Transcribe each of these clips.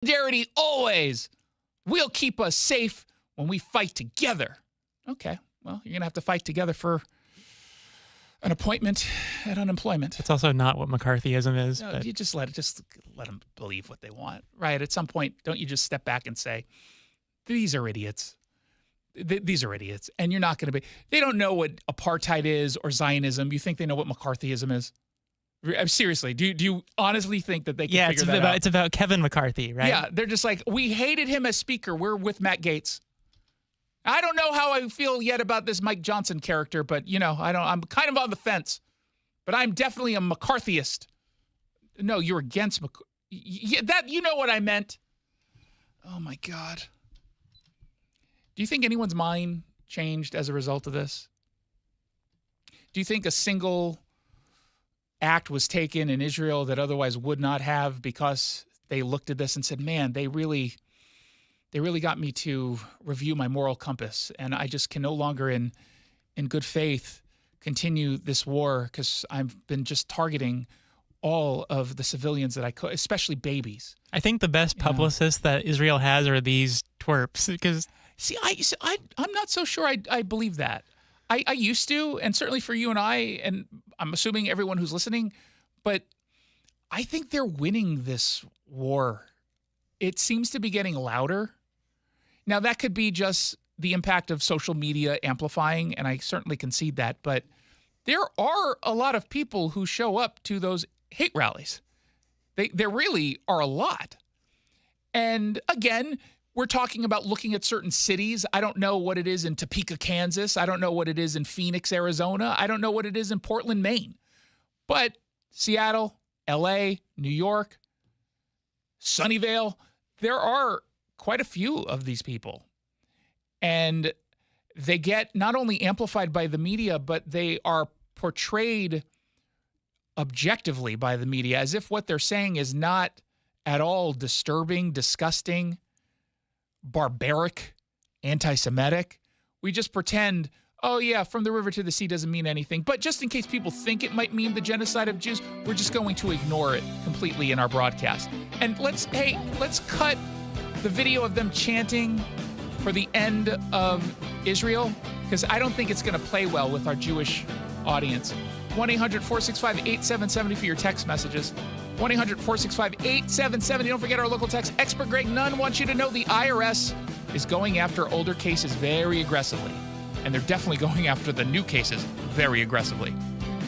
Solidarity always will keep us safe when we fight together. Okay, well, you're going to have to fight together for an appointment at unemployment. It's also not what McCarthyism is. No, you just let them believe what they want, right? At some point, don't you just step back and say, these are idiots. These are idiots. And you're not going to be, they don't know what apartheid is or Zionism. You think they know what McCarthyism is? Seriously, do you honestly think that they can figure that out? It's about Kevin McCarthy, right? Yeah, they're just like, we hated him as speaker. We're with Matt Gaetz. I don't know how I feel yet about this Mike Johnson character, but I'm kind of on the fence. But I'm definitely a McCarthyist. No, you're against that. You know what I meant. Oh my God. Do you think anyone's mind changed as a result of this? Do you think a single act was taken in Israel that otherwise would not have because they looked at this and said, man, they really got me to review my moral compass, and I just can no longer in good faith continue this war because I've been just targeting all of the civilians that I could, especially babies. I think the best publicists that Israel has are these twerps. Because I'm not so sure I believe that. I used to, and certainly for you and I'm assuming everyone who's listening, but I think they're winning this war. It seems to be getting louder. Now, that could be just the impact of social media amplifying, and I certainly concede that, but there are a lot of people who show up to those hate rallies. There really are a lot. And again, we're talking about looking at certain cities. I don't know what it is in Topeka, Kansas. I don't know what it is in Phoenix, Arizona. I don't know what it is in Portland, Maine. But Seattle, LA, New York, Sunnyvale, there are quite a few of these people. And they get not only amplified by the media, but they are portrayed objectively by the media as if what they're saying is not at all disturbing, disgusting, barbaric, anti-Semitic. We just pretend, oh yeah, from the river to the sea doesn't mean anything. But just in case people think it might mean the genocide of Jews, we're just going to ignore it completely in our broadcast. And let's cut the video of them chanting for the end of Israel, because I don't think it's going to play well with our Jewish audience. 1-800-465-8770 for your text messages. 1-800-465-8770. Don't forget our local text. Expert Greg Nunn wants you to know the IRS is going after older cases very aggressively. And they're definitely going after the new cases very aggressively.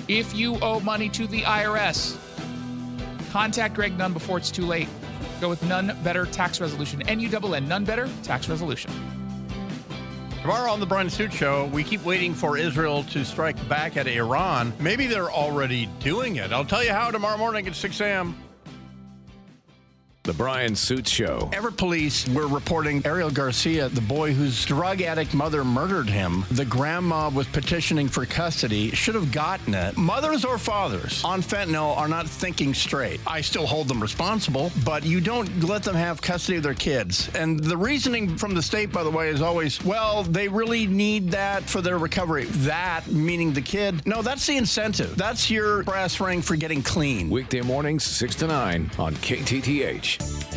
If you owe money to the IRS, contact Greg Nunn before it's too late. Go with None Better Tax Resolution. N-U-N-N, None Better Tax Resolution. Tomorrow on the Brian Suit Show, we keep waiting for Israel to strike back at Iran. Maybe they're already doing it. I'll tell you how tomorrow morning at 6 a.m. The Brian Suit Show. Everett police were reporting Ariel Garcia, the boy whose drug addict mother murdered him. The grandma was petitioning for custody. Should have gotten it. Mothers or fathers on fentanyl are not thinking straight. I still hold them responsible, but you don't let them have custody of their kids. And the reasoning from the state, by the way, is always, well, they really need that for their recovery. That, meaning the kid. No, that's the incentive. That's your brass ring for getting clean. Weekday mornings, 6 to 9 on KTTH.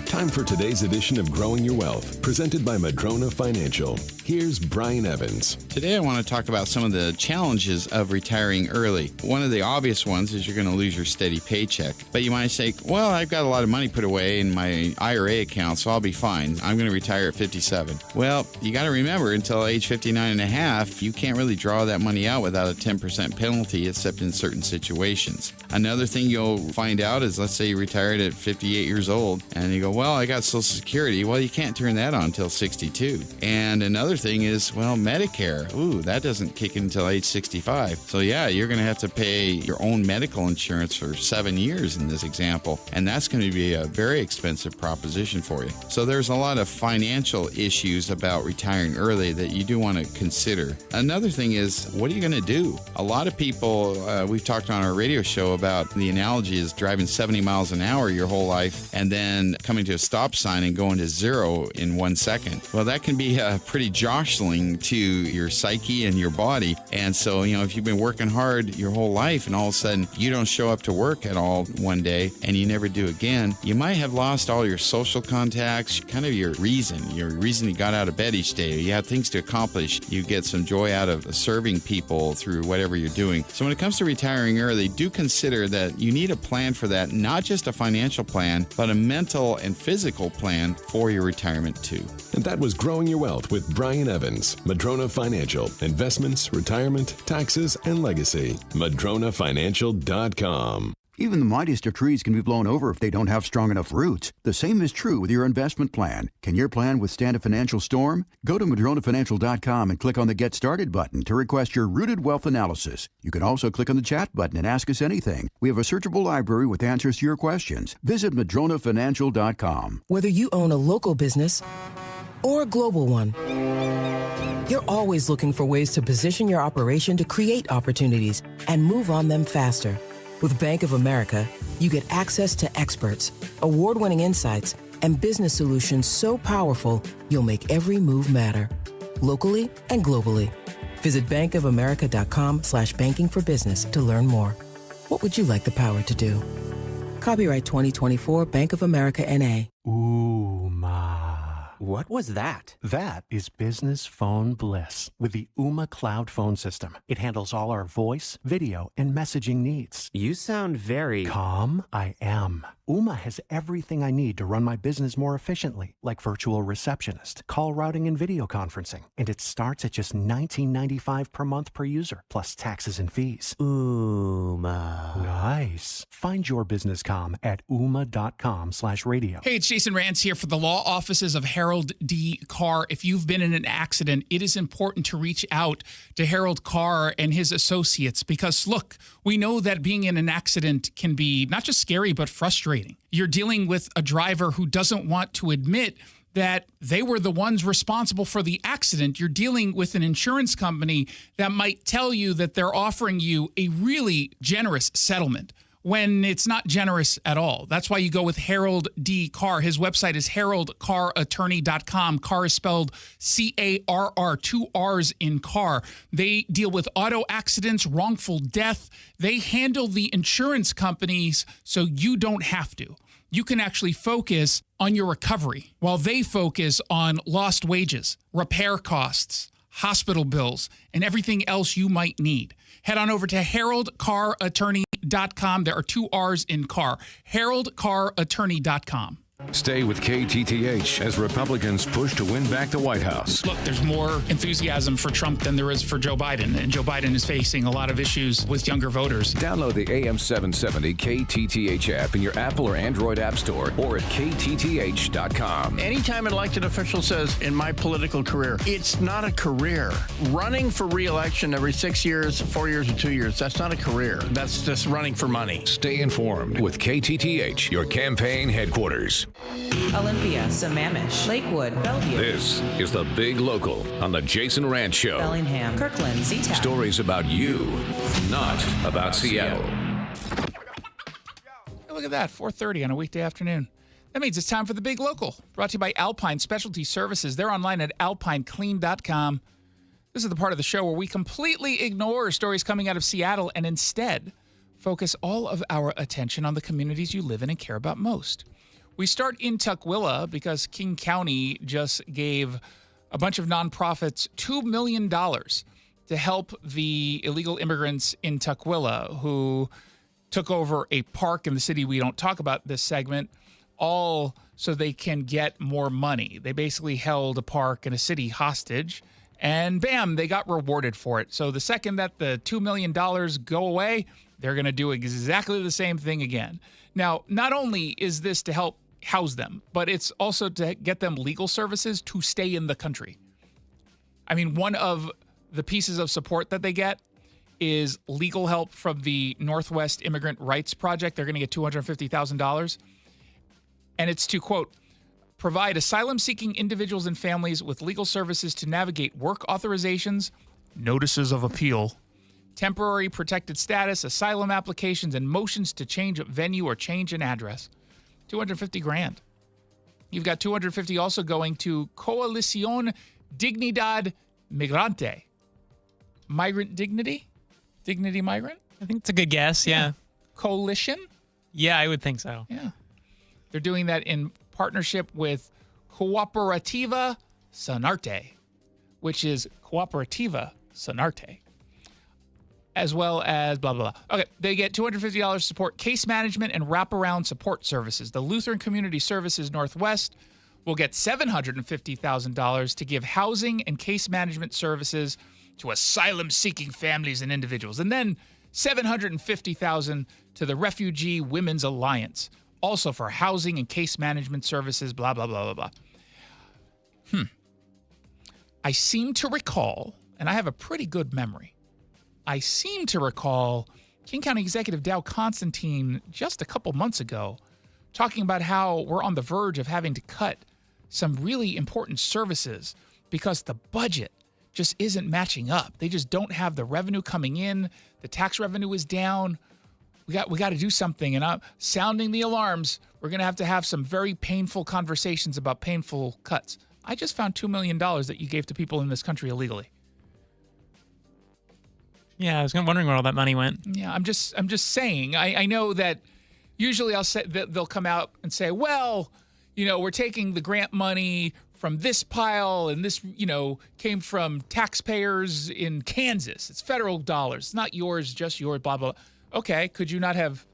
Time for today's edition of Growing Your Wealth, presented by Madrona Financial. Here's Brian Evans. Today I want to talk about some of the challenges of retiring early. One of the obvious ones is you're going to lose your steady paycheck. But you might say, well, I've got a lot of money put away in my IRA account, so I'll be fine. I'm going to retire at 57. Well, you got to remember, until age 59 and a half, you can't really draw that money out without a 10% penalty, except in certain situations. Another thing you'll find out is, let's say you retired at 58 years old, and you go, well, I got Social Security. Well, you can't turn that on until 62. And another thing is, well, Medicare. Ooh, that doesn't kick in until age 65. So yeah, you're going to have to pay your own medical insurance for 7 years in this example. And that's going to be a very expensive proposition for you. So there's a lot of financial issues about retiring early that you do want to consider. Another thing is, what are you going to do? A lot of people, we've talked on our radio show about the analogy is driving 70 miles an hour your whole life and then coming to a stop sign and going to 0 in 1 second. Well, that can be pretty jostling to your psyche and your body. And so, if you've been working hard your whole life and all of a sudden you don't show up to work at all one day and you never do again, you might have lost all your social contacts, kind of your reason you got out of bed each day. You have things to accomplish. You get some joy out of serving people through whatever you're doing. So when it comes to retiring early, do consider that you need a plan for that, not just a financial plan, but a mental and physical plan for your retirement too. And that was Growing Your Wealth with Brian Evans, Madrona Financial. Investments, retirement, taxes, and legacy. MadronaFinancial.com. Even the mightiest of trees can be blown over if they don't have strong enough roots. The same is true with your investment plan. Can your plan withstand a financial storm? Go to MadronaFinancial.com and click on the Get Started button to request your Rooted Wealth Analysis. You can also click on the chat button and ask us anything. We have a searchable library with answers to your questions. Visit MadronaFinancial.com. Whether you own a local business or a global one, you're always looking for ways to position your operation to create opportunities and move on them faster. With Bank of America, you get access to experts, award-winning insights, and business solutions so powerful, you'll make every move matter, locally and globally. Visit bankofamerica.com/banking for business to learn more. What would you like the power to do? Copyright 2024 Bank of America N.A. Ooh, ma. What was that? That is business phone bliss with the Ooma Cloud Phone System. It handles all our voice, video, and messaging needs. You sound very... Calm, I am. Ooma has everything I need to run my business more efficiently, like virtual receptionist, call routing, and video conferencing. And it starts at just $19.95 per month per user, plus taxes and fees. Ooma. Nice. Find your business comm at ooma.com/radio. Hey, it's Jason Rantz here for the law offices of Harold D. Carr. If you've been in an accident, it is important to reach out to Harold Carr and his associates because, look, we know that being in an accident can be not just scary, but frustrating. You're dealing with a driver who doesn't want to admit that they were the ones responsible for the accident. You're dealing with an insurance company that might tell you that they're offering you a really generous settlement when it's not generous at all. That's why you go with Harold D. Carr. His website is haroldcarrattorney.com. Carr is spelled C-A-R-R, 2 R's in Carr. They deal with auto accidents, wrongful death. They handle the insurance companies so you don't have to. You can actually focus on your recovery while they focus on lost wages, repair costs, hospital bills, and everything else you might need. Head on over to haroldcarrattorney.com. There are 2 R's in Carr. haroldcarrattorney.com. Stay with KTTH as Republicans push to win back the White House. Look, there's more enthusiasm for Trump than there is for Joe Biden, and Joe Biden is facing a lot of issues with younger voters. Download the AM 770 KTTH app in your Apple or Android app store or at KTTH.com. Anytime an elected official says, in my political career, it's not a career. Running for re-election every 6 years, 4 years, or 2 years, that's not a career. That's just running for money. Stay informed with KTTH, your campaign headquarters. Olympia, Sammamish, Lakewood, Bellevue. This is the Big Local on the Jason Rantz Show. Bellingham, Kirkland, Z-Town. Stories about you, not about Seattle. Look at that, 4:30 on a weekday afternoon. That means it's time for the Big Local, brought to you by Alpine Specialty Services. They're online at alpineclean.com. This is the part of the show where we completely ignore stories coming out of Seattle and instead focus all of our attention on the communities you live in and care about most. We start in Tukwila because King County just gave a bunch of nonprofits $2 million to help the illegal immigrants in Tukwila who took over a park in the city. We don't talk about this segment, all so they can get more money. They basically held a park and a city hostage, and bam, they got rewarded for it. So the second that the $2 million go away, they're going to do exactly the same thing again. Now, not only is this to help house them, but it's also to get them legal services to stay in the country. I mean, one of the pieces of support that they get is legal help from the Northwest Immigrant Rights Project. They're going to get $250,000. And it's to, quote, provide asylum-seeking individuals and families with legal services to navigate work authorizations, notices of appeal, temporary protected status, asylum applications, and motions to change venue or change an address. $250,000. You've got $250 also going to Coalición Dignidad Migrante. Migrant dignity? Dignity migrant? I think it's a good guess. Yeah. Coalition? Yeah, I would think so. Yeah. They're doing that in partnership with Cooperativa Sanarte, which is Cooperativa Sanarte, as well as blah, blah, blah. Okay, they get $250 to support case management and wraparound support services. The Lutheran Community Services Northwest will get $750,000 to give housing and case management services to asylum-seeking families and individuals. And then $750,000 to the Refugee Women's Alliance, also for housing and case management services, blah, blah, blah, blah, blah. I seem to recall, and I have a pretty good memory, I seem to recall King County Executive Dow Constantine just a couple months ago talking about how we're on the verge of having to cut some really important services because the budget just isn't matching up. They just don't have the revenue coming in. The tax revenue is down. We got to do something. And I'm sounding the alarms. We're going to have some very painful conversations about painful cuts. I just found $2 million that you gave to people in this country illegally. Yeah, I was wondering where all that money went. Yeah, I'm just saying. I know that usually I'll say that they'll come out and say, well, we're taking the grant money from this pile, and this, came from taxpayers in Kansas. It's federal dollars. It's not yours, just yours, blah, blah, blah. Okay, could you not have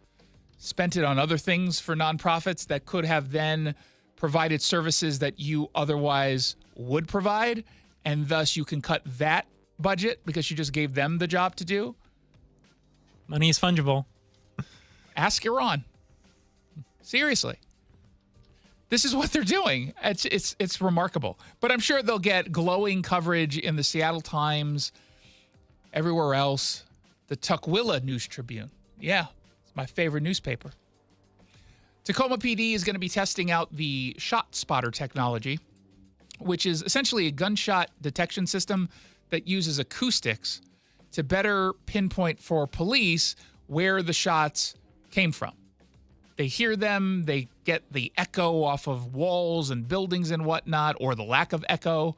spent it on other things for nonprofits that could have then provided services that you otherwise would provide, and thus you can cut that budget because you just gave them the job to do? Money is fungible. Ask Iran. Seriously. This is what they're doing. It's remarkable. But I'm sure they'll get glowing coverage in the Seattle Times, everywhere else. The Tukwila News Tribune. Yeah, it's my favorite newspaper. Tacoma PD is going to be testing out the Shot Spotter technology, which is essentially a gunshot detection system that uses acoustics to better pinpoint for police where the shots came from. They hear them, they get the echo off of walls and buildings and whatnot, or the lack of echo,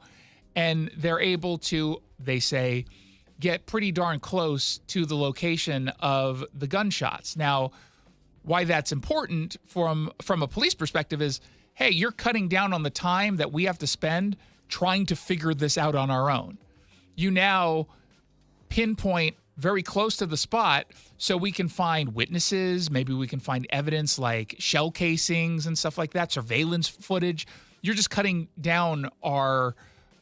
and they're able to, they say, get pretty darn close to the location of the gunshots. Now, why that's important from a police perspective is, hey, you're cutting down on the time that we have to spend trying to figure this out on our own. You now pinpoint very close to the spot so we can find witnesses. Maybe we can find evidence like shell casings and stuff like that, surveillance footage. You're just cutting down our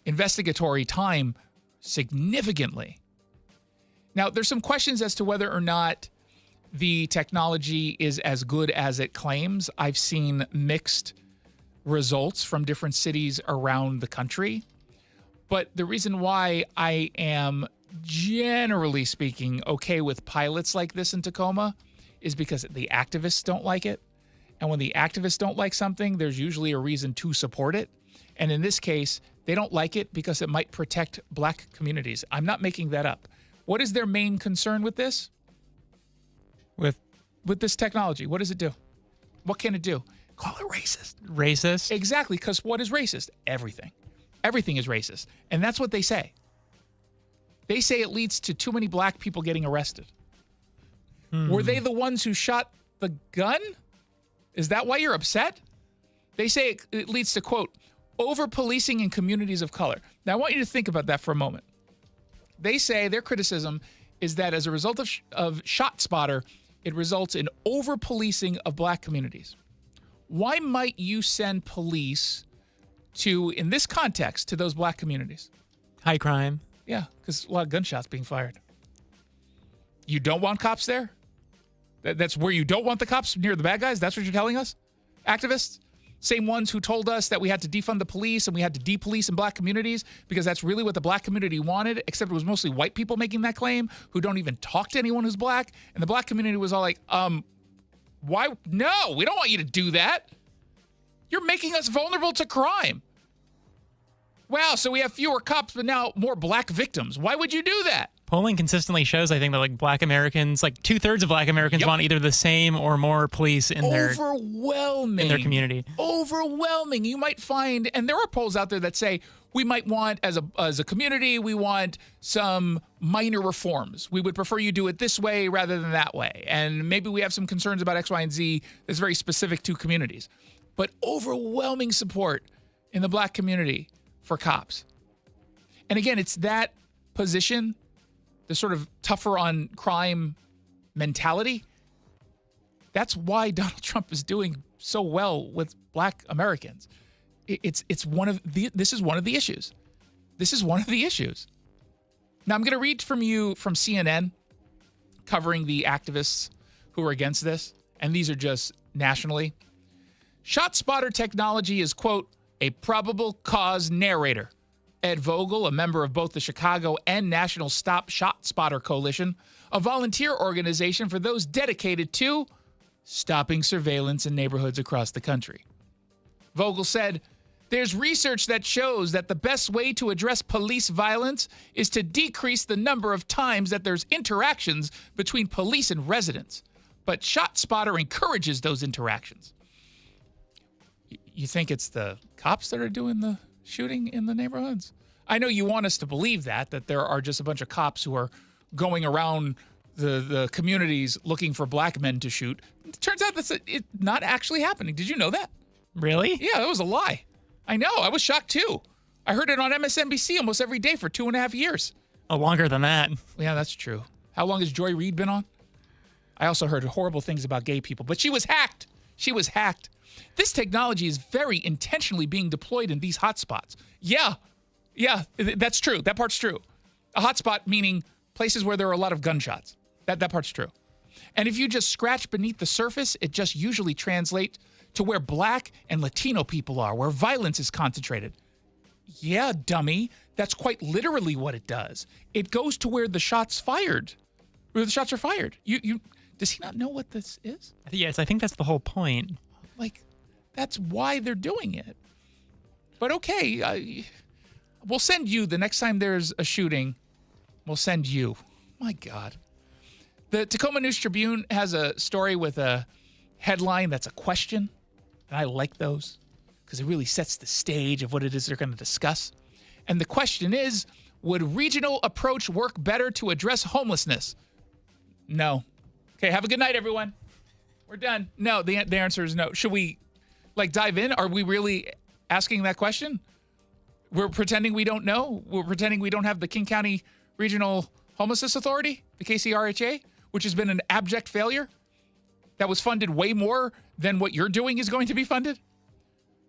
investigatory time significantly. Now, there's some questions as to whether or not the technology is as good as it claims. I've seen mixed results from different cities around the country. But the reason why I am, generally speaking, okay with pilots like this in Tacoma is because the activists don't like it. And when the activists don't like something, there's usually a reason to support it. And in this case, they don't like it because it might protect black communities. I'm not making that up. What is their main concern with this? With this technology? What does it do? What can it do? Call it racist. Racist? Exactly, because what is racist? Everything. Everything is racist. And that's what they say. They say it leads to too many black people getting arrested. Were they the ones who shot the gun? Is that why you're upset? They say it leads to, quote, over-policing in communities of color. Now, I want you to think about that for a moment. They say their criticism is that as a result of Shot Spotter, it results in over-policing of black communities. Why might you send police to, in this context, to those black communities? High crime. Yeah, because a lot of gunshots being fired. You don't want cops there? That's where you don't want the cops, near the bad guys? That's what you're telling us? Activists? Same ones who told us that we had to defund the police and we had to depolice in black communities because that's really what the black community wanted, except it was mostly white people making that claim who don't even talk to anyone who's black. And the black community was all like, why? No, we don't want you to do that. You're making us vulnerable to crime. Wow, so we have fewer cops, but now more black victims. Why would you do that? Polling consistently shows, I think, that like Black Americans, like 2/3 of Black Americans want either the same or more police in their community. Overwhelming. You might find, and there are polls out there that say we might want, as a community, we want some minor reforms. We would prefer you do it this way rather than that way. And maybe we have some concerns about X, Y, and Z that's very specific to communities. But overwhelming support in the Black community for cops. And again, it's that position, the sort of tougher on crime mentality. That's why Donald Trump is doing so well with Black Americans. This is one of the issues. This is one of the issues. Now I'm going to read from CNN covering the activists who are against this, and these are just nationally. Shot spotter technology is, quote, a probable cause narrator. Ed Vogel, a member of both the Chicago and National Stop Shot Spotter Coalition, a volunteer organization for those dedicated to stopping surveillance in neighborhoods across the country. Vogel said, there's research that shows that the best way to address police violence is to decrease the number of times that there's interactions between police and residents. But ShotSpotter encourages those interactions. You think it's the cops that are doing the shooting in the neighborhoods? I know you want us to believe that there are just a bunch of cops who are going around the communities looking for Black men to shoot. It turns out that's not actually happening. Did you know that? Really? Yeah, that was a lie. I know. I was shocked too. I heard it on MSNBC almost every day for 2.5 years. Oh, longer than that. Yeah, that's true. How long has Joy Reid been on? I also heard horrible things about gay people, but she was hacked. She was hacked. This technology is very intentionally being deployed in these hotspots. Yeah, that's true. That part's true. A hotspot meaning places where there are a lot of gunshots. That part's true. And if you just scratch beneath the surface, it just usually translates to where Black and Latino people are, where violence is concentrated. Yeah, dummy. That's quite literally what it does. It goes to where the shots fired, where the shots are fired. Does he not know what this is? Yes, I think that's the whole point. Like, that's why they're doing it. But okay, we'll send you the next time there's a shooting. We'll send you. My God. The Tacoma News-Tribune has a story with a headline that's a question. And I like those because it really sets the stage of what it is they're going to discuss. And the question is, would regional approach work better to address homelessness? No. Okay, have a good night, everyone. We're done. No, the answer is no. Should we, dive in? Are we really asking that question? We're pretending we don't know? We're pretending we don't have the King County Regional Homelessness Authority, the KCRHA, which has been an abject failure? That was funded way more than what you're doing is going to be funded?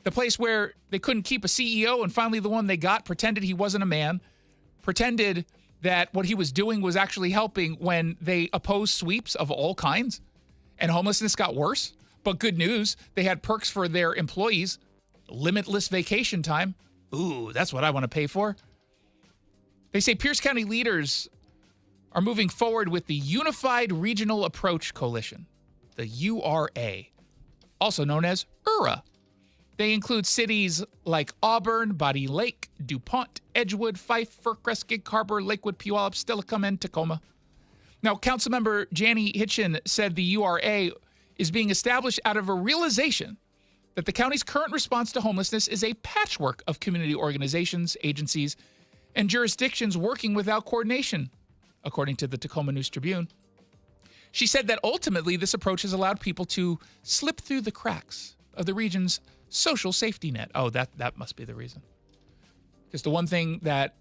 The place where they couldn't keep a CEO and finally the one they got pretended he wasn't a man, pretended that what he was doing was actually helping when they opposed sweeps of all kinds and homelessness got worse. But good news, they had perks for their employees, limitless vacation time. Ooh, that's what I want to pay for. They say Pierce County leaders are moving forward with the Unified Regional Approach Coalition, the URA, also known as URA. They include cities like Auburn, Body Lake, DuPont, Edgewood, Fife, Fircrest, Gig Harbor, Lakewood, Puyallup, Steilacoom, and Tacoma. Now, Councilmember Janie Hitchin said the URA is being established out of a realization that the county's current response to homelessness is a patchwork of community organizations, agencies, and jurisdictions working without coordination, according to the Tacoma News-Tribune. She said that ultimately this approach has allowed people to slip through the cracks of the region's social safety net. Oh, that must be the reason. Because the one thing that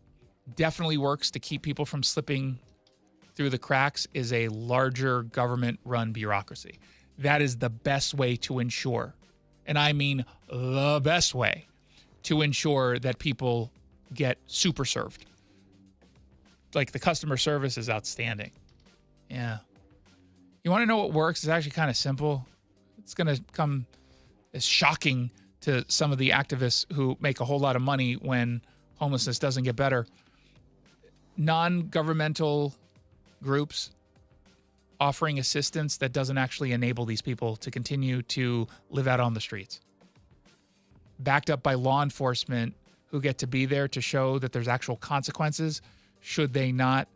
definitely works to keep people from slipping through the cracks is a larger government-run bureaucracy. That is the best way to ensure, and I mean the best way, to ensure that people get super served. Like, the customer service is outstanding. Yeah. You want to know what works? It's actually kind of simple. It's going to come as shocking to some of the activists who make a whole lot of money when homelessness doesn't get better. Non-governmental groups offering assistance that doesn't actually enable these people to continue to live out on the streets. Backed up by law enforcement who get to be there to show that there's actual consequences should they not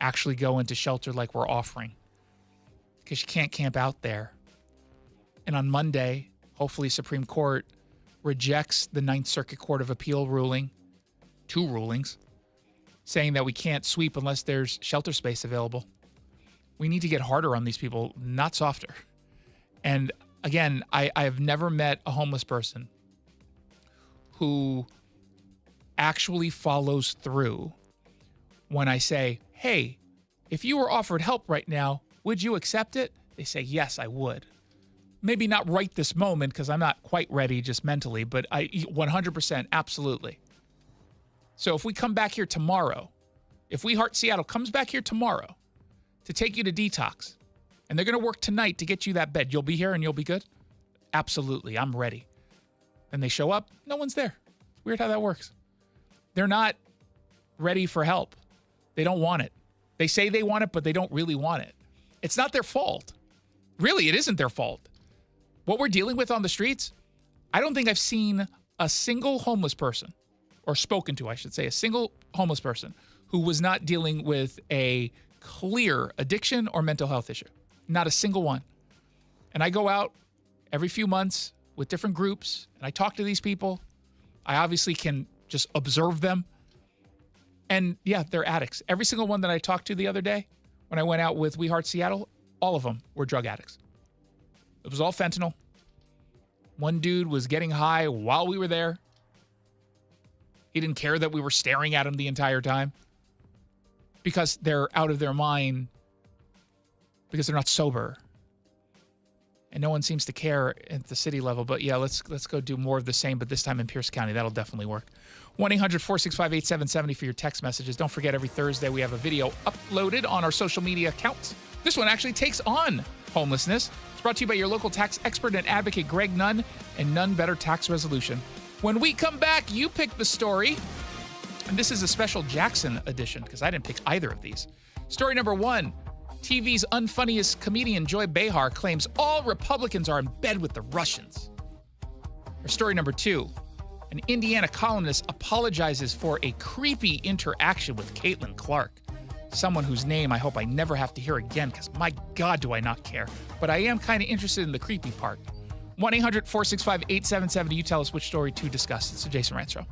actually go into shelter like we're offering, because you can't camp out there. And on Monday, hopefully Supreme Court rejects the Ninth Circuit Court of Appeal ruling, 2 rulings, saying that we can't sweep unless there's shelter space available. We need to get harder on these people, not softer. And again, I have never met a homeless person who actually follows through when I say, hey, if you were offered help right now, would you accept it? They say, yes, I would. Maybe not right this moment because I'm not quite ready just mentally, but 100% absolutely. So if we come back here tomorrow, if We Heart Seattle comes back here tomorrow to take you to detox, and they're going to work tonight to get you that bed, you'll be here and you'll be good? Absolutely, I'm ready. And they show up, no one's there. Weird how that works. They're not ready for help. They don't want it. They say they want it, but they don't really want it. It's not their fault. Really, it isn't their fault. What we're dealing with on the streets, I don't think I've seen a single homeless person, or spoken to, I should say, a single homeless person who was not dealing with a clear addiction or mental health issue. Not a single one. And I go out every few months with different groups, and I talk to these people. I obviously can just observe them. And yeah, they're addicts. Every single one that I talked to the other day when I went out with We Heart Seattle, all of them were drug addicts. It was all fentanyl. One dude was getting high while we were there. He didn't care that we were staring at him the entire time because they're out of their mind because they're not sober. And no one seems to care at the city level. But yeah, let's go do more of the same, but this time in Pierce County. That'll definitely work. 1-800-465-8770 for your text messages. Don't forget, every Thursday we have a video uploaded on our social media accounts. This one actually takes on homelessness. It's brought to you by your local tax expert and advocate, Greg Nunn, and None Better Tax Resolution. When we come back, you pick the story. And this is a special Jackson edition because I didn't pick either of these. Story number 1. TV's unfunniest comedian Joy Behar claims all Republicans are in bed with the Russians. Or story number 2. An Indiana columnist apologizes for a creepy interaction with Caitlin Clark. Someone whose name I hope I never have to hear again because my God, do I not care. But I am kind of interested in the creepy part. 1-800-465-8770. You tell us which story to discuss. It's the Jason Rantz Show.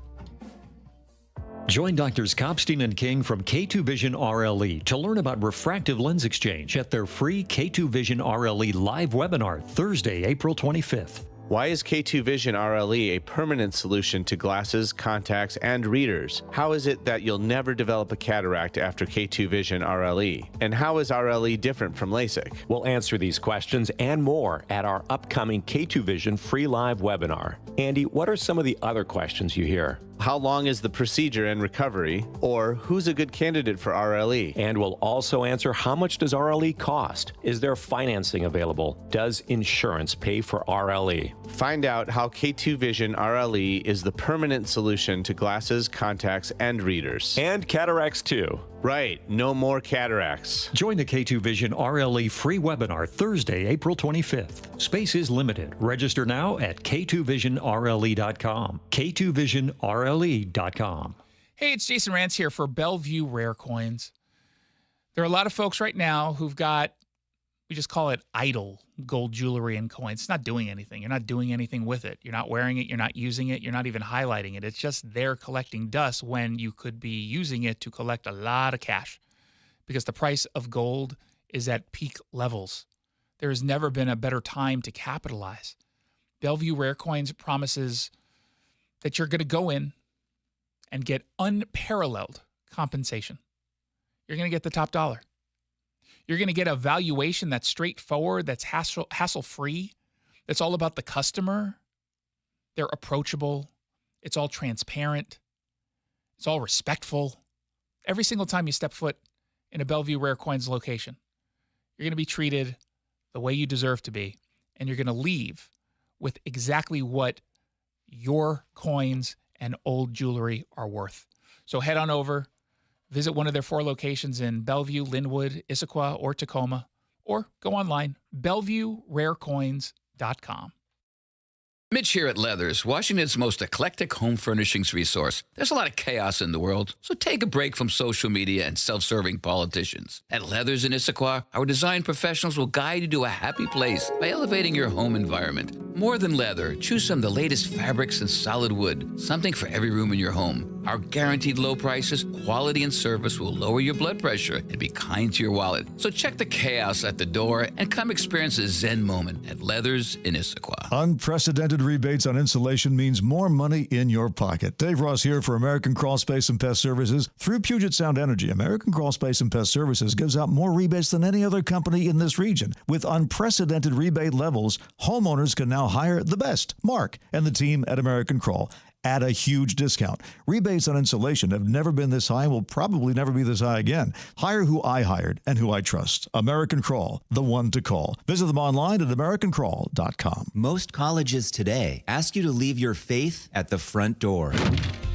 Join Doctors Kopstein and King from K2 Vision RLE to learn about refractive lens exchange at their free K2 Vision RLE live webinar Thursday, April 25th. Why is K2 Vision RLE a permanent solution to glasses, contacts, and readers? How is it that you'll never develop a cataract after K2 Vision RLE? And how is RLE different from LASIK? We'll answer these questions and more at our upcoming K2 Vision free live webinar. Andy, what are some of the other questions you hear? How long is the procedure and recovery? Or who's a good candidate for RLE? And we'll also answer, how much does RLE cost? Is there financing available? Does insurance pay for RLE? Find out how K2 Vision RLE is the permanent solution to glasses, contacts, and readers. And cataracts too. Right, no more cataracts. Join the K2 Vision RLE free webinar Thursday, April 25th. Space is limited. Register now at k2visionrle.com. k2visionrle.com. Hey, it's Jason Rantz here for Bellevue Rare Coins. There are a lot of folks right now who've got, we just call it idle gold jewelry and coins. It's not doing anything. You're not doing anything with it. You're not wearing it. You're not using it. You're not even highlighting it. It's just there collecting dust when you could be using it to collect a lot of cash because the price of gold is at peak levels. There has never been a better time to capitalize. Bellevue Rare Coins promises that you're going to go in and get unparalleled compensation. You're going to get the top dollar. You're going to get a valuation that's straightforward, that's hassle-free, that's all about the customer. They're approachable. It's all transparent. It's all respectful. Every single time you step foot in a Bellevue Rare Coins location, you're going to be treated the way you deserve to be, and you're going to leave with exactly what your coins and old jewelry are worth. So head on over. Visit one of their 4 locations in Bellevue, Linwood, Issaquah, or Tacoma, or go online, BellevueRareCoins.com. Mitch here at Leathers, Washington's most eclectic home furnishings resource. There's a lot of chaos in the world, so take a break from social media and self-serving politicians. At Leathers in Issaquah, our design professionals will guide you to a happy place by elevating your home environment. More than leather, choose from the latest fabrics and solid wood, something for every room in your home. Our guaranteed low prices, quality, and service will lower your blood pressure and be kind to your wallet. So check the chaos at the door and come experience a Zen moment at Leathers in Issaquah. Unprecedented rebates on insulation means more money in your pocket. Dave Ross here for American Crawl Space and Pest Services. Through Puget Sound Energy, American Crawl Space and Pest Services gives out more rebates than any other company in this region. With unprecedented rebate levels, homeowners can now hire the best, Mark, and the team at American Crawl at a huge discount. Rebates on insulation have never been this high and will probably never be this high again. Hire who I hired and who I trust. American Crawl, the one to call. Visit them online at americancrawl.com. Most colleges today ask you to leave your faith at the front door.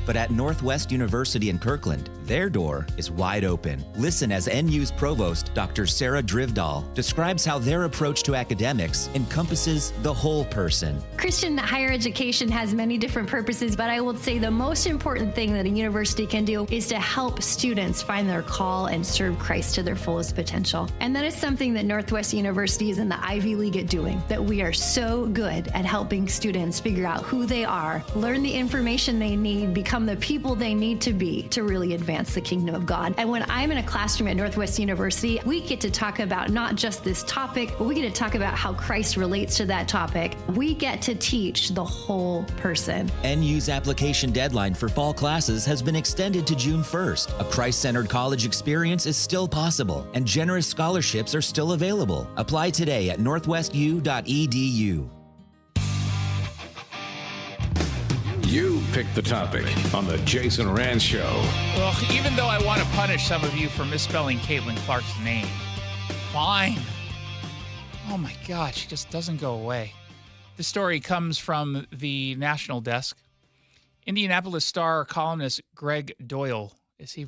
But at Northwest University in Kirkland, their door is wide open. Listen as NU's provost, Dr. Sarah Drivdahl, describes how their approach to academics encompasses the whole person. Christian higher education has many different purposes, but I would say the most important thing that a university can do is to help students find their call and serve Christ to their fullest potential. And that is something that Northwest University is in the Ivy League at doing, that we are so good at helping students figure out who they are, learn the information they need, become the people they need to be to really advance the kingdom of God. And when I'm in a classroom at Northwest University, we get to talk about not just this topic, but we get to talk about how Christ relates to that topic. We get to teach the whole person. NU's application deadline for fall classes has been extended to June 1st. A Christ-centered college experience is still possible, and generous scholarships are still available. Apply today at northwestu.edu. You picked the topic on the Jason Rantz Show. Well, even though I want to punish some of you for misspelling Caitlin Clark's name, fine. Oh my God, she just doesn't go away. This story comes from the national desk. Indianapolis Star columnist Greg Doyle. Is he?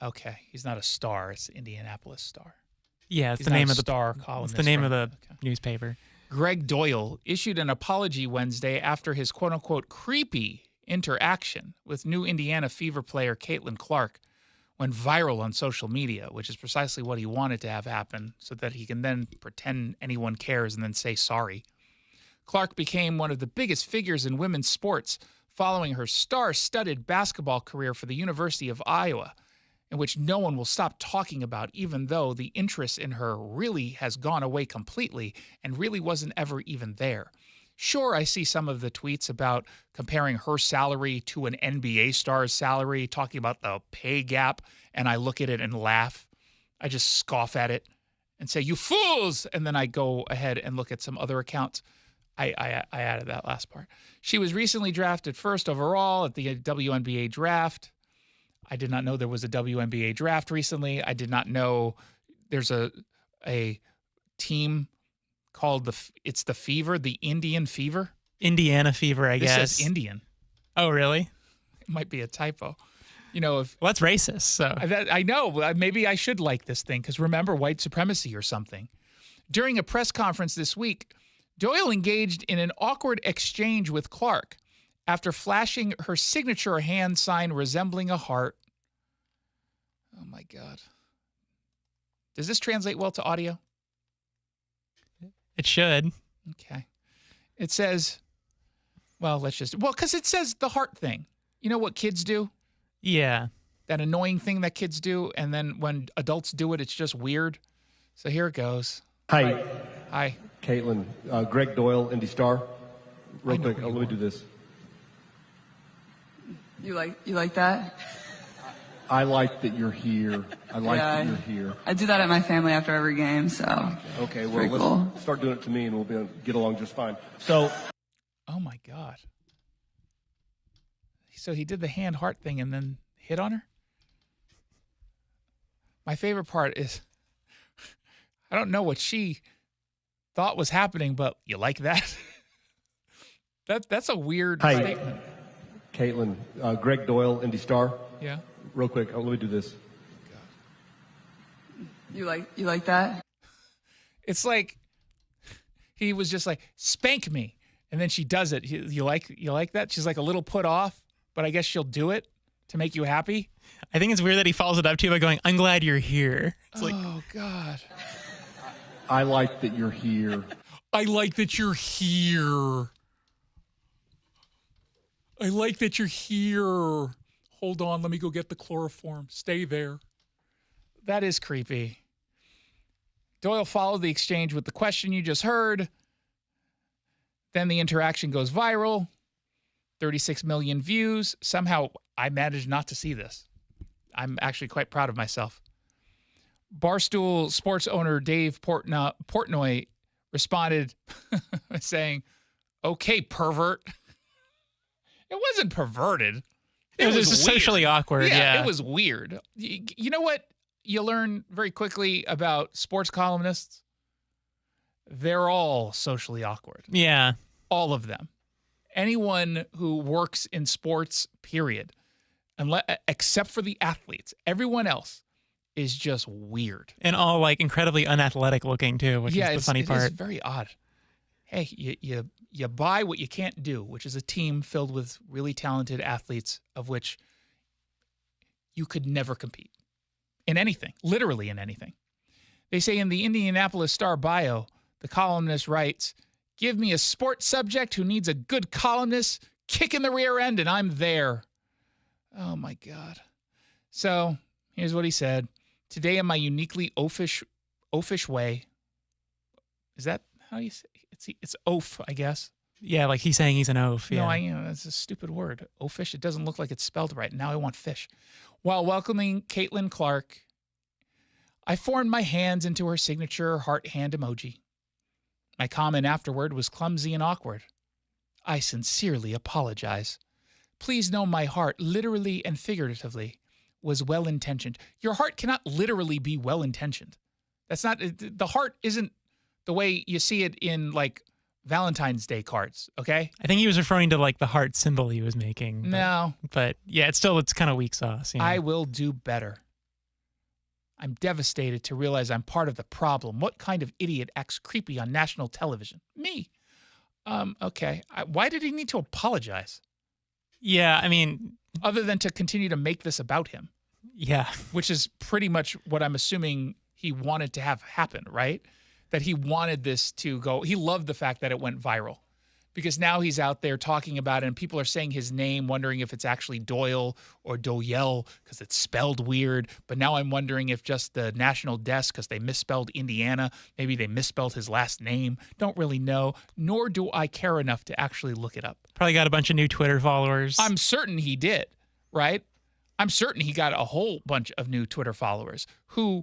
Okay, he's not a star. It's Indianapolis Star. Yeah, it's He's the not name a of the star columnist. It's the name of the newspaper. Greg Doyle issued an apology Wednesday after his quote-unquote creepy interaction with new Indiana Fever player Caitlin Clark went viral on social media, which is precisely what he wanted to have happen so that he can then pretend anyone cares and then say sorry. Clark became one of the biggest figures in women's sports following her star-studded basketball career for the University of Iowa, in which no one will stop talking about, even though the interest in her really has gone away completely and really wasn't ever even there. Sure, I see some of the tweets about comparing her salary to an NBA star's salary, talking about the pay gap, and I look at it and laugh. I just scoff at it and say, "You fools!" And then I go ahead and look at some other accounts. I added that last part. She was recently drafted first overall at the WNBA draft. I did not know there was a WNBA draft recently. I did not know there's a team called it's the Fever, the Indian Fever. Indiana Fever, I guess. This says Indian. Oh, really? It might be a typo. You know, if well, that's racist. So I know. Maybe I should like this thing because remember white supremacy or something. During a press conference this week, Doyle engaged in an awkward exchange with Clark after flashing her signature hand sign resembling a heart. Oh, my God. Does this translate well to audio? It should. Okay. It says, because it says the heart thing. You know what kids do? Yeah. That annoying thing that kids do, and then when adults do it, it's just weird. So here it goes. Hi. Hi. Caitlin. Greg Doyle, Indy Star. Real quick, let me do this. You like that? I like that you're here. I like that you're here. I do that at my family after every game, so. Okay, well, let's start doing it to me and we'll be able to get along just fine. So. Oh, my God. So he did the hand heart thing and then hit on her? My favorite part is, I don't know what she thought was happening, but you like that? That's a weird statement. Caitlin, Greg Doyle, Indy Star. Yeah. Real quick, let me do this. You like that? It's like he was just like, spank me. And then she does it. You like that? She's like a little put off, but I guess she'll do it to make you happy. I think it's weird that he follows it up too by going, "I'm glad you're here." It's like, oh God. I like that you're here. I like that you're here. I like that you're here. Hold on, let me go get the chloroform. Stay there. That is creepy. Doyle followed the exchange with the question you just heard. Then the interaction goes viral. 36 million views. Somehow I managed not to see this. I'm actually quite proud of myself. Barstool Sports owner Dave Portnoy responded saying, "Okay, pervert." It wasn't perverted. It was just socially awkward. Yeah, it was weird. You know what you learn very quickly about sports columnists? They're all socially awkward. Yeah. All of them. Anyone who works in sports, period, except for the athletes, everyone else is just weird. And all like incredibly unathletic looking too, which is the funny part. It is very odd. Hey, you buy what you can't do, which is a team filled with really talented athletes of which you could never compete in anything, literally in anything. They say in the Indianapolis Star bio, the columnist writes, "Give me a sports subject who needs a good columnist, kick in the rear end, and I'm there." Oh, my God. So here's what he said. "Today in my uniquely oafish way." Is that how you say it? It's oaf, I guess. Yeah, like he's saying he's an oaf. Yeah. No, that's a stupid word. Oafish. It doesn't look like it's spelled right. Now I want fish. While welcoming Caitlin Clark, I formed my hands into her signature heart hand emoji. My comment afterward was clumsy and awkward. I sincerely apologize. Please know my heart, literally and figuratively, was well-intentioned. Your heart cannot literally be well-intentioned. That's not, the heart isn't the way you see it in like Valentine's Day cards, okay? I think he was referring to like the heart symbol he was making. No. But yeah, it's kind of weak sauce. You know? I will do better. I'm devastated to realize I'm part of the problem. What kind of idiot acts creepy on national television? Me. Okay. Why did he need to apologize? Yeah, I mean... Other than to continue to make this about him. Yeah. Which is pretty much what I'm assuming he wanted to have happen, right? That he wanted this to go... He loved the fact that it went viral. Because now he's out there talking about it, and people are saying his name, wondering if it's actually Doyle or Doyle, because it's spelled weird. But now I'm wondering if just the national desk, because they misspelled Indiana, maybe they misspelled his last name. Don't really know, nor do I care enough to actually look it up. Probably got a bunch of new Twitter followers. I'm certain he did, right? I'm certain he got a whole bunch of new Twitter followers who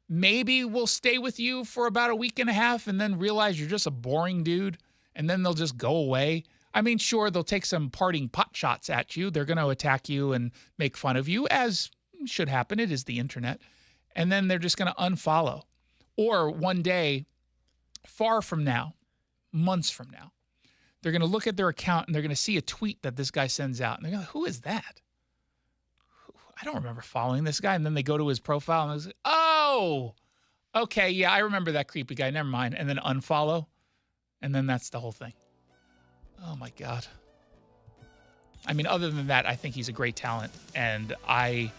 maybe will stay with you for about a week and a half and then realize you're just a boring dude. And then they'll just go away. I mean, sure, they'll take some parting pot shots at you. They're going to attack you and make fun of you, as should happen. It is the internet. And then they're just going to unfollow. Or one day, far from now, months from now, they're going to look at their account and they're going to see a tweet that this guy sends out. And they're going to go, who is that? I don't remember following this guy. And then they go to his profile and they're like, oh, okay, yeah, I remember that creepy guy. Never mind. And then unfollow. And then that's the whole thing. Oh, my God. I mean, other than that, I think he's a great talent, and I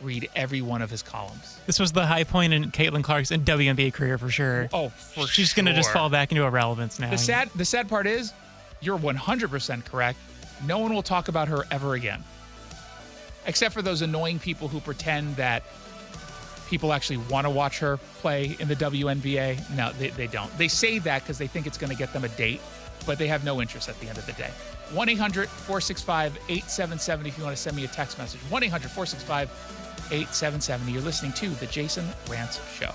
read every one of his columns. This was the high point in Caitlin Clark's WNBA career for sure. Oh, for sure. She's going to just fall back into irrelevance now. The sad part is, you're 100% correct. No one will talk about her ever again. Except for those annoying people who pretend that people actually want to watch her play in the WNBA. No, they don't. They say that because they think it's going to get them a date, but they have no interest at the end of the day. 1-800-465-8770 if you want to send me a text message. 1-800-465-8770. You're listening to The Jason Rantz Show.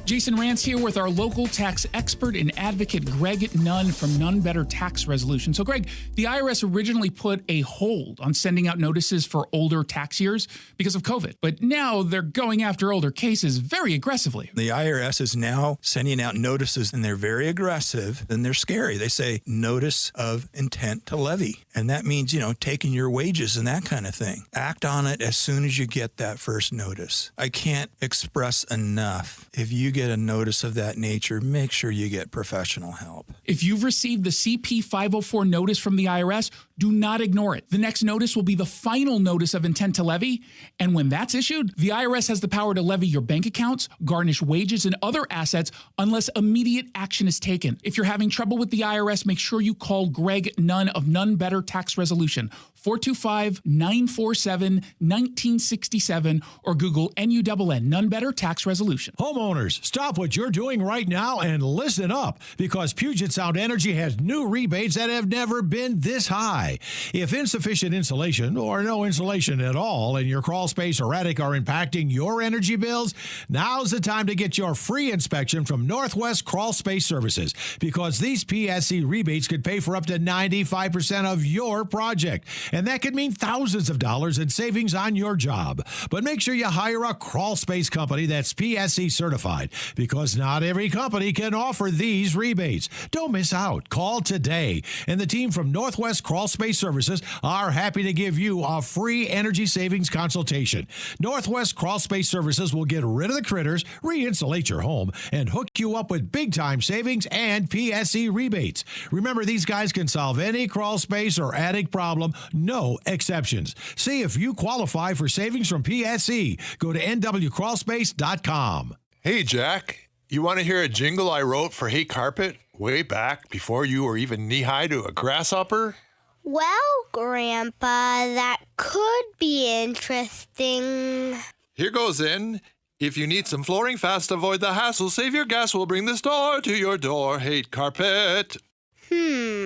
Jason Rantz here with our local tax expert and advocate, Greg Nunn from None Better Tax Resolution. So, Greg, the IRS originally put a hold on sending out notices for older tax years because of COVID. But now they're going after older cases very aggressively. The IRS is now sending out notices, and they're very aggressive, and they're scary. They say notice of intent to levy. And that means, taking your wages and that kind of thing. Act on it as soon as you get that first notice. I can't express enough. If you get a notice of that nature, make sure you get professional help. If you've received the CP 504 notice from the IRS, do not ignore it. The next notice will be the final notice of intent to levy. And when that's issued, the IRS has the power to levy your bank accounts, garnish wages, and other assets unless immediate action is taken. If you're having trouble with the IRS, make sure you call Greg Nunn of Nunn Better Tax Resolution, 425-947-1967, or Google NUNN, Nunn Better Tax Resolution. Homeowners, stop what you're doing right now and listen up, because Puget Sound Energy has new rebates that have never been this high. If insufficient insulation or no insulation at all in your crawl space or attic are impacting your energy bills, now's the time to get your free inspection from Northwest Crawl Space Services, because these PSC rebates could pay for up to 95% of your project. And that could mean thousands of dollars in savings on your job. But make sure you hire a crawl space company that's PSC certified, because not every company can offer these rebates. Don't miss out. Call today. And the team from Northwest Crawl Space Services are happy to give you a free energy savings consultation. Northwest Crawl Space Services will get rid of the critters, re-insulate your home, and hook you up with big-time savings and PSC rebates. Remember, these guys can solve any crawl space or attic problem, no exceptions. See if you qualify for savings from PSC. Go to nwcrawlspace.com. Hey, Jack, you want to hear a jingle I wrote for Hey Carpet way back before you were even knee-high to a grasshopper? Well, Grandpa, that could be interesting. Here goes in. If you need some flooring fast, avoid the hassle. Save your gas, we'll bring the store to your door. Hey Carpet.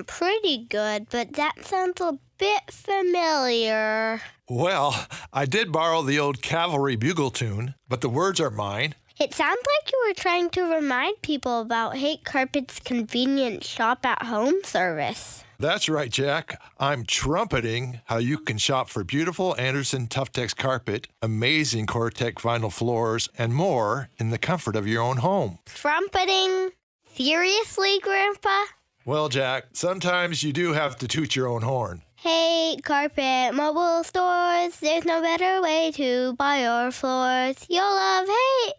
Pretty good, but that sounds a bit familiar. Well, I did borrow the old Cavalry Bugle tune, but the words are mine. It sounds like you were trying to remind people about Hate Carpet's convenient shop-at-home service. That's right, Jack. I'm trumpeting how you can shop for beautiful Anderson Tuftex carpet, amazing Cortec vinyl floors, and more in the comfort of your own home. Trumpeting? Seriously, Grandpa? Well, Jack, sometimes you do have to toot your own horn. Hate Carpet Mobile Stores. There's no better way to buy your floors. You'll love Hate.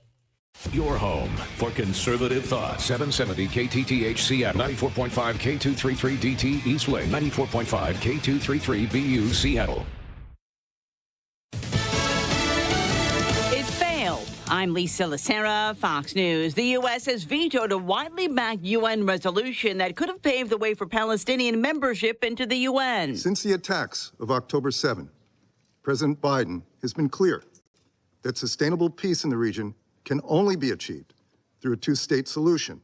Your home for conservative thought. 770 KTTH Seattle, 94.5 K233DT East Lake, 94.5 K233 BU Seattle. It failed. I'm Lisa Lacera, Fox News. The U.S. has vetoed a widely backed UN resolution that could have paved the way for Palestinian membership into the UN. Since the attacks of October 7, President Biden has been clear that sustainable peace in the region can only be achieved through a two-state solution,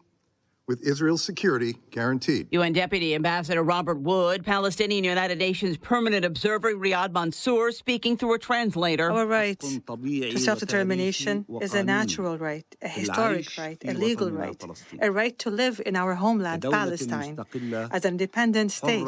with Israel's security guaranteed. UN Deputy Ambassador Robert Wood, Palestinian United Nations permanent observer Riyad Mansour speaking through a translator. Our right to self-determination is a natural right, a historic right, a legal right, a right to live in our homeland, Palestine, as an independent state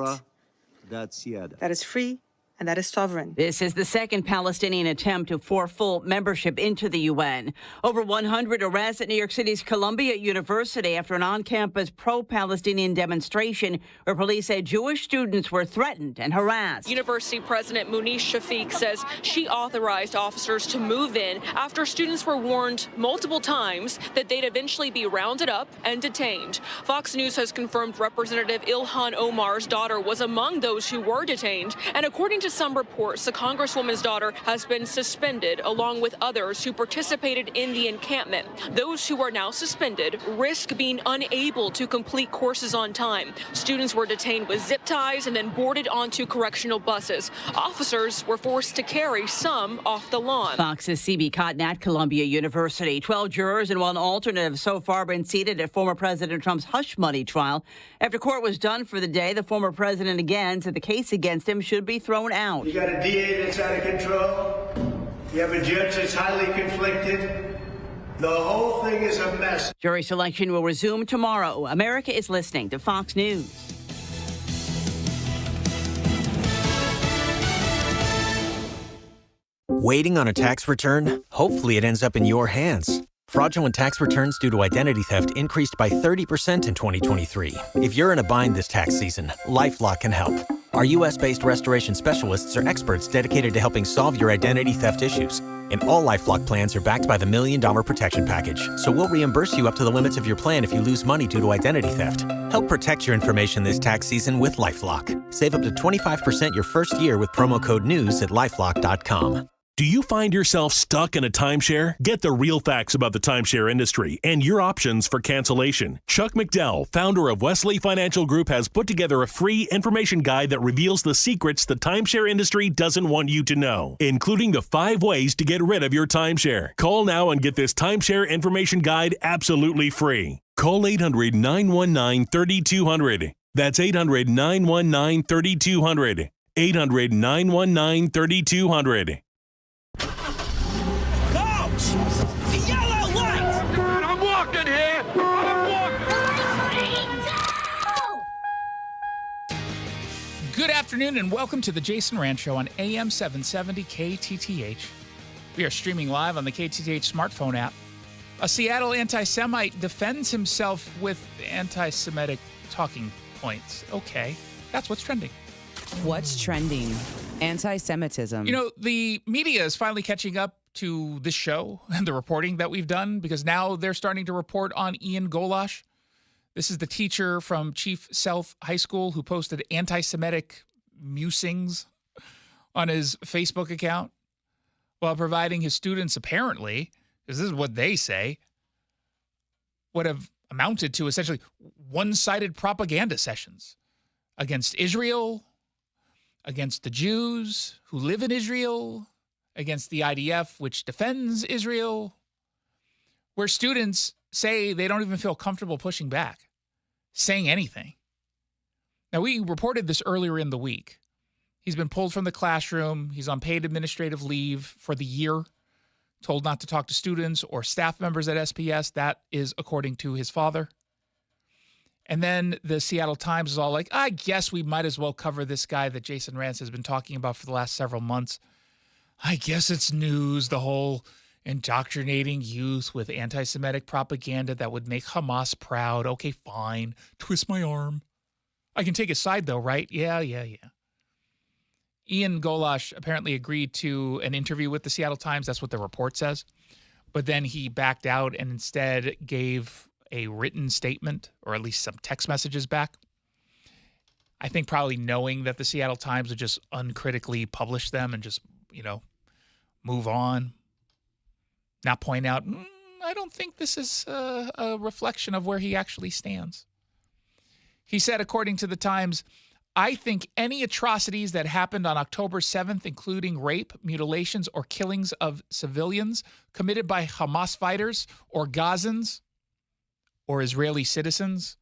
that is free and that is sovereign. This is the second Palestinian attempt for full membership into the UN. Over 100 arrests at New York City's Columbia University after an on-campus pro-Palestinian demonstration where police said Jewish students were threatened and harassed. University President Munish Shafiq says she authorized officers to move in after students were warned multiple times that they'd eventually be rounded up and detained. Fox News has confirmed Representative Ilhan Omar's daughter was among those who were detained, and according to some reports, the Congresswoman's daughter has been suspended along with others who participated in the encampment. Those who are now suspended risk being unable to complete courses on time. Students were detained with zip ties and then boarded onto correctional buses. Officers were forced to carry some off the lawn. Fox's CB Cotton at Columbia University. 12 jurors and one alternate have so far been seated at former President Trump's hush money trial. After court was done for the day, the former president again said the case against him should be thrown out. You got a DA that's out of control. You have a judge that's highly conflicted. The whole thing is a mess. Jury selection will resume tomorrow. America is listening to Fox News. Waiting on a tax return? Hopefully it ends up in your hands. Fraudulent tax returns due to identity theft increased by 30% in 2023. If you're in a bind this tax season, LifeLock can help. Our U.S.-based restoration specialists are experts dedicated to helping solve your identity theft issues. And all LifeLock plans are backed by the $1 Million Protection Package. So we'll reimburse you up to the limits of your plan if you lose money due to identity theft. Help protect your information this tax season with LifeLock. Save up to 25% your first year with promo code NEWS at LifeLock.com. Do you find yourself stuck in a timeshare? Get the real facts about the timeshare industry and your options for cancellation. Chuck McDowell, founder of Wesley Financial Group, has put together a free information guide that reveals the secrets the timeshare industry doesn't want you to know, including the 5 ways to get rid of your timeshare. Call now and get this timeshare information guide absolutely free. Call 800-919-3200. That's 800-919-3200. 800-919-3200. Yellow light! I'm walking here! Good afternoon and welcome to the Jason Rantz Show on AM 770 KTTH. We are streaming live on the KTTH smartphone app. A Seattle anti-Semite defends himself with anti-Semitic talking points. Okay, that's what's trending. What's trending? Anti-Semitism. You know, the media is finally catching up to this show and the reporting that we've done, because now they're starting to report on Ian Golash. This is the teacher from Chief South High School who posted anti-Semitic musings on his Facebook account while providing his students, apparently, because this is what they say, would have amounted to essentially one-sided propaganda sessions against Israel, against the Jews who live in Israel, against the IDF, which defends Israel, where students say they don't even feel comfortable pushing back, saying anything. Now, we reported this earlier in the week. He's been pulled from the classroom. He's on paid administrative leave for the year, told not to talk to students or staff members at SPS. That is according to his father. And then the Seattle Times is all like, I guess we might as well cover this guy that Jason Rantz has been talking about for the last several months. I guess it's news, the whole indoctrinating youth with anti-Semitic propaganda that would make Hamas proud. Okay, fine. Twist my arm. I can take his side, though, right? Yeah. Ian Golash apparently agreed to an interview with the Seattle Times. That's what the report says. But then he backed out and instead gave a written statement, or at least some text messages back. I think probably knowing that the Seattle Times would just uncritically publish them and just, move on, not point out, I don't think this is a reflection of where he actually stands. He said, according to the Times, I think any atrocities that happened on October 7th, including rape, mutilations, or killings of civilians committed by Hamas fighters or Gazans or Israeli citizens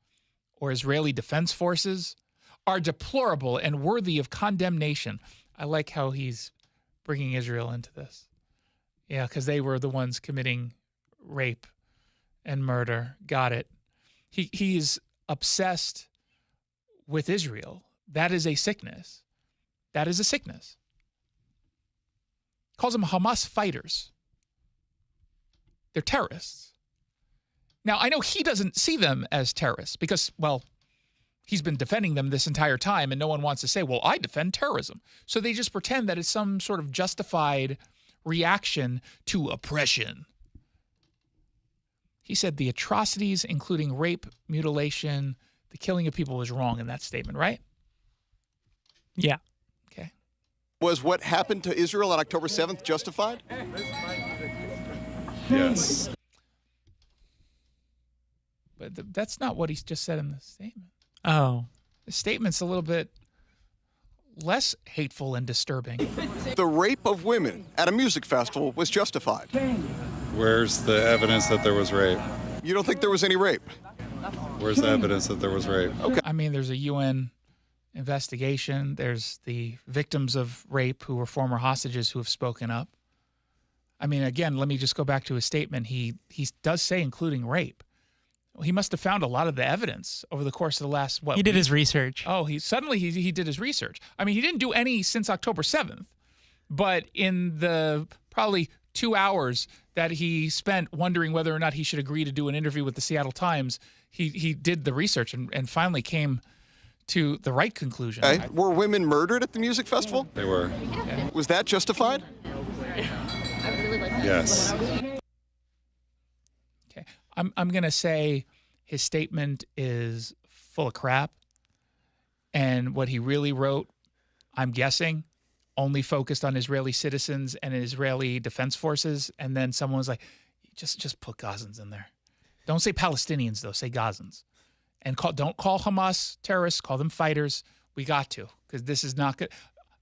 or Israeli defense forces, are deplorable and worthy of condemnation. I like how he's bringing Israel into this. Yeah, because they were the ones committing rape and murder. Got it. He's obsessed with Israel. That is a sickness. That is a sickness. Calls them Hamas fighters. They're terrorists. Now, I know he doesn't see them as terrorists because, well, he's been defending them this entire time, and no one wants to say, well, I defend terrorism. So they just pretend that it's some sort of justified reaction to oppression. He said the atrocities, including rape, mutilation, the killing of people, was wrong in that statement, right? Yeah. Okay. Was what happened to Israel on October 7th justified? Yes. But that's not what he's just said in the statement. Oh. The statement's a little bit less hateful and disturbing. The rape of women at a music festival was justified. Where's the evidence that there was rape? You don't think there was any rape? Where's the evidence that there was rape? Okay. I mean, there's a UN investigation. There's the victims of rape who were former hostages who have spoken up. I mean, again, let me just go back to his statement. He does say including rape. He must have found a lot of the evidence over the course of the last, He did his research. Oh, he did his research. I mean, he didn't do any since October 7th, but in the probably 2 hours that he spent wondering whether or not he should agree to do an interview with the Seattle Times, he did the research and finally came to the right conclusion. Okay. Were women murdered at the music festival? They were. Was that justified? Yes. Okay. I'm going to say his statement is full of crap. And what he really wrote, I'm guessing, only focused on Israeli citizens and Israeli defense forces. And then someone was like, just put Gazans in there. Don't say Palestinians, though. Say Gazans. And don't call Hamas terrorists. Call them fighters. We got to, because this is not good.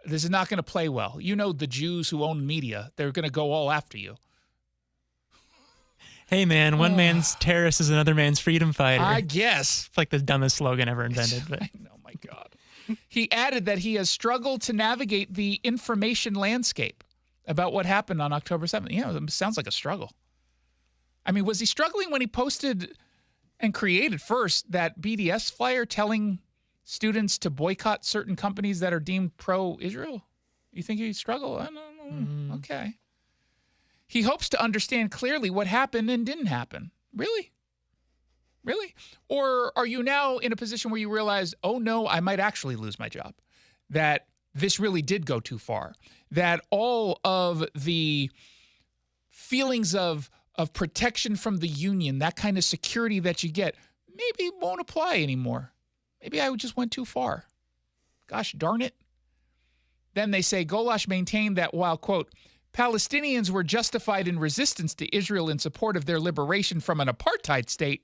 This is not going to play well. You know, the Jews who own media, they're going to go all after you. Hey, man, one man's terrorist is another man's freedom fighter. I guess. It's like the dumbest slogan ever invented. But. I know, my God. He added that he has struggled to navigate the information landscape about what happened on October 7th. You know, it sounds like a struggle. I mean, was he struggling when he posted and created first that BDS flyer telling students to boycott certain companies that are deemed pro-Israel? You think he struggled? I don't know. Okay. He hopes to understand clearly what happened and didn't happen. Really? Really? Or are you now in a position where you realize, oh no, I might actually lose my job? That this really did go too far? That all of the feelings of protection from the union, that kind of security that you get, maybe won't apply anymore. Maybe I just went too far. Gosh darn it. Then they say Golash maintained that while, quote, Palestinians were justified in resistance to Israel in support of their liberation from an apartheid state,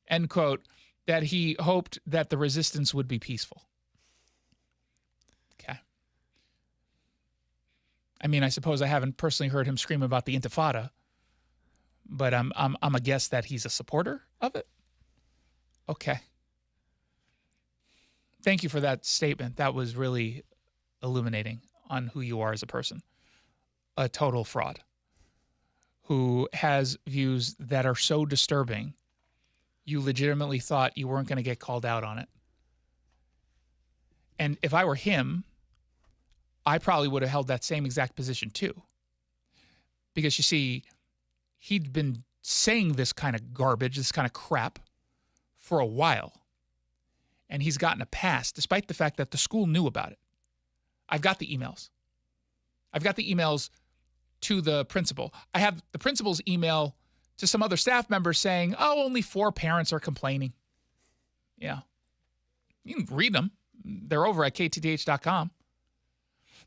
end quote, that he hoped that the resistance would be peaceful. Okay. I mean, I suppose I haven't personally heard him scream about the Intifada, but I'm a guess that he's a supporter of it. Okay. Thank you for that statement. That was really illuminating on who you are as a person. A total fraud who has views that are so disturbing, you legitimately thought you weren't going to get called out on it. And if I were him, I probably would have held that same exact position too. Because you see, he'd been saying this kind of garbage, this kind of crap for a while. And he's gotten a pass, despite the fact that the school knew about it. I've got the emails. I've got the emails to the principal. I have the principal's email to some other staff members saying, oh, only 4 parents are complaining. Yeah. You can read them. They're over at KTTH.com.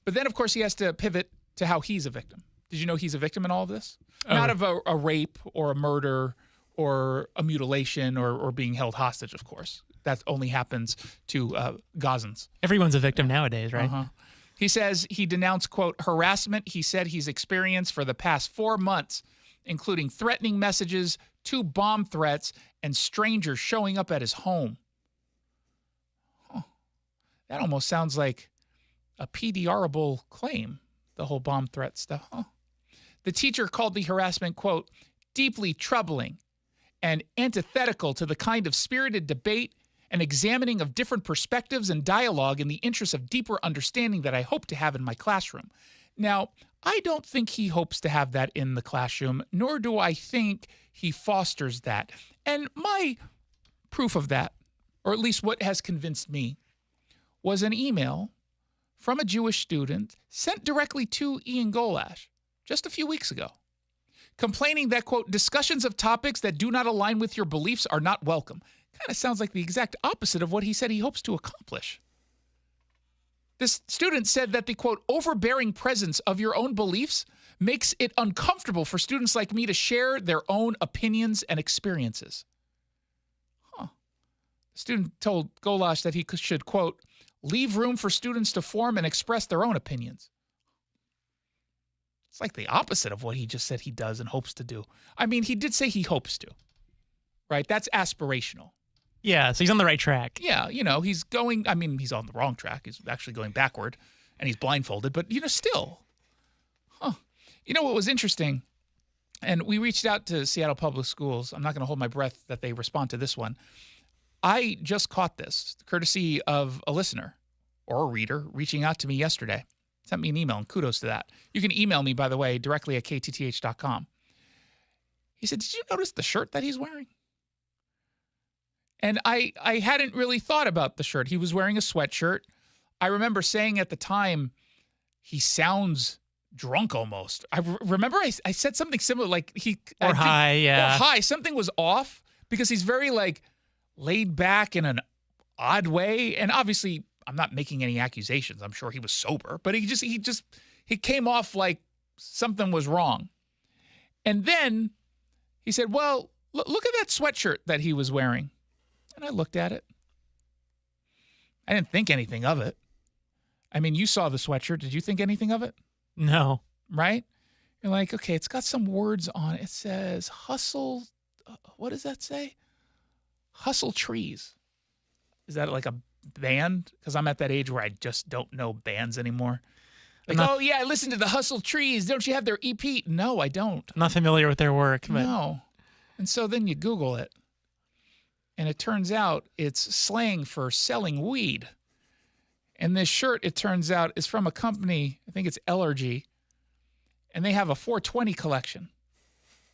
But then, of course, he has to pivot to how he's a victim. Did you know he's a victim in all of this? Oh. Not of a rape or a murder or a mutilation or being held hostage, of course. That only happens to Gazans. Everyone's a victim nowadays, right? Uh-huh. He says he denounced, quote, harassment he said he's experienced for the past 4 months, including threatening messages, 2 bomb threats, and strangers showing up at his home. Huh. That almost sounds like a PDR-able claim, the whole bomb threat stuff. Huh. The teacher called the harassment, quote, deeply troubling and antithetical to the kind of spirited debate and examining of different perspectives and dialogue in the interest of deeper understanding that I hope to have in my classroom. Now, I don't think he hopes to have that in the classroom, nor do I think he fosters that. And my proof of that, or at least what has convinced me, was an email from a Jewish student sent directly to Ian Golash just a few weeks ago, complaining that, quote, discussions of topics that do not align with your beliefs are not welcome. Kind of sounds like the exact opposite of what he said he hopes to accomplish. This student said that the, quote, overbearing presence of your own beliefs makes it uncomfortable for students like me to share their own opinions and experiences. Huh. The student told Golash that he should, quote, leave room for students to form and express their own opinions. It's like the opposite of what he just said he does and hopes to do. I mean, he did say he hopes to, right? That's aspirational. Yeah, so he's on the right track. Yeah, you know, he's going, I mean, he's on the wrong track. He's actually going backward, and he's blindfolded, but, you know, still. Huh. You know what was interesting? And we reached out to Seattle Public Schools. I'm not going to hold my breath that they respond to this one. I just caught this, courtesy of a listener or a reader reaching out to me yesterday. Sent me an email, and kudos to that. You can email me, by the way, directly at KTTH.com. He said, did you notice the shirt that he's wearing? And I hadn't really thought about the shirt. He was wearing a sweatshirt. I remember saying at the time, he sounds drunk almost. I remember I said something similar, like Or high, yeah. Or high. Something was off because he's very like laid back in an odd way. And obviously, I'm not making any accusations. I'm sure he was sober, but he came off like something was wrong. And then he said, well, look at that sweatshirt that he was wearing. And I looked at it. I didn't think anything of it. I mean, you saw the sweatshirt. Did you think anything of it? No. Right? You're like, okay, it's got some words on it. It says hustle. What does that say? Hustle trees. Is that like a band? Because I'm at that age where I just don't know bands anymore. Like, oh, yeah, I listen to the Hustle Trees. Don't you have their EP? No, I don't. I'm not familiar with their work. But... No. And so then you Google it. And it turns out it's slang for selling weed. And this shirt, it turns out, is from a company, I think it's Allergy. And they have a 420 collection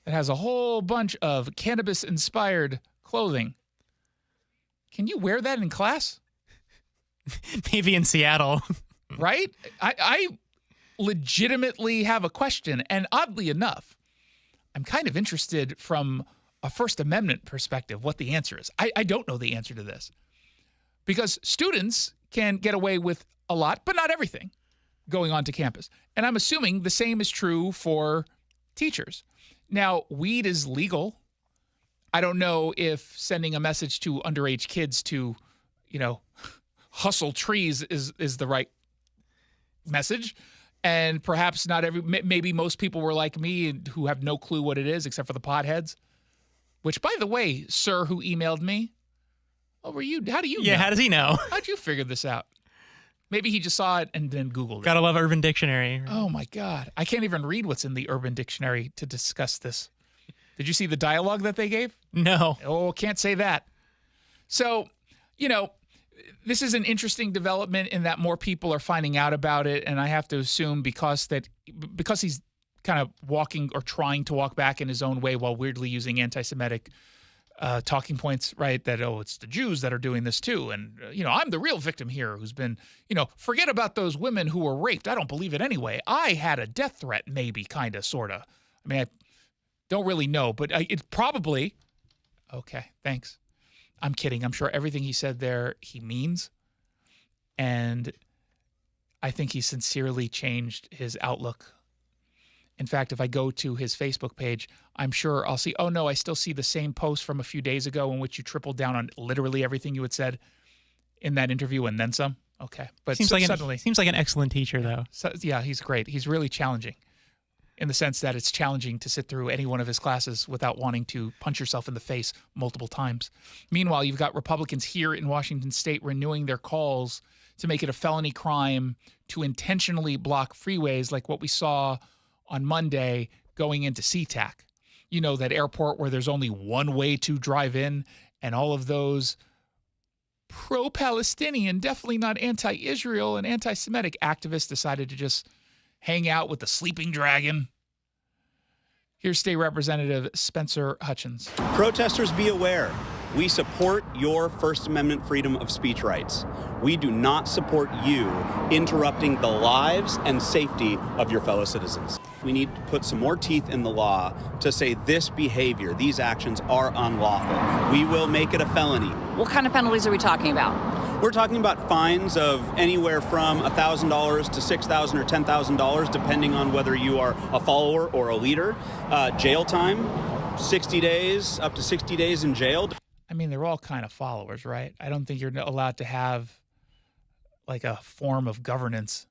that has a whole bunch of cannabis-inspired clothing. Can you wear that in class? Maybe in Seattle. Right? I legitimately have a question. And oddly enough, I'm kind of interested from a First Amendment perspective what the answer is. I don't know the answer to this. Because students can get away with a lot, but not everything, going onto campus. And I'm assuming the same is true for teachers. Now, weed is legal. I don't know if sending a message to underage kids to, hustle trees is the right message. And perhaps not maybe most people were like me who have no clue what it is except for the potheads. Which, by the way, sir who emailed me, how do you know? Yeah, how does he know? How'd you figure this out? Maybe he just saw it and then Googled it. Gotta love Urban Dictionary. Oh, my God. I can't even read what's in the Urban Dictionary to discuss this. Did you see the dialogue that they gave? No. Oh, can't say that. So, this is an interesting development in that more people are finding out about it. And I have to assume because he's kind of walking or trying to walk back in his own way while weirdly using anti-Semitic talking points, right? That, it's the Jews that are doing this too. And, I'm the real victim here who's been, forget about those women who were raped. I don't believe it anyway. I had a death threat, maybe, kind of, sort of. I mean, I don't really know, but it's probably, okay, thanks. I'm kidding. I'm sure everything he said there, he means. And I think he sincerely changed his outlook. In fact, if I go to his Facebook page, I'm sure I'll see, oh no, I still see the same post from a few days ago in which you tripled down on literally everything you had said in that interview and then some. Okay. But seems like an excellent teacher, though. So, yeah, he's great. He's really challenging in the sense that it's challenging to sit through any one of his classes without wanting to punch yourself in the face multiple times. Meanwhile, you've got Republicans here in Washington state renewing their calls to make it a felony crime to intentionally block freeways like what we saw on Monday going into SeaTac. That airport where there's only one way to drive in, and all of those pro-Palestinian, definitely not anti-Israel and anti-Semitic activists decided to just hang out with the sleeping dragon. Here's State Representative Spencer Hutchins. Protesters, be aware. We support your First Amendment freedom of speech rights. We do not support you interrupting the lives and safety of your fellow citizens. We need to put some more teeth in the law to say this behavior, these actions are unlawful. We will make it a felony. What kind of penalties are we talking about? We're talking about fines of anywhere from $1,000 to $6,000 or $10,000, depending on whether you are a follower or a leader. Jail time, 60 days, up to 60 days in jail. I mean, they're all kind of followers, right? I don't think you're allowed to have like a form of governance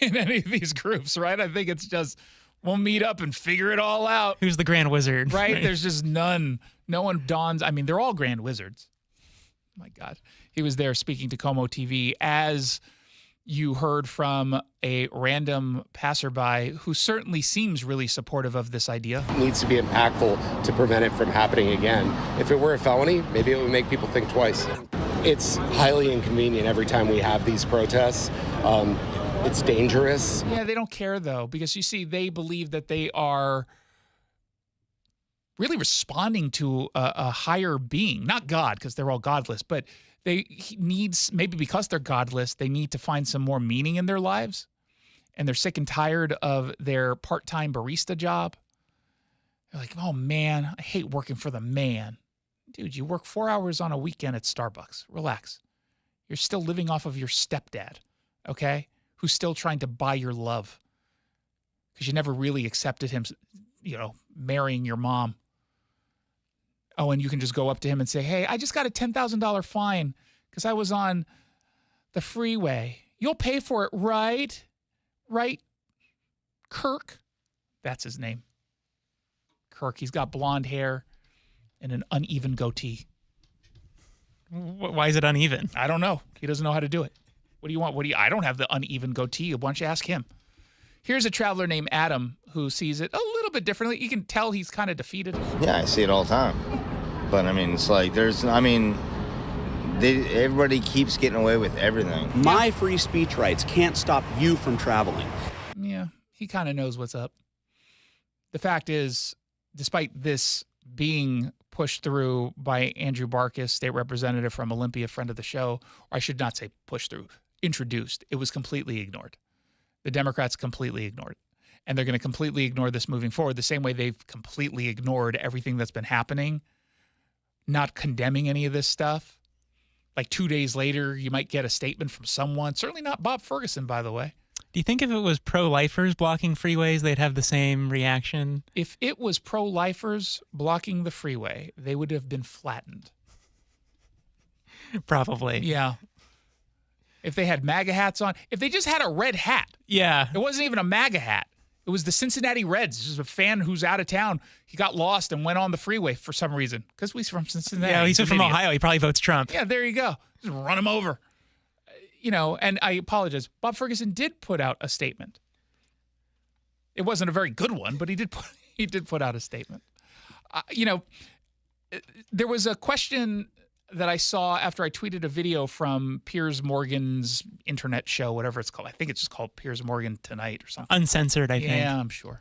in any of these groups, right? I think it's just, we'll meet up and figure it all out. Who's the Grand Wizard? Right? There's just none. No one dons. I mean, they're all Grand Wizards. My God. He was there speaking to Como TV as you heard from a random passerby who certainly seems really supportive of this idea. It needs to be impactful to prevent it from happening again. If it were a felony, maybe it would make people think twice. It's highly inconvenient every time we have these protests. It's dangerous. Yeah, they don't care, though, because you see, they believe that they are really responding to a higher being, not God, because they're all godless, but maybe because they're godless, they need to find some more meaning in their lives. and they're sick and tired of their part-time barista job. They're like, oh, man, I hate working for the man. Dude, you work 4 hours on a weekend at Starbucks. Relax. You're still living off of your stepdad, okay, who's still trying to buy your love because you never really accepted him, marrying your mom. Oh, and you can just go up to him and say, hey, I just got a $10,000 fine because I was on the freeway. You'll pay for it, right? Right? Kirk? That's his name. Kirk. He's got blonde hair and an uneven goatee. Why is it uneven? I don't know. He doesn't know how to do it. What do you want? I don't have the uneven goatee. Why don't you ask him? Here's a traveler named Adam who sees it a little bit differently. You can tell he's kind of defeated. Yeah, I see it all the time. But, it's like everybody keeps getting away with everything. My free speech rights can't stop you from traveling. Yeah, he kind of knows what's up. The fact is, despite this being pushed through by Andrew Barkis, state representative from Olympia, friend of the show, or I should not say pushed through, introduced, it was completely ignored. The Democrats completely ignored it. And they're going to completely ignore this moving forward the same way they've completely ignored everything that's been happening, not condemning any of this stuff. Like 2 days later, you might get a statement from someone, certainly not Bob Ferguson, by the way. Do you think if it was pro-lifers blocking freeways, they'd have the same reaction? If it was pro-lifers blocking the freeway, they would have been flattened. Probably. Yeah. If they had MAGA hats on, if they just had a red hat. Yeah. It wasn't even a MAGA hat. It was the Cincinnati Reds. Just a fan who's out of town. He got lost and went on the freeway for some reason. Because he's from Cincinnati. Yeah, he's from Ohio. He probably votes Trump. Yeah, there you go. Just run him over. And I apologize. Bob Ferguson did put out a statement. It wasn't a very good one, but he did put out a statement. There was a question that I saw after I tweeted a video from Piers Morgan's internet show, whatever it's called. I think it's just called Piers Morgan Tonight or something. Uncensored, I think. Yeah, I'm sure.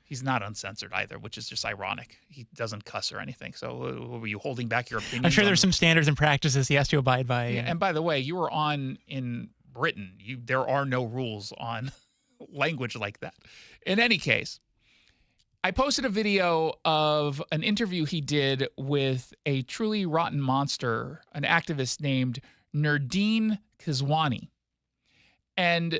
He's not uncensored either, which is just ironic. He doesn't cuss or anything. So were you holding back your opinion? I'm sure there's some standards and practices he has to abide by. Yeah, and by the way, you were on in Britain. There are no rules on language like that. In any case, I posted a video of an interview he did with a truly rotten monster, an activist named Nurdeen Kizwani. And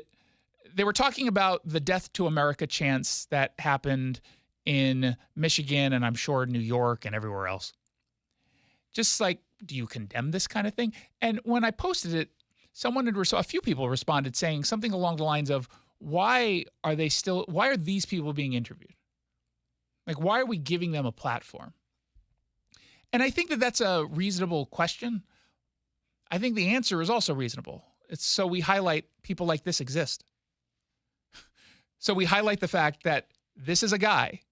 they were talking about the Death to America chants that happened in Michigan and I'm sure New York and everywhere else. Just like, do you condemn this kind of thing? And when I posted it, a few people responded saying something along the lines of, why are these people being interviewed? Like, why are we giving them a platform? And I think that that's a reasonable question. I think the answer is also reasonable. It's so we highlight people like this exist. So we highlight the fact that this is a guy,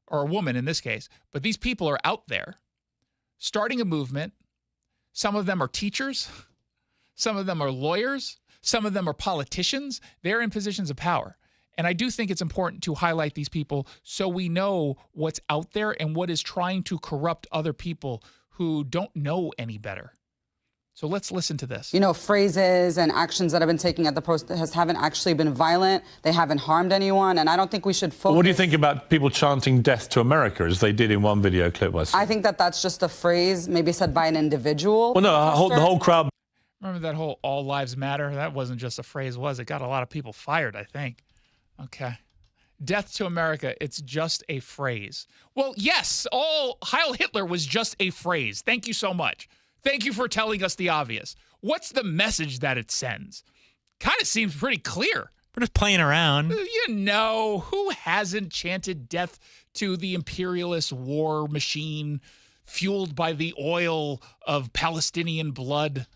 or a woman in this case, but these people are out there starting a movement. Some of them are teachers. Some of them are lawyers. Some of them are politicians. They're in positions of power. And I do think it's important to highlight these people so we know what's out there and what is trying to corrupt other people who don't know any better. So let's listen to this. Phrases and actions that have been taken at the protest haven't actually been violent. They haven't harmed anyone. And I don't think we should focus. What do you think about people chanting death to America, as they did in one video clip? I think that that's just a phrase maybe said by an individual. Well, no, the whole crowd. Remember that whole all lives matter? That wasn't just a phrase, was it? Got a lot of people fired, I think. Okay. Death to America, it's just a phrase. Well, yes, Heil Hitler was just a phrase. Thank you so much. Thank you for telling us the obvious. What's the message that it sends? Kind of seems pretty clear. We're just playing around. Who hasn't chanted death to the imperialist war machine fueled by the oil of Palestinian blood?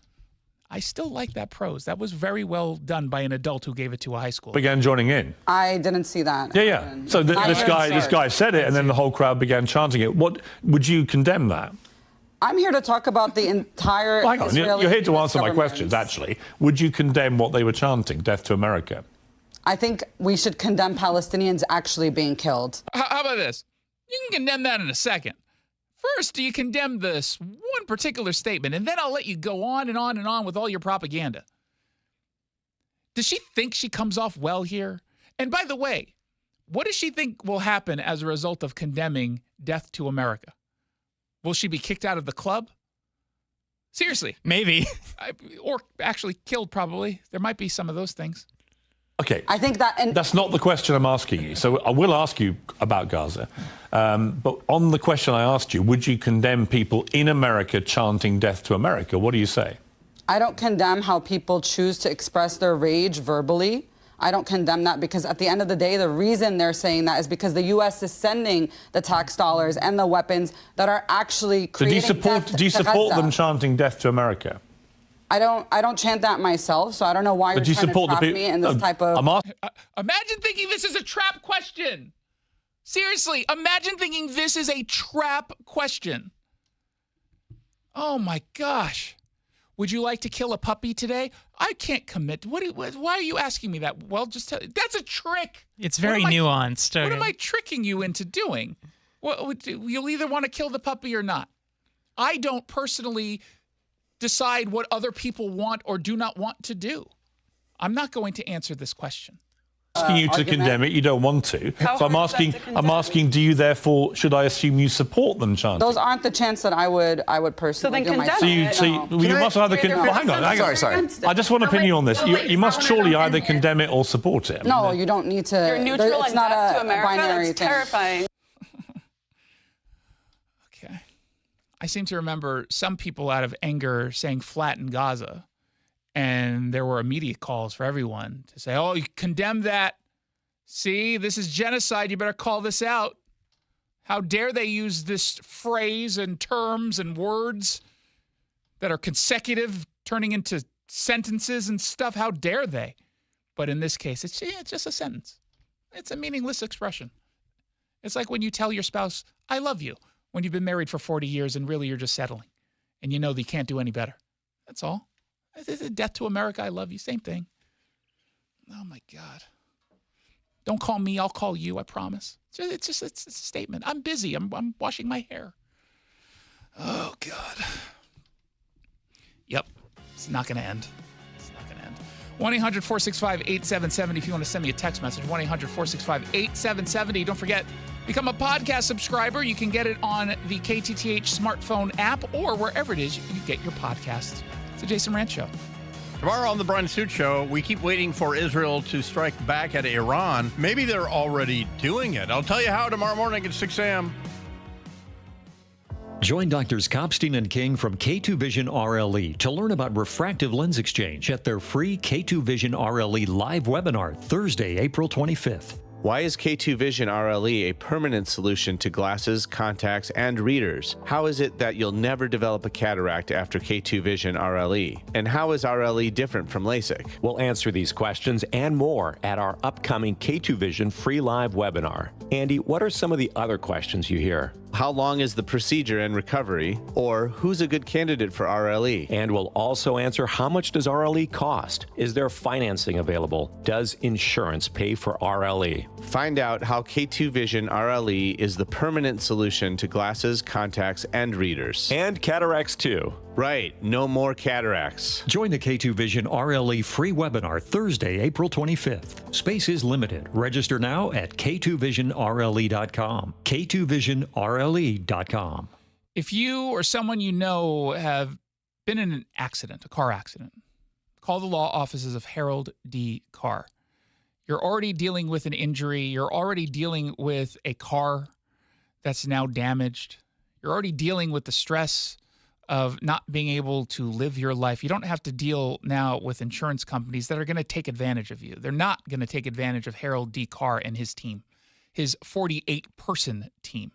I still like that prose. That was very well done by an adult who gave it to a high school. Began joining in. I didn't see that. Yeah. So this guy said it, and then the whole crowd began chanting it. What would you condemn that? I'm here to talk about the entire. Hang on, you're here to answer my questions. Actually, would you condemn what they were chanting, "Death to America"? I think we should condemn Palestinians actually being killed. How about this? You can condemn that in a second. First, do you condemn this one particular statement, and then I'll let you go on and on and on with all your propaganda. Does she think she comes off well here? And by the way, what does she think will happen as a result of condemning death to America? Will she be kicked out of the club? Seriously. Maybe. Or actually killed, probably. There might be some of those things. Okay. I think that... That's not the question I'm asking you. So I will ask you about Gaza. But on the question I asked you, would you condemn people in America chanting death to America? What do you say? I don't condemn how people choose to express their rage verbally. I don't condemn that because at the end of the day, the reason they're saying that is because the U.S. is sending the tax dollars and the weapons that are actually creating death Do you support to them Gaza. chanting death to America? I don't chant that myself, so I don't know why you're trying to trap me in this type of... Imagine thinking this is a trap question. Seriously, imagine thinking this is a trap question. Oh, my gosh. Would you like to kill a puppy today? I can't commit. Why are you asking me that? Well, just tell. That's a trick. It's very nuanced. What am I tricking you into doing? Well, you'll either want to kill the puppy or not. I don't personally decide what other people want or do not want to do. I'm not going to answer this question. Asking you to condemn it, you don't want to. So I'm asking, do you therefore, should I assume you support them chanting? Those aren't the chants that I would personally do myself. You must either hang on. Sorry. I just want an opinion on this. You must surely either condemn it or support it. No, you don't need to. You're neutral it's and not death a to America. binary That's thing. terrifying. Okay. I seem to remember some people out of anger saying flatten Gaza. And there were immediate calls for everyone to say, oh, you condemn that. See, this is genocide. You better call this out. How dare they use this phrase and terms and words that are consecutive, turning into sentences and stuff? How dare they? But in this case, it's just a sentence. It's a meaningless expression. It's like when you tell your spouse, I love you, when you've been married for 40 years and really you're just settling. And you know that you can't do any better. That's all. Is it death to America? I love you. Same thing. Oh, my God. Don't call me. I'll call you. I promise. It's a statement. I'm busy. I'm washing my hair. Oh, God. Yep. It's not going to end. It's not going to end. 1-800-465-8770 if you want to send me a text message. 1-800-465-8770. Don't forget, become a podcast subscriber. You can get it on the KTTH smartphone app or wherever it is you get your podcasts. It's the Jason Rantz Show. Tomorrow on the Brian Suit Show, we keep waiting for Israel to strike back at Iran. Maybe they're already doing it. I'll tell you how tomorrow morning at 6 a.m. Join Doctors Kopstein and King from K2 Vision RLE to learn about refractive lens exchange at their free K2 Vision RLE live webinar Thursday, April 25th. Why is K2 Vision RLE a permanent solution to glasses, contacts, and readers? How is it that you'll never develop a cataract after K2 Vision RLE? And how is RLE different from LASIK? We'll answer these questions and more at our upcoming K2 Vision free live webinar. Andy, what are some of the other questions you hear? How long is the procedure and recovery? Or who's a good candidate for RLE? And we'll also answer, how much does RLE cost? Is there financing available? Does insurance pay for RLE? Find out how K2 Vision RLE is the permanent solution to glasses, contacts, and readers. And cataracts too. Right, no more cataracts. Join the K2 Vision RLE free webinar Thursday, April 25th. Space is limited. Register now at k2visionrle.com. k2visionrle.com. If you or someone you know have been in an accident, a car accident, call the law offices of Harold D. Carr. You're already dealing with an injury. You're already dealing with a car that's now damaged. You're already dealing with the stress of not being able to live your life. You don't have to deal now with insurance companies that are going to take advantage of you. They're not going to take advantage of Harold D. Carr and his team, his 48-person team.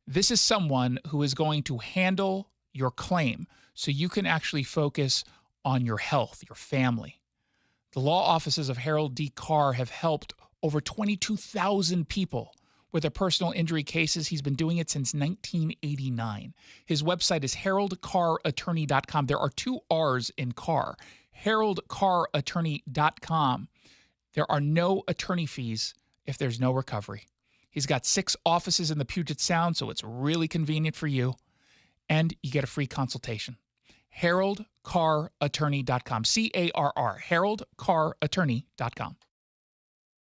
This is someone who is going to handle your claim so you can actually focus on your health, your family. The law offices of Harold D. Carr have helped over 22,000 people with their personal injury cases. He's been doing it since 1989. His website is haroldcarrattorney.com. There are 2 R's in Carr. haroldcarrattorney.com. There are no attorney fees if there's no recovery. He's got 6 offices in the Puget Sound, so it's really convenient for you. And you get a free consultation. haroldcarrattorney.com. CARR, haroldcarrattorney.com.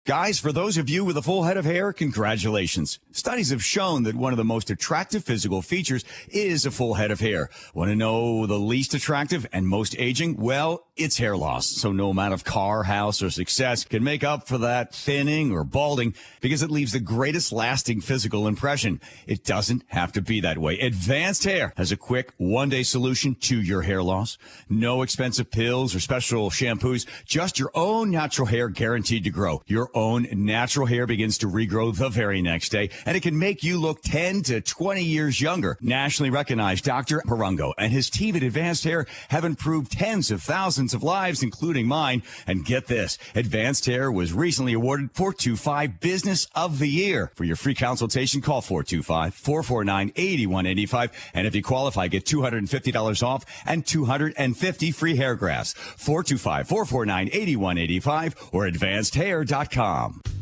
Guys, for those of you with a full head of hair, congratulations. Studies have shown that one of the most attractive physical features is a full head of hair. Want to know the least attractive and most aging? Well, it's hair loss. So no amount of car, house, or success can make up for that thinning or balding because it leaves the greatest lasting physical impression. It doesn't have to be that way. Advanced Hair has a quick one-day solution to your hair loss. No expensive pills or special shampoos, just your own natural hair guaranteed to grow. Your own natural hair begins to regrow the very next day, and it can make you look 10 to 20 years younger. Nationally recognized Dr. Perungo and his team at Advanced Hair have improved tens of thousands of lives, including mine. And get this, Advanced Hair was recently awarded 425 Business of the Year. For your free consultation, call 425-449-8185. And if you qualify, get $250 off and 250 free hair grafts. 425-449-8185 or advancedhair.com.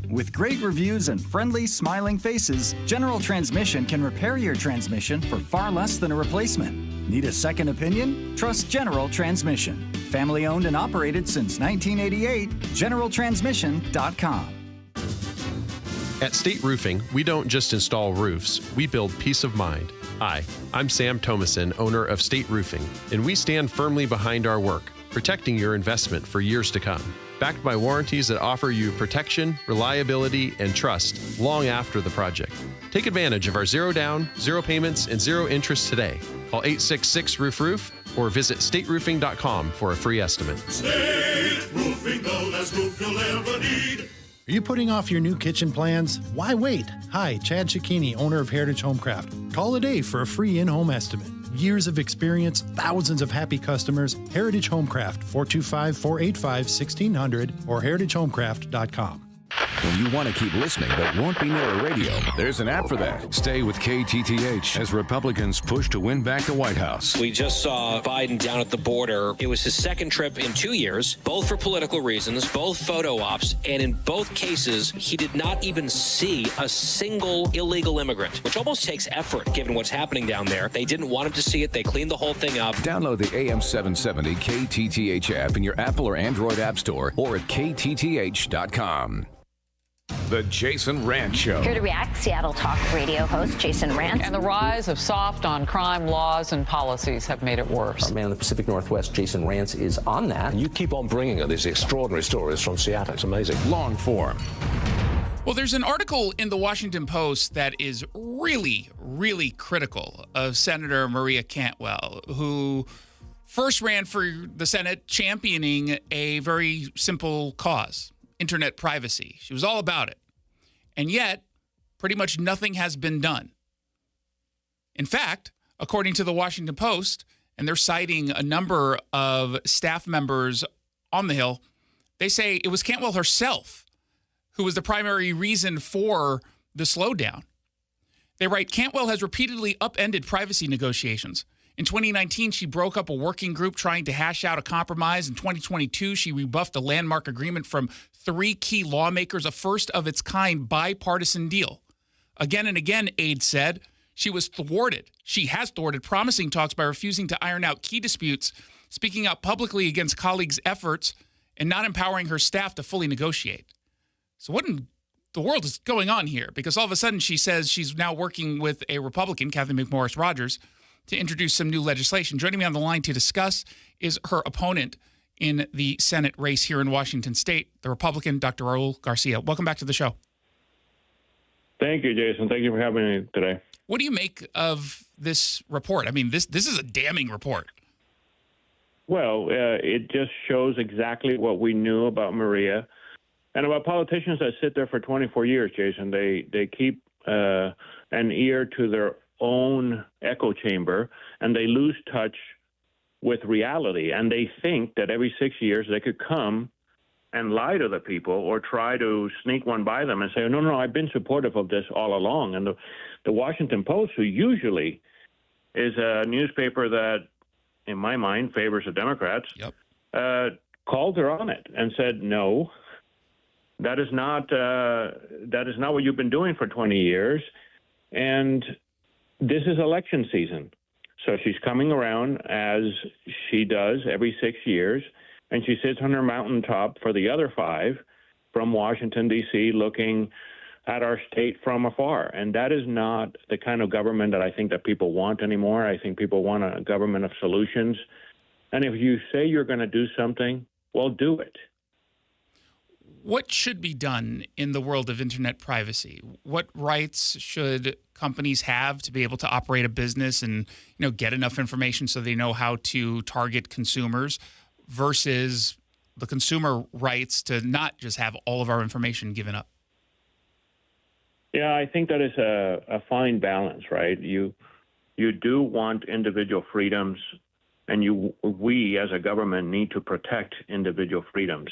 With great reviews and friendly, smiling faces, General Transmission can repair your transmission for far less than a replacement. Need a second opinion? Trust General Transmission. Family owned and operated since 1988, GeneralTransmission.com. At State Roofing, we don't just install roofs, we build peace of mind. Hi, I'm Sam Thomason, owner of State Roofing, and we stand firmly behind our work, protecting your investment for years to come. Backed by warranties that offer you protection, reliability, and trust long after the project. Take advantage of our zero down, zero payments, and zero interest today. Call 866-ROOF-ROOF or visit stateroofing.com for a free estimate. State Roofing, the last roof you'll ever need. Are you putting off your new kitchen plans? Why wait? Hi, Chad Cicchini, owner of Heritage Homecraft. Call today for a free in-home estimate. Years of experience, thousands of happy customers. Heritage Homecraft, 425-485-1600 or heritagehomecraft.com. When you want to keep listening but won't be near a radio, there's an app for that. Stay with KTTH as Republicans push to win back the White House. We just saw Biden down at the border. It was his second trip in 2 years, both for political reasons, both photo ops, and in both cases, he did not even see a single illegal immigrant, which almost takes effort given what's happening down there. They didn't want him to see it. They cleaned the whole thing up. Download the AM 770 KTTH app in your Apple or Android app store or at KTTH.com. The Jason Rantz Show. Here to react, Seattle Talk radio host Jason Rantz. And the rise of soft on crime laws and policies have made it worse. Our man in the Pacific Northwest, Jason Rantz, is on that. And you keep on bringing us these extraordinary stories from Seattle. It's amazing. Long form. Well, there's an article in the Washington Post that is really, really critical of Senator Maria Cantwell, who first ran for the Senate championing a very simple cause. Internet privacy. She was all about it. And yet, pretty much nothing has been done. In fact, according to the Washington Post, and they're citing a number of staff members on the Hill, they say it was Cantwell herself who was the primary reason for the slowdown. They write, Cantwell has repeatedly upended privacy negotiations. In 2019, she broke up a working group trying to hash out a compromise. In 2022, she rebuffed a landmark agreement from 3 key lawmakers, a first-of-its-kind bipartisan deal. Again and again, aides said, she was thwarted. She has thwarted promising talks by refusing to iron out key disputes, speaking out publicly against colleagues' efforts, and not empowering her staff to fully negotiate. So what in the world is going on here? Because all of a sudden she says she's now working with a Republican, Kathy McMorris Rodgers, to introduce some new legislation. Joining me on the line to discuss is her opponent in the Senate race here in Washington State, the Republican, Dr. Raul Garcia. Welcome back to the show. Thank you, Jason. Thank you for having me today. What do you make of this report? I mean, this is a damning report. Well, it just shows exactly what we knew about Maria and about politicians that sit there for 24 years, Jason. They keep an ear to their own echo chamber, and they lose touch with reality. And they think that every 6 years they could come and lie to the people or try to sneak one by them and say, no, I've been supportive of this all along. And the Washington Post, who usually is a newspaper that, in my mind, favors the Democrats, called her on it and said, no, that is not what you've been doing for 20 years. And this is election season. So she's coming around as she does every 6 years, and she sits on her mountaintop for the other 5 from Washington, D.C., looking at our state from afar. And that is not the kind of government that I think that people want anymore. I think people want a government of solutions. And if you say you're going to do something, well, do it. What should be done in the world of internet privacy? What rights should companies have to be able to operate a business and, get enough information so they know how to target consumers versus the consumer rights to not just have all of our information given up? Yeah, I think that is a fine balance, right? You do want individual freedoms, and we as a government need to protect individual freedoms.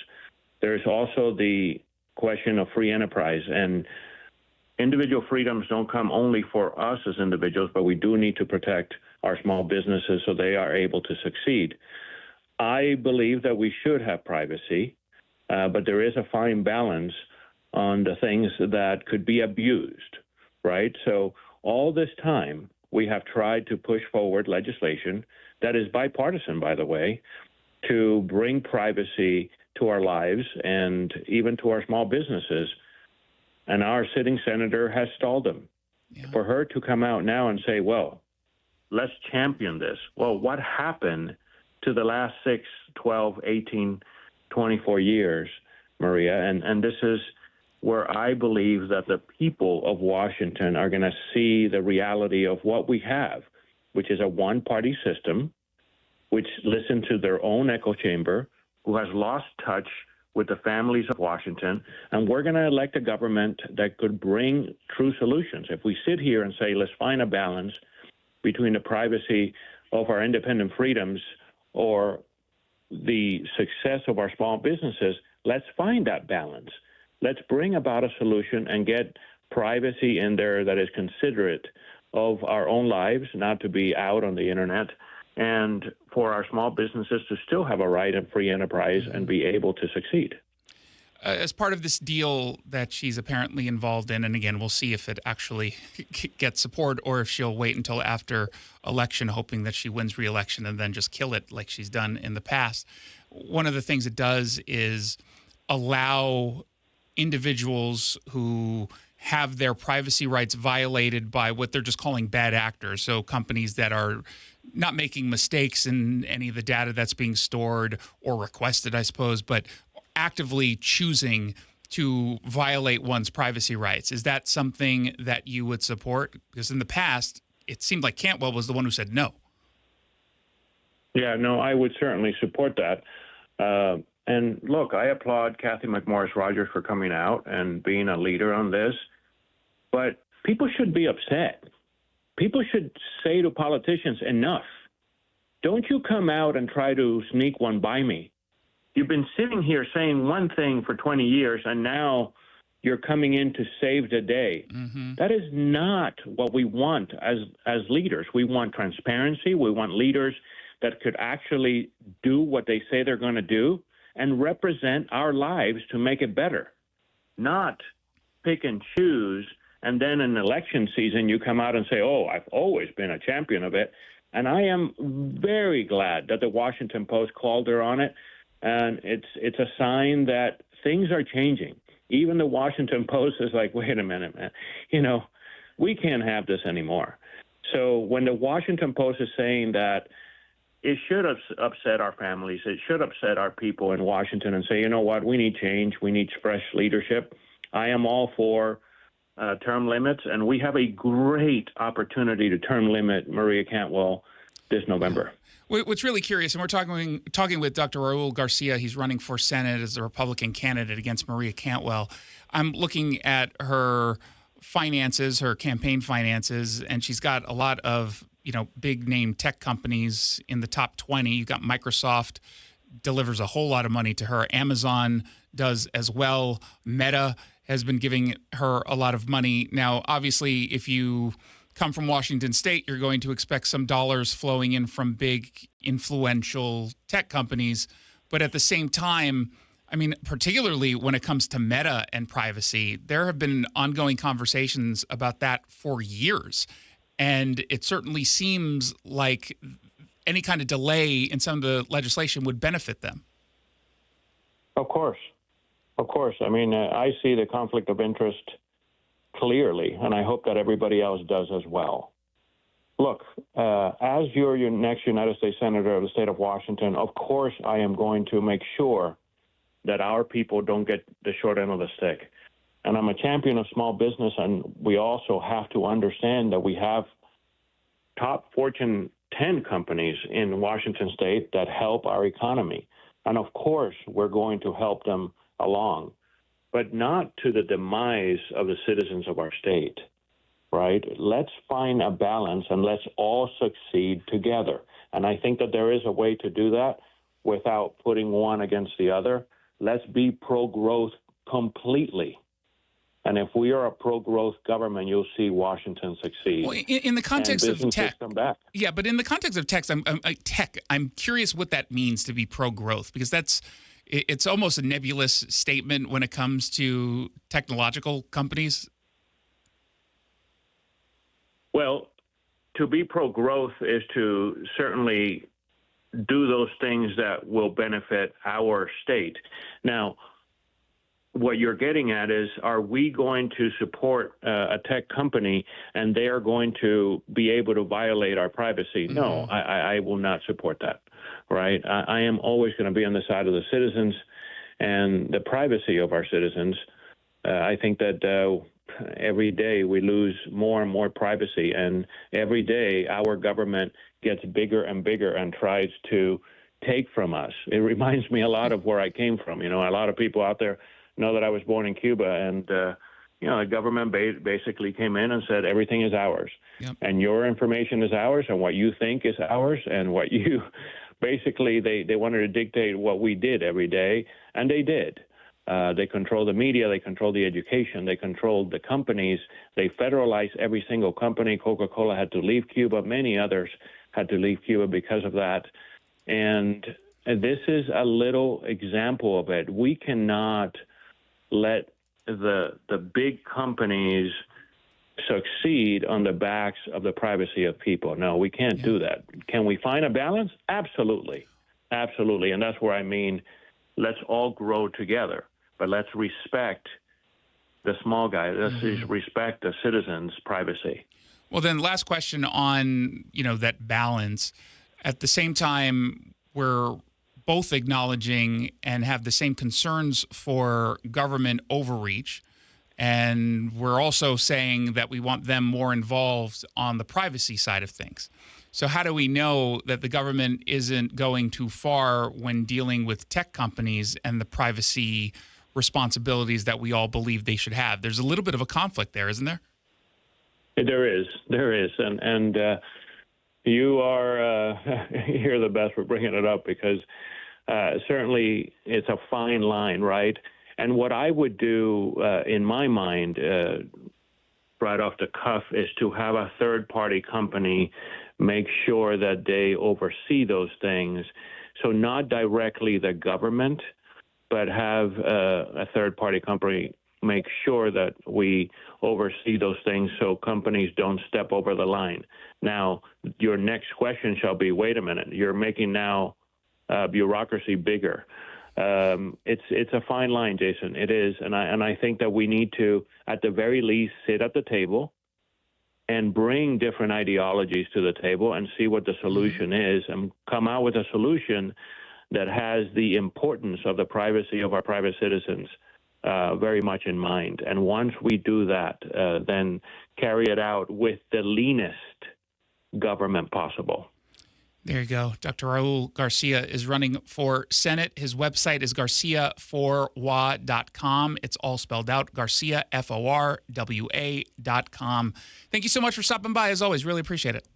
There's also the question of free enterprise, and individual freedoms don't come only for us as individuals, but we do need to protect our small businesses so they are able to succeed. I believe that we should have privacy, but there is a fine balance on the things that could be abused, right? So all this time, we have tried to push forward legislation that is bipartisan, by the way, to bring privacy to our lives and even to our small businesses. And our sitting senator has stalled them. Yeah. For her to come out now and say, well, let's champion this. Well, what happened to the last 6, 12, 18, 24 years, Maria? And this is where I believe that the people of Washington are going to see the reality of what we have, which is a one-party system, which listens to their own echo chamber, who has lost touch with the families of Washington, and we're going to elect a government that could bring true solutions. If we sit here and say, let's find a balance between the privacy of our independent freedoms or the success of our small businesses, let's find that balance. Let's bring about a solution and get privacy in there that is considerate of our own lives, not to be out on the internet, and for our small businesses to still have a right of free enterprise and be able to succeed. As part of this deal that she's apparently involved in, and again, we'll see if it actually gets support or if she'll wait until after election, hoping that she wins re-election and then just kill it like she's done in the past. One of the things it does is allow individuals who have their privacy rights violated by what they're just calling bad actors. So companies that are not making mistakes in any of the data that's being stored or requested, I suppose, but actively choosing to violate one's privacy rights. Is that something that you would support? Because in the past, it seemed like Cantwell was the one who said no. Yeah, no, I would certainly support that. And look, I applaud Kathy McMorris Rodgers for coming out and being a leader on this. But people should be upset. People should say to politicians, enough. Don't you come out and try to sneak one by me. You've been sitting here saying one thing for 20 years, and now you're coming in to save the day. Mm-hmm. That is not what we want as leaders. We want transparency. We want leaders that could actually do what they say they're going to do and represent our lives to make it better, not pick and choose. And then in election season, you come out and say, oh, I've always been a champion of it. And I am very glad that the Washington Post called her on it. And it's a sign that things are changing. Even the Washington Post is like, wait a minute, man. We can't have this anymore. So when the Washington Post is saying that it should have upset our families, it should upset our people in Washington and say, you know what, we need change, we need fresh leadership. I am all for term limits, and we have a great opportunity to term limit Maria Cantwell this November. What's really curious, and we're talking with Dr. Raul Garcia. He's running for Senate as a Republican candidate against Maria Cantwell. I'm looking at her finances, her campaign finances, and she's got a lot of big name tech companies in the top 20. You've got Microsoft delivers a whole lot of money to her. Amazon does as well. Meta has been giving her a lot of money. Now, obviously, if you come from Washington State, you're going to expect some dollars flowing in from big, influential tech companies. But at the same time, I mean, particularly when it comes to Meta and privacy, there have been ongoing conversations about that for years. And it certainly seems like any kind of delay in some of the legislation would benefit them. Of course. Of course. I mean, I see the conflict of interest clearly, and I hope that everybody else does as well. Look, as your next United States Senator of the state of Washington, of course I am going to make sure that our people don't get the short end of the stick. And I'm a champion of small business, and we also have to understand that we have top Fortune 10 companies in Washington state that help our economy. And of course, we're going to help them along, but not to the demise of the citizens of our state, right? Let's find a balance and let's all succeed together. And I think that there is a way to do that without putting one against the other. Let's be pro-growth completely. And if we are a pro-growth government, you'll see Washington succeed. Well, in the context and of tech, come back. Yeah, but in the context of I'm curious what that means to be pro-growth, because it's almost a nebulous statement when it comes to technological companies. Well, to be pro-growth is to certainly do those things that will benefit our state. Now, what you're getting at is, are we going to support a tech company and they are going to be able to violate our privacy? Mm-hmm. No, I will not support that, right? I am always going to be on the side of the citizens and the privacy of our citizens. I think that every day we lose more and more privacy, and every day our government gets bigger and bigger and tries to take from us. It reminds me a lot of where I came from. You know, a lot of people out there know that I was born in Cuba, and the government basically came in and said everything is ours. Yep. And your information is ours, and what you think is ours, and what you basically they wanted to dictate what we did every day, and they did. They control the media, they control the education, they controlled the companies, they federalized every single company. Coca-Cola had to leave Cuba, many others had to leave Cuba because of that. And this is a little example of it. We cannot let the big companies succeed on the backs of the privacy of people. No, we can't do that. Can we find a balance? Absolutely. Absolutely. And that's where I mean, let's all grow together, but let's respect the small guy. Let's respect the citizens' privacy. Well, then last question on, that balance. At the same time, we're both acknowledging and have the same concerns for government overreach. And we're also saying that we want them more involved on the privacy side of things. So how do we know that the government isn't going too far when dealing with tech companies and the privacy responsibilities that we all believe they should have? There's a little bit of a conflict there, isn't there? There is. And you are you're the best for bringing it up, because certainly it's a fine line, right? And what I would do in my mind right off the cuff is to have a third-party company make sure that they oversee those things. So not directly the government, but have a third-party company make sure that we oversee those things so companies don't step over the line. Now, your next question shall be, wait a minute, you're making now bureaucracy bigger. It's a fine line, Jason. It is, and I think that we need to, at the very least, sit at the table and bring different ideologies to the table and see what the solution is, and come out with a solution that has the importance of the privacy of our private citizens very much in mind. And once we do that, then carry it out with the leanest government possible. There you go. Dr. Raul Garcia is running for Senate. His website is garciaforwa.com. It's all spelled out, Garcia, FORWA.com. Thank you so much for stopping by, as always. Really appreciate it.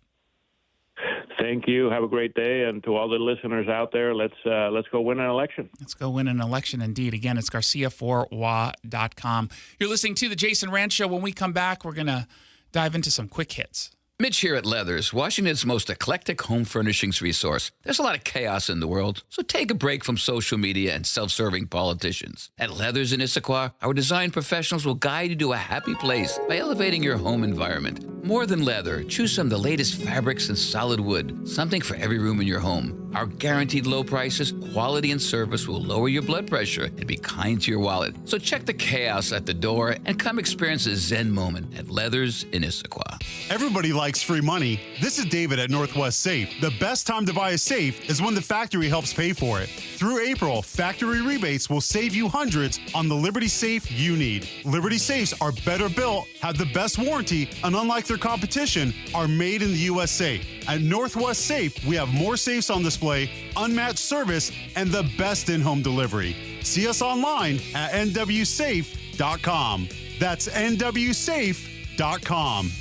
Thank you. Have a great day. And to all the listeners out there, let's go win an election. Let's go win an election, indeed. Again, it's garciaforwa.com. You're listening to The Jason Rantz Show. When we come back, we're going to dive into some quick hits. Mitch here at Leathers, Washington's most eclectic home furnishings resource. There's a lot of chaos in the world, so take a break from social media and self-serving politicians. At Leathers in Issaquah, our design professionals will guide you to a happy place by elevating your home environment. More than leather, choose from the latest fabrics and solid wood, something for every room in your home. Our guaranteed low prices, quality, and service will lower your blood pressure and be kind to your wallet. So check the chaos at the door and come experience a Zen moment at Leathers in Issaquah. Everybody likes free money. This is David at Northwest Safe. The best time to buy a safe is when the factory helps pay for it. Through April, factory rebates will save you hundreds on the Liberty safe you need. Liberty safes are better built, have the best warranty, and unlike their competition, are made in the USA. At Northwest Safe, we have more safes on display, unmatched service, and the best in-home delivery. See us online at nwsafe.com. That's nwsafe.com.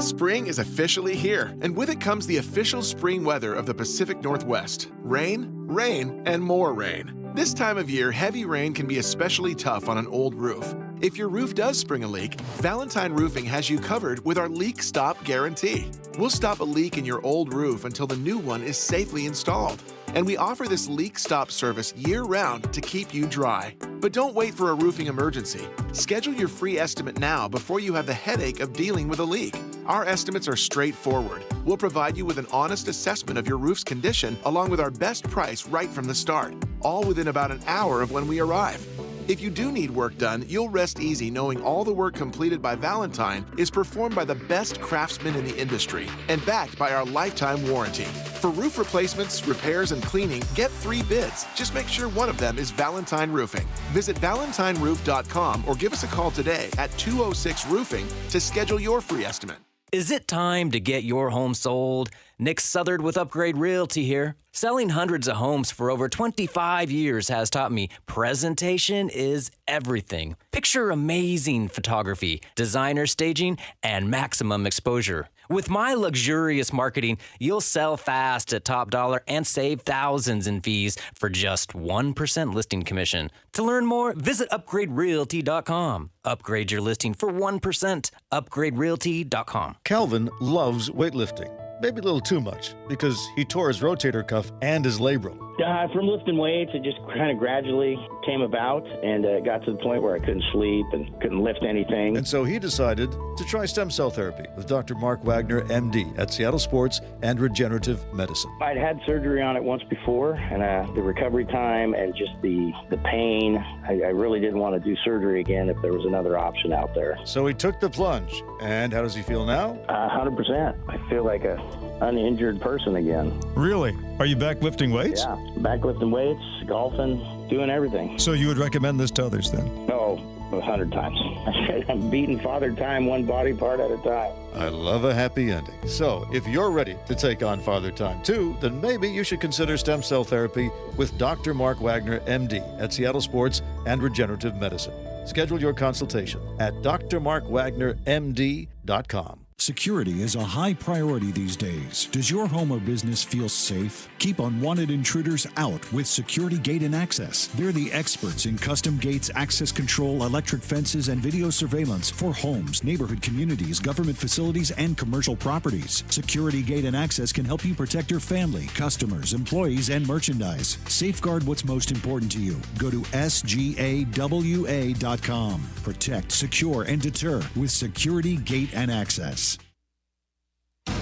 Spring is officially here, and with it comes the official spring weather of the Pacific Northwest. Rain, rain, and more rain. This time of year, heavy rain can be especially tough on an old roof. If your roof does spring a leak, Valentine Roofing has you covered with our Leak Stop Guarantee. We'll stop a leak in your old roof until the new one is safely installed. And we offer this leak stop service year-round to keep you dry. But don't wait for a roofing emergency. Schedule your free estimate now before you have the headache of dealing with a leak. Our estimates are straightforward. We'll provide you with an honest assessment of your roof's condition along with our best price right from the start, all within about an hour of when we arrive. If you do need work done, you'll rest easy knowing all the work completed by Valentine is performed by the best craftsmen in the industry and backed by our lifetime warranty. For roof replacements, repairs, and cleaning, get 3 bids. Just make sure one of them is Valentine Roofing. Visit ValentineRoof.com or give us a call today at 206-ROOFING to schedule your free estimate. Is it time to get your home sold? Nick Southard with Upgrade Realty here. Selling hundreds of homes for over 25 years has taught me presentation is everything. Picture amazing photography, designer staging, and maximum exposure. With my luxurious marketing, you'll sell fast at top dollar and save thousands in fees for just 1% listing commission. To learn more, visit upgraderealty.com. Upgrade your listing for 1%. Upgraderealty.com. Calvin loves weightlifting. Maybe a little too much, because he tore his rotator cuff and his labrum. From lifting weights, it just kind of gradually came about, and it got to the point where I couldn't sleep and couldn't lift anything. And so he decided to try stem cell therapy with Dr. Mark Wagner, MD, at Seattle Sports and Regenerative Medicine. I'd had surgery on it once before, and the recovery time and just the pain, I really didn't want to do surgery again if there was another option out there. So he took the plunge. And how does he feel now? 100%. I feel like an uninjured person again. Really? Are you back lifting weights? Yeah, back lifting weights, golfing, doing everything. So you would recommend this to others then? Oh, 100 times. I'm beating Father Time one body part at a time. I love a happy ending. So if you're ready to take on Father Time too, then maybe you should consider stem cell therapy with Dr. Mark Wagner, MD, at Seattle Sports and Regenerative Medicine. Schedule your consultation at drmarkwagnermd.com. Security is a high priority these days. Does your home or business feel safe? Keep unwanted intruders out with Security Gate and Access. They're the experts in custom gates, access control, electric fences, and video surveillance for homes, neighborhood communities, government facilities, and commercial properties. Security Gate and Access can help you protect your family, customers, employees, and merchandise. Safeguard what's most important to you. Go to sgawa.com. Protect, secure, and deter with Security Gate and Access.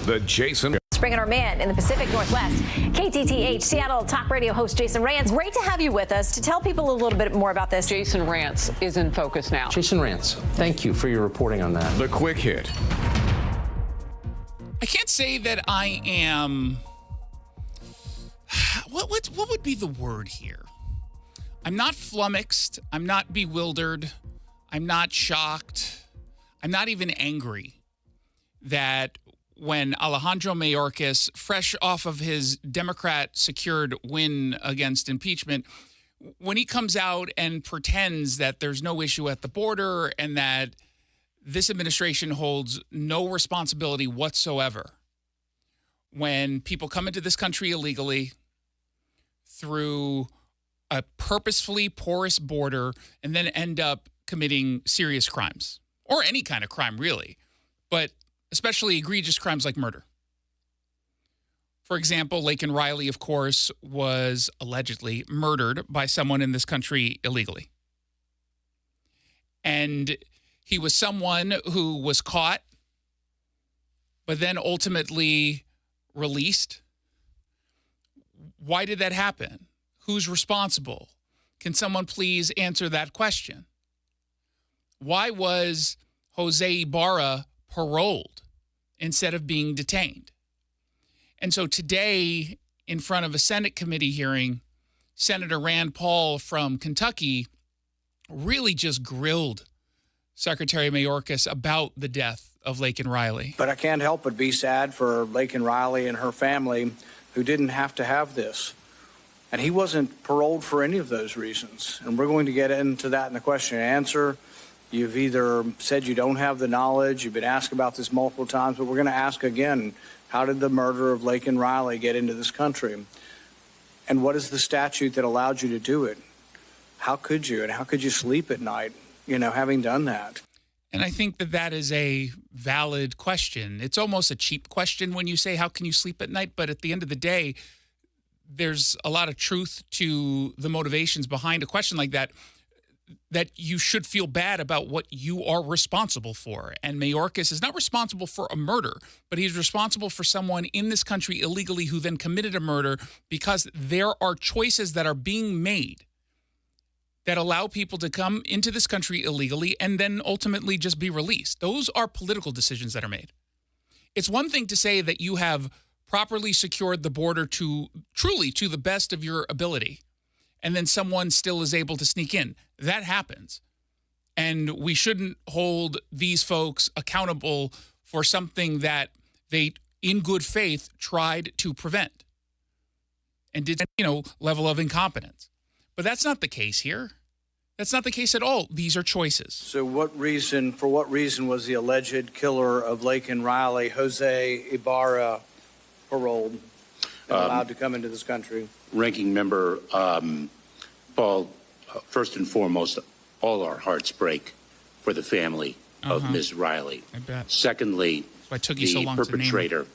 The Jason Bringing our man in the Pacific Northwest. KTTH Seattle talk radio host Jason Rantz. Great to have you with us to tell people a little bit more about this. Jason Rantz is in focus now. Jason Rantz, thank you for your reporting on that. The Quick Hit. I can't say that I am. What would be the word here? I'm not flummoxed. I'm not bewildered. I'm not shocked. I'm not even angry that when Alejandro Mayorkas, fresh off of his Democrat-secured win against impeachment, when he comes out and pretends that there's no issue at the border and that this administration holds no responsibility whatsoever when people come into this country illegally through a purposefully porous border and then end up committing serious crimes, or any kind of crime, really, but especially egregious crimes like murder. For example, Laken Riley, of course, was allegedly murdered by someone in this country illegally. And he was someone who was caught but then ultimately released. Why did that happen? Who's responsible? Can someone please answer that question? Why was Jose Ibarra paroled instead of being detained? And so today, in front of a Senate committee hearing, Senator Rand Paul from Kentucky really just grilled Secretary Mayorkas about the death of Laken Riley. But I can't help but be sad for Laken Riley and her family who didn't have to have this. And he wasn't paroled for any of those reasons. And we're going to get into that in the question and answer. You've either said you don't have the knowledge, you've been asked about this multiple times, but we're going to ask again, how did the murder of Laken Riley get into this country? And what is the statute that allowed you to do it? How could you? And how could you sleep at night, having done that? And I think that that is a valid question. It's almost a cheap question when you say, how can you sleep at night? But at the end of the day, there's a lot of truth to the motivations behind a question like that, that you should feel bad about what you are responsible for. And Mayorkas is not responsible for a murder, but he's responsible for someone in this country illegally who then committed a murder, because there are choices that are being made that allow people to come into this country illegally and then ultimately just be released. Those are political decisions that are made. It's one thing to say that you have properly secured the border to the best of your ability, and then someone still is able to sneak in. That happens. And we shouldn't hold these folks accountable for something that they, in good faith, tried to prevent and did, level of incompetence. But that's not the case here. That's not the case at all. These are choices. So for what reason was the alleged killer of Laken Riley, Jose Ibarra, paroled and allowed to come into this country? Ranking Member Paul, first and foremost, all our hearts break for the family of Ms. Riley. I bet. Secondly, the perpetrator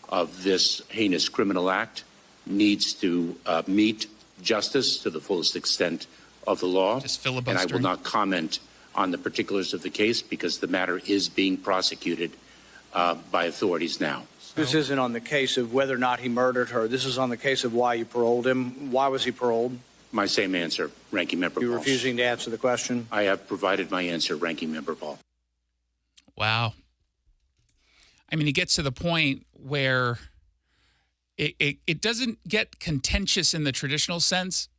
of this heinous criminal act needs to meet justice to the fullest extent of the law. Just filibustering. And I will not comment on the particulars of the case because the matter is being prosecuted by authorities now. This isn't on the case of whether or not he murdered her. This is on the case of why you paroled him. Why was he paroled? My same answer, Ranking Member Paul. You're refusing to answer the question? I have provided my answer, Ranking Member Paul. Wow. I mean, it gets to the point where it doesn't get contentious in the traditional sense,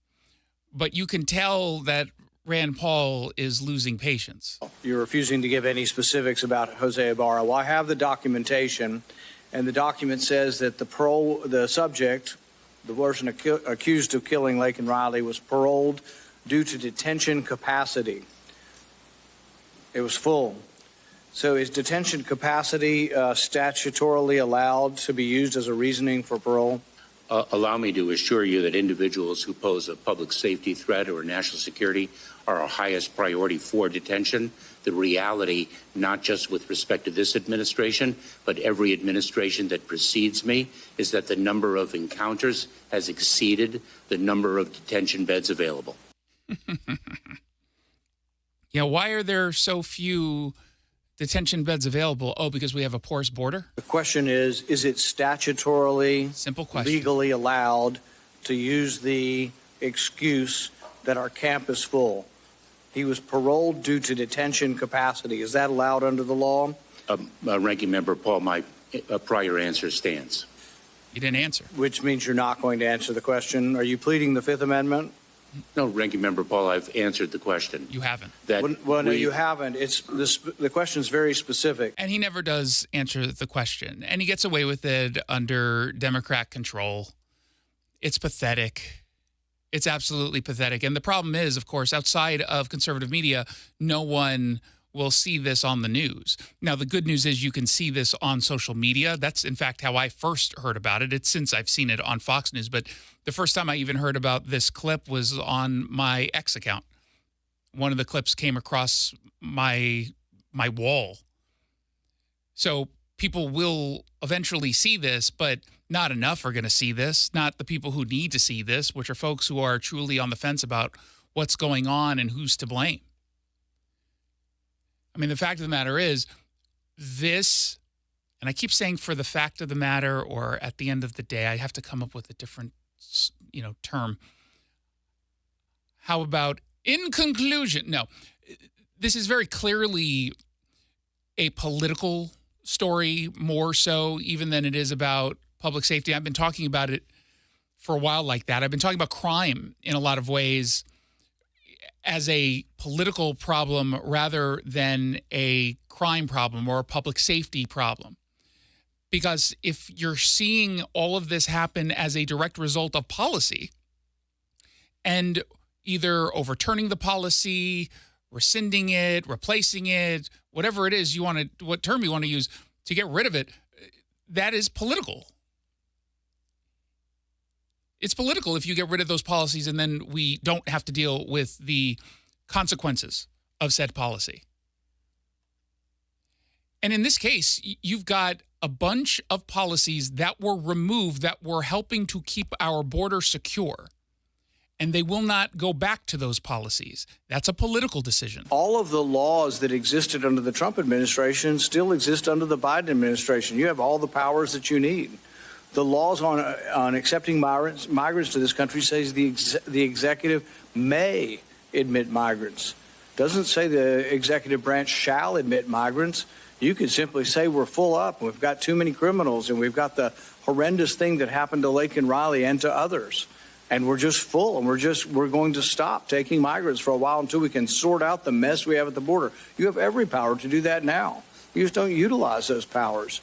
but you can tell that Rand Paul is losing patience. You're refusing to give any specifics about Jose Ibarra. Well, I have the documentation, and the document says that the subject, the person accused of killing Laken Riley, was paroled due to detention capacity. It was full. So is detention capacity statutorily allowed to be used as a reasoning for parole? Allow me to assure you that individuals who pose a public safety threat or national security are our highest priority for detention. The reality, not just with respect to this administration, but every administration that precedes me, is that the number of encounters has exceeded the number of detention beds available. Yeah, why are there so few detention beds available? Oh, because we have a porous border? The question is it statutorily, simple question, legally allowed to use the excuse that our camp is full? He was paroled due to detention capacity. Is that allowed under the law? Ranking Member Paul, my prior answer stands. You didn't answer. Which means you're not going to answer the question. Are you pleading the Fifth Amendment? No, Ranking Member Paul, I've answered the question. You haven't. No, you haven't. The question is very specific. And he never does answer the question. And he gets away with it under Democrat control. It's pathetic. It's absolutely pathetic. And the problem is, of course, outside of conservative media, no one will see this on the news. Now, the good news is you can see this on social media. That's, in fact, how I first heard about it. It's since I've seen it on Fox News. But the first time I even heard about this clip was on my X account. One of the clips came across my wall. So people will eventually see this, but not enough are going to see this. Not the people who need to see this, which are folks who are truly on the fence about what's going on and who's to blame. I mean, the fact of the matter is, this and I keep saying for the fact of the matter or at the end of the day, I have to come up with a different, term. How about in conclusion? No, this is very clearly a political story, more so even than it is about public safety. I've been talking about it for a while like that. I've been talking about crime in a lot of ways as a political problem rather than a crime problem or a public safety problem. Because if you're seeing all of this happen as a direct result of policy and either overturning the policy, rescinding it, replacing it, whatever it is what term you want to use to get rid of it, that is political. It's political if you get rid of those policies and then we don't have to deal with the consequences of said policy. And in this case, you've got a bunch of policies that were removed that were helping to keep our border secure. And they will not go back to those policies. That's a political decision. All of the laws that existed under the Trump administration still exist under the Biden administration. You have all the powers that you need. The laws on accepting migrants to this country says the executive may admit migrants. Doesn't say the executive branch shall admit migrants. You could simply say we're full up, and we've got too many criminals, and we've got the horrendous thing that happened to Laken Riley and to others. And we're just full, and we're going to stop taking migrants for a while until we can sort out the mess we have at the border. You have every power to do that now. You just don't utilize those powers.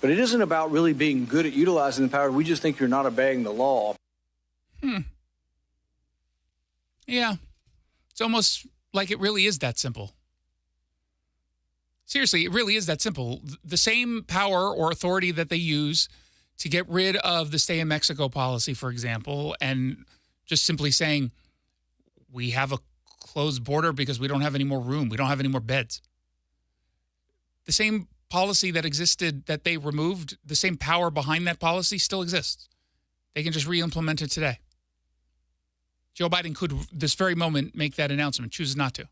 But it isn't about really being good at utilizing the power. We just think you're not obeying the law. Yeah. It's almost like it really is that simple. Seriously, it really is that simple. The same power or authority that they use to get rid of the stay in Mexico policy, for example, and just simply saying, we have a closed border because we don't have any more room. We don't have any more beds. The same policy that existed that they removed, the same power behind that policy still exists. They can just re-implement it today. Joe Biden could, this very moment, make that announcement, chooses not to.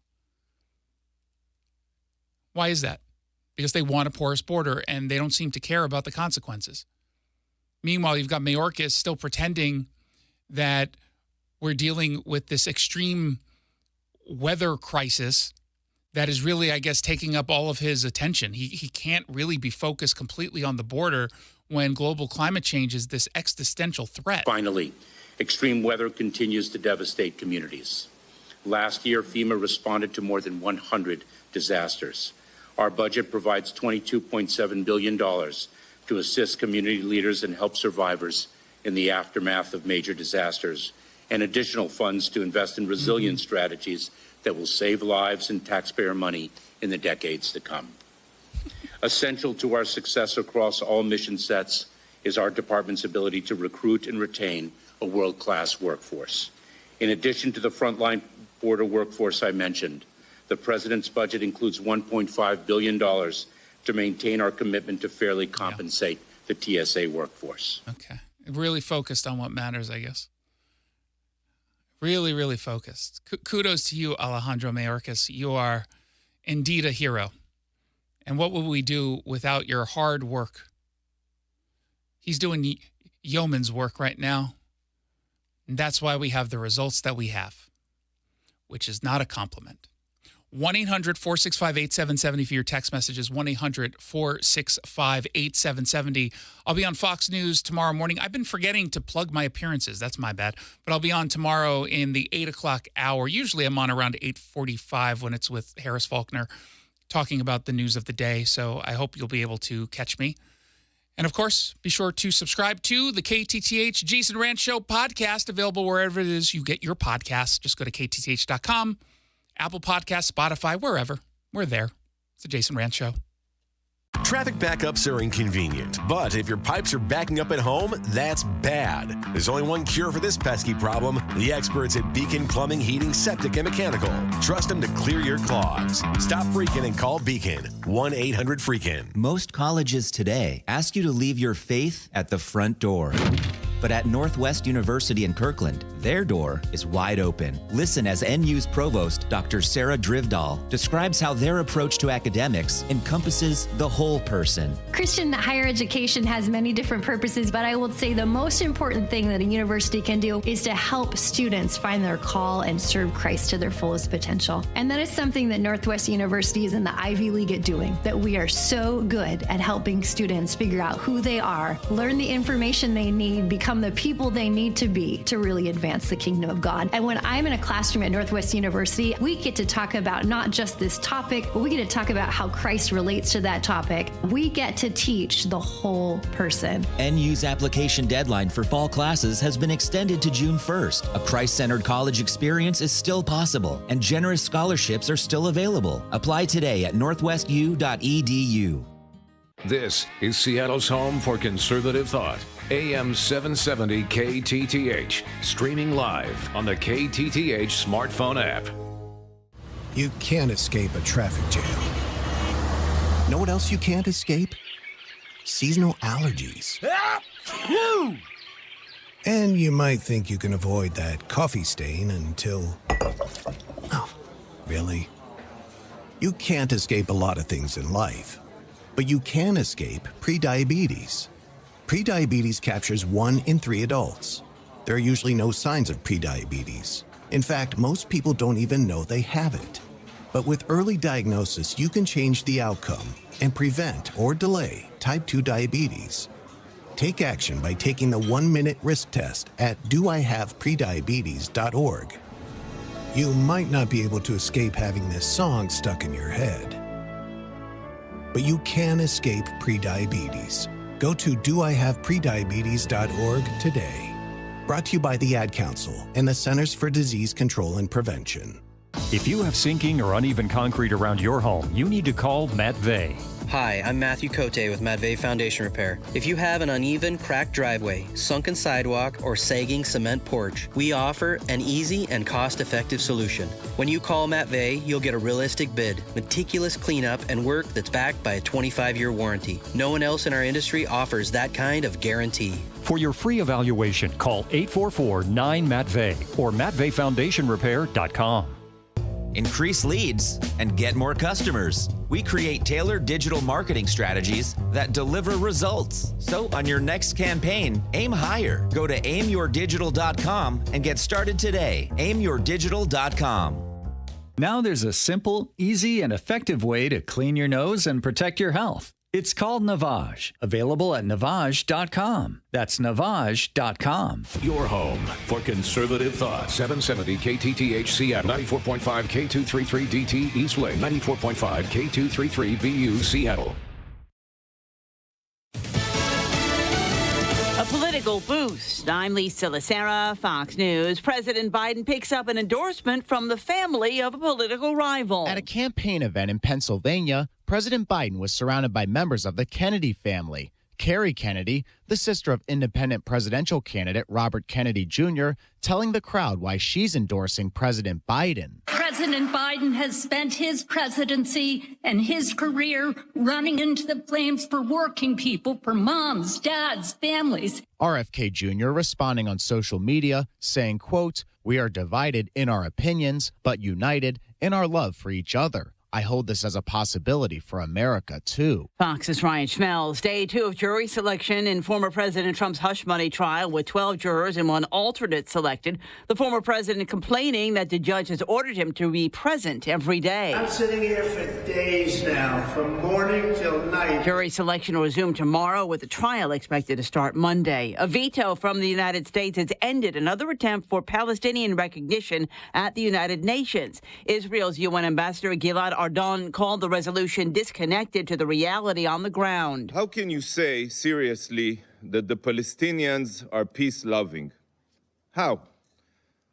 Why is that? Because they want a porous border and they don't seem to care about the consequences. Meanwhile, you've got Mayorkas still pretending that we're dealing with this extreme weather crisis that is really, I guess, taking up all of his attention. He can't really be focused completely on the border when global climate change is this existential threat. Finally, extreme weather continues to devastate communities. Last year, FEMA responded to more than 100 disasters. Our budget provides $22.7 billion to assist community leaders and help survivors in the aftermath of major disasters, and additional funds to invest in resilience strategies that will save lives and taxpayer money in the decades to come. Essential to our success across all mission sets is our department's ability to recruit and retain a world-class workforce. In addition to the frontline border workforce I mentioned, the President's budget includes $1.5 billion to maintain our commitment to fairly compensate the TSA workforce. Okay. Really focused on what matters, I guess. Really, really focused. Kudos to you, Alejandro Mayorkas. You are indeed a hero. And what would we do without your hard work? He's doing yeoman's work right now. And that's why we have the results that we have, which is not a compliment. 1-800-465-8770 for your text messages, 1-800-465-8770. I'll be on Fox News tomorrow morning. I've been forgetting to plug my appearances. That's my bad. But I'll be on tomorrow in the 8 o'clock hour. Usually I'm on around 8:45 when it's with Harris Faulkner talking about the news of the day. So I hope you'll be able to catch me. And, of course, be sure to subscribe to the KTTH Jason Rantz Show podcast, available wherever it is you get your podcasts. Just go to kTTH.com. Apple Podcasts, Spotify, wherever. We're there. It's the Jason Rantz Show. Traffic backups are inconvenient, but if your pipes are backing up at home, that's bad. There's only one cure for this pesky problem: the experts at Beacon Plumbing, Heating, Septic, and Mechanical. Trust them to clear your clogs. Stop freaking and call Beacon. 1-800-FREAKIN. Most colleges today ask you to leave your faith at the front door. But at Northwest University in Kirkland, their door is wide open. Listen as NU's provost, Dr. Sarah Drivdahl, describes how their approach to academics encompasses the whole person. Christian higher education has many different purposes, but I would say the most important thing that a university can do is to help students find their call and serve Christ to their fullest potential. And that is something that Northwest University is in the Ivy League at doing, that we are so good at helping students figure out who they are, learn the information they need, become the people they need to be to really advance the kingdom of God. And when I'm in a classroom at Northwest University, we get to talk about not just this topic, but we get to talk about how Christ relates to that topic. We get to teach the whole person. NU's application deadline for fall classes has been extended to June 1st. A Christ-centered college experience is still possible, and generous scholarships are still available. Apply today at northwestu.edu. This is Seattle's home for conservative thought. AM 770 KTTH. Streaming live on the KTTH smartphone app. You can't escape a traffic jam. Know what else you can't escape? Seasonal allergies. And you might think you can avoid that coffee stain until... Oh, really? You can't escape a lot of things in life, but you can escape prediabetes. Prediabetes captures 1 in 3 adults. There are usually no signs of prediabetes. In fact, most people don't even know they have it. But with early diagnosis, you can change the outcome and prevent or delay type 2 diabetes. Take action by taking the 1-minute risk test at doihaveprediabetes.org. You might not be able to escape having this song stuck in your head, but you can escape prediabetes. Go to doihaveprediabetes.org today. Brought to you by the Ad Council and the Centers for Disease Control and Prevention. If you have sinking or uneven concrete around your home, you need to call Matt Vey. Hi, I'm Matthew Cote with Matt Vey Foundation Repair. If you have an uneven, cracked driveway, sunken sidewalk, or sagging cement porch, we offer an easy and cost-effective solution. When you call Matt Vey, you'll get a realistic bid, meticulous cleanup, and work that's backed by a 25-year warranty. No one else in our industry offers that kind of guarantee. For your free evaluation, call 844-9-MATT-VEY or mattveyfoundationrepair.com. Increase leads and get more customers. We create tailored digital marketing strategies that deliver results. So on your next campaign, aim higher. Go to aimyourdigital.com and get started today. aimyourdigital.com. Now there's a simple, easy, and effective way to clean your nose and protect your health. It's called Navage, available at Navage.com. That's Navage.com. Your home for conservative thought. 770 KTTH Seattle, 94.5 K233DT East Lake, 94.5 K233BU Seattle. A political boost. I'm Lisa Lacera, Fox News. President Biden picks up an endorsement from the family of a political rival. At a campaign event in Pennsylvania, President Biden was surrounded by members of the Kennedy family. Carrie Kennedy, the sister of independent presidential candidate Robert Kennedy Jr., telling the crowd why she's endorsing President Biden. President Biden has spent his presidency and his career running into the flames for working people, for moms, dads, families. RFK Jr. responding on social media, saying, quote, "We are divided in our opinions, but united in our love for each other. I hold this as a possibility for America, too." Fox's Ryan Schmelz. Day 2 of jury selection in former President Trump's hush money trial with 12 jurors and 1 alternate selected. The former president complaining that the judge has ordered him to be present every day. I'm sitting here for days now, from morning till night. Jury selection will resume tomorrow with the trial expected to start Monday. A veto from the United States has ended another attempt for Palestinian recognition at the United Nations. Israel's UN ambassador Gilad Ardon called the resolution disconnected to the reality on the ground. How can you say seriously that the Palestinians are peace-loving? How?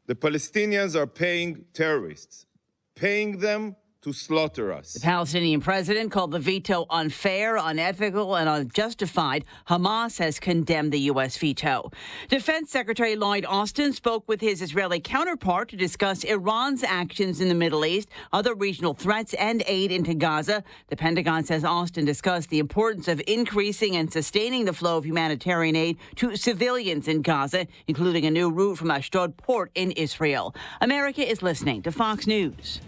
The Palestinians are paying terrorists, paying them to slaughter us. The Palestinian president called the veto unfair, unethical, and unjustified. Hamas has condemned the U.S. veto. Defense Secretary Lloyd Austin spoke with his Israeli counterpart to discuss Iran's actions in the Middle East, other regional threats, and aid into Gaza. The Pentagon says Austin discussed the importance of increasing and sustaining the flow of humanitarian aid to civilians in Gaza, including a new route from Ashdod port in Israel. America is listening to Fox News.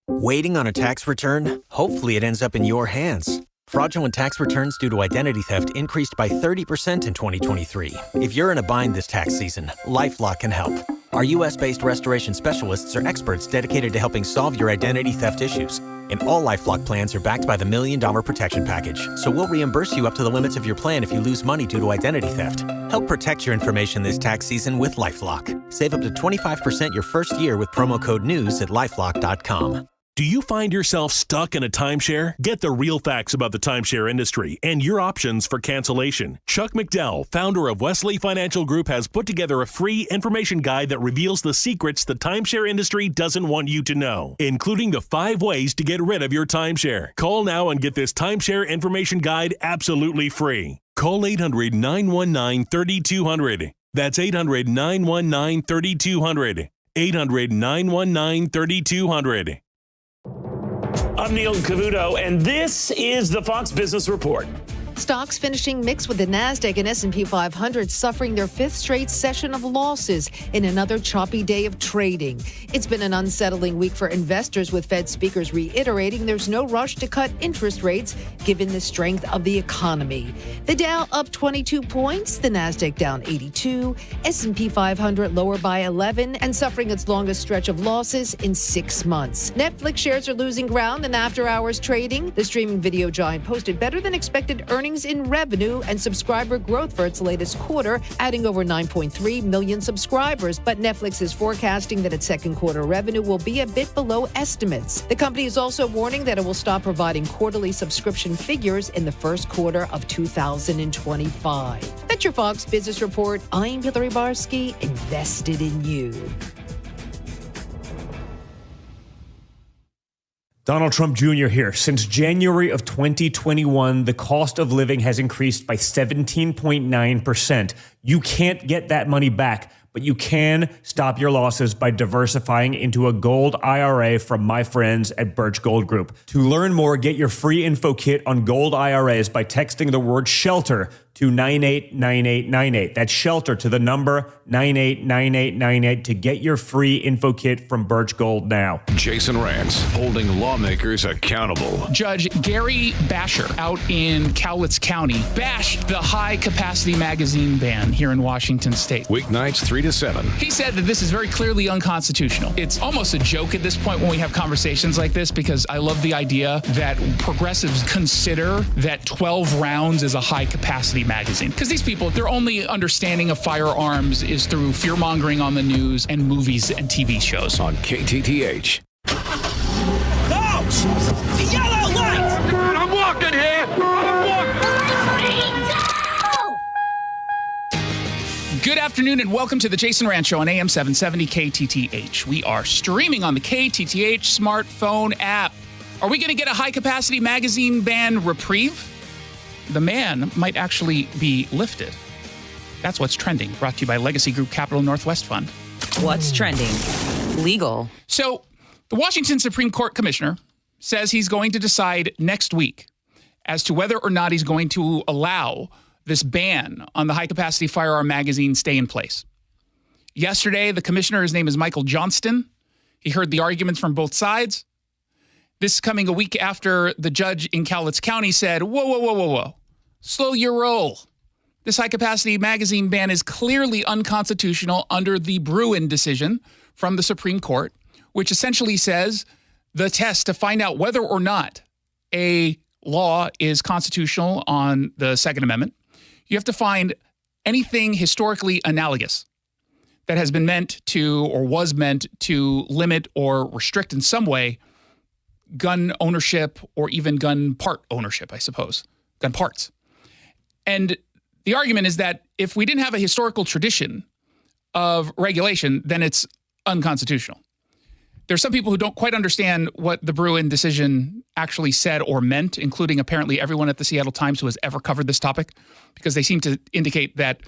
Waiting on a tax return? Hopefully it ends up in your hands. Fraudulent tax returns due to identity theft increased by 30% in 2023. If you're in a bind this tax season, LifeLock can help. Our U.S.-based restoration specialists are experts dedicated to helping solve your identity theft issues. And all LifeLock plans are backed by the $1 Million Protection Package. So we'll reimburse you up to the limits of your plan if you lose money due to identity theft. Help protect your information this tax season with LifeLock. Save up to 25% your first year with promo code NEWS at LifeLock.com. Do you find yourself stuck in a timeshare? Get the real facts about the timeshare industry and your options for cancellation. Chuck McDowell, founder of Wesley Financial Group, has put together a free information guide that reveals the secrets the timeshare industry doesn't want you to know, including the 5 ways to get rid of your timeshare. Call now and get this timeshare information guide absolutely free. Call 800-919-3200. That's 800-919-3200. 800-919-3200. I'm Neil Cavuto, and this is the Fox Business Report. Stocks finishing mixed with the NASDAQ and S&P 500 suffering their 5th straight session of losses in another choppy day of trading. It's been an unsettling week for investors, with Fed speakers reiterating there's no rush to cut interest rates given the strength of the economy. The Dow up 22 points, the NASDAQ down 82, S&P 500 lower by 11 and suffering its longest stretch of losses in 6 months. Netflix shares are losing ground in after-hours trading. The streaming video giant posted better than expected earnings in revenue and subscriber growth for its latest quarter, adding over 9.3 million subscribers. But Netflix is forecasting that its second quarter revenue will be a bit below estimates. The company is also warning that it will stop providing quarterly subscription figures in the first quarter of 2025. That's your Fox Business Report. I'm Hillary Barsky, invested in you. Donald Trump Jr. here. Since January of 2021, the cost of living has increased by 17.9%. You can't get that money back, but you can stop your losses by diversifying into a gold IRA from my friends at Birch Gold Group. To learn more, get your free info kit on gold IRAs by texting the word SHELTER to 989898. That's SHELTER to the number 989898 to get your free info kit from Birch Gold now. Jason Rantz, holding lawmakers accountable. Judge Gary Basher out in Cowlitz County bashed the high-capacity magazine ban here in Washington State. Weeknights 3 to 7. He said that this is very clearly unconstitutional. It's almost a joke at this point when we have conversations like this, because I love the idea that progressives consider that 12 rounds is a high-capacity magazine. Because these people, their only understanding of firearms is through fear-mongering on the news and movies and TV shows. On KTTH. Folks! The yellow light! I'm walking here! I'm walking! Good afternoon and welcome to the Jason Rantz Show on AM 770 KTTH. We are streaming on the KTTH smartphone app. Are we going to get a high-capacity magazine ban reprieve? The ban might actually be lifted. That's what's trending, brought to you by Legacy Group Capital Northwest Fund. What's trending? Legal. So, the Washington Supreme Court Commissioner says he's going to decide next week as to whether or not he's going to allow this ban on the high-capacity firearm magazine stay in place. Yesterday, the commissioner, his name is Michael Johnston, he heard the arguments from both sides. This is coming a week after the judge in Cowlitz County said, whoa. Slow your roll. This high-capacity magazine ban is clearly unconstitutional under the Bruin decision from the Supreme Court, which essentially says the test to find out whether or not a law is constitutional on the Second Amendment, you have to find anything historically analogous that has been meant to or was meant to limit or restrict in some way gun ownership or even gun part ownership, I suppose, gun parts. And the argument is that if we didn't have a historical tradition of regulation, then it's unconstitutional. There's some people who don't quite understand what the Bruen decision actually said or meant, including apparently everyone at the Seattle Times who has ever covered this topic, because they seem to indicate that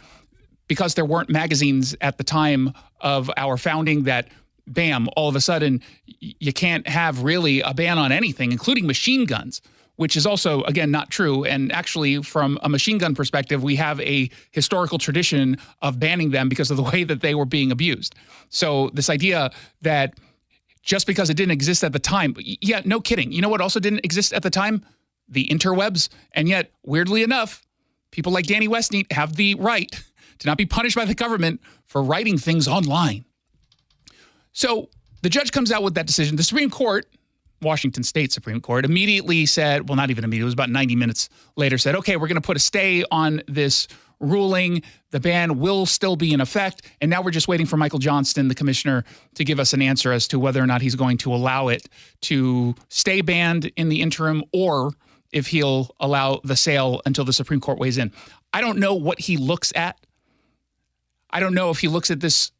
because there weren't magazines at the time of our founding, that bam, all of a sudden you can't have really a ban on anything, including machine guns, which is also, again, not true. And actually, from a machine gun perspective, we have a historical tradition of banning them because of the way that they were being abused. So this idea that just because it didn't exist at the time, yeah, no kidding. You know what also didn't exist at the time? The interwebs. And yet, weirdly enough, people like Danny Westneat have the right to not be punished by the government for writing things online. So the judge comes out with that decision. The Supreme Court, Washington State Supreme Court, immediately said, well, not even immediately, it was about 90 minutes later, said, okay, we're going to put a stay on this ruling. The ban will still be in effect. And now we're just waiting for Michael Johnston, the commissioner, to give us an answer as to whether or not he's going to allow it to stay banned in the interim, or if he'll allow the sale until the Supreme Court weighs in. I don't know what he looks at. I don't know if he looks at this,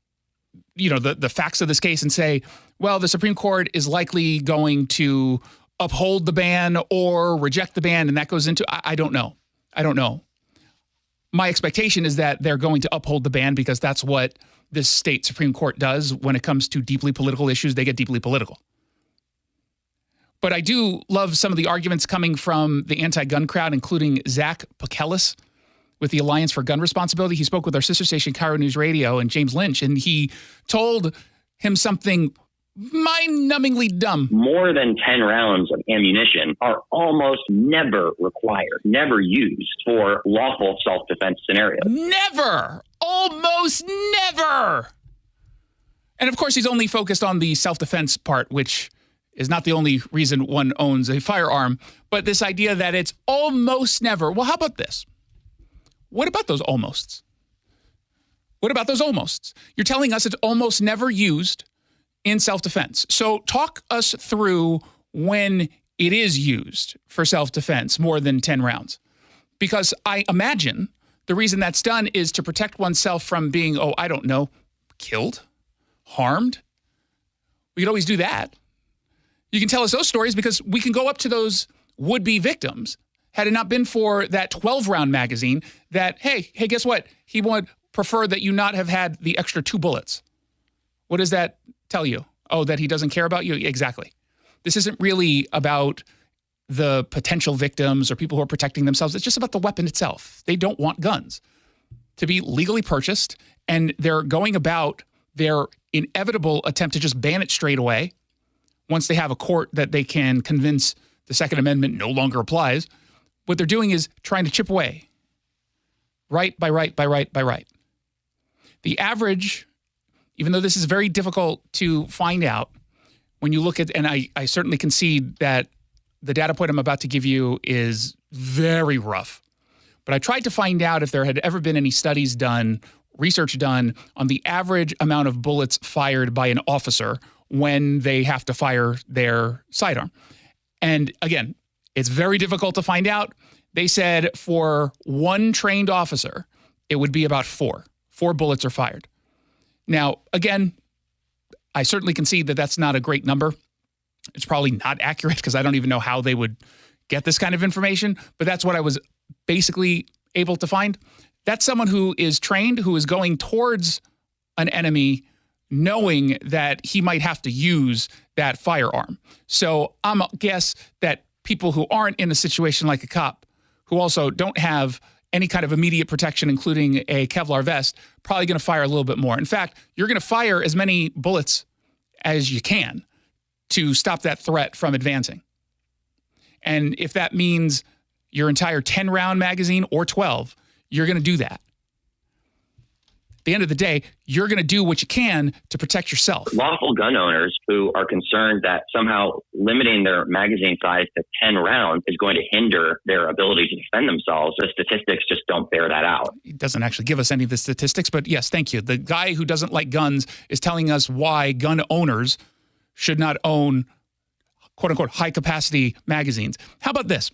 you know, the facts of this case and say, well, the Supreme Court is likely going to uphold the ban or reject the ban, and that goes into, I don't know. I don't know. My expectation is that they're going to uphold the ban because that's what this state Supreme Court does when it comes to deeply political issues. They get deeply political. But I do love some of the arguments coming from the anti-gun crowd, including Zach Pekelis with the Alliance for Gun Responsibility. He spoke with our sister station, Cairo News Radio, and James Lynch, and he told him something mind-numbingly dumb. More than 10 rounds of ammunition are almost never required, never used for lawful self-defense scenarios. Never! Almost never! And of course, he's only focused on the self-defense part, which is not the only reason one owns a firearm, but this idea that it's almost never. Well, how about this? What about those almosts? What about those almosts? You're telling us it's almost never used in self-defense. So talk us through when it is used for self-defense more than 10 rounds. Because I imagine the reason that's done is to protect oneself from being, killed, harmed. We could always do that. You can tell us those stories because we can go up to those would-be victims had it not been for that 12-round magazine that, hey, guess what? He would prefer that you not have had the extra 2 bullets. What does that tell you? Oh, that he doesn't care about you? Exactly. This isn't really about the potential victims or people who are protecting themselves. It's just about the weapon itself. They don't want guns to be legally purchased, and they're going about their inevitable attempt to just ban it straight away once they have a court that they can convince the Second Amendment no longer applies. What they're doing is trying to chip away right by right by right by right. The average, even though this is very difficult to find out, when you look at, and I certainly concede that the data point I'm about to give you is very rough, but I tried to find out if there had ever been any studies done, research done on the average amount of bullets fired by an officer when they have to fire their sidearm. And again, it's very difficult to find out. They said for one trained officer, it would be about 4 bullets are fired. Now, again, I certainly concede that that's not a great number. It's probably not accurate because I don't even know how they would get this kind of information, but that's what I was basically able to find. That's someone who is trained, who is going towards an enemy knowing that he might have to use that firearm. So I'm a guess that people who aren't in a situation like a cop, who also don't have any kind of immediate protection, including a Kevlar vest, probably going to fire a little bit more. In fact, you're going to fire as many bullets as you can to stop that threat from advancing. And if that means your entire 10-round magazine or 12, you're going to do that. At the end of the day, you're going to do what you can to protect yourself. Lawful gun owners who are concerned that somehow limiting their magazine size to 10 rounds is going to hinder their ability to defend themselves, the statistics just don't bear that out. He doesn't actually give us any of the statistics, but yes, thank you. The guy who doesn't like guns is telling us why gun owners should not own, quote unquote, high capacity magazines. How about this?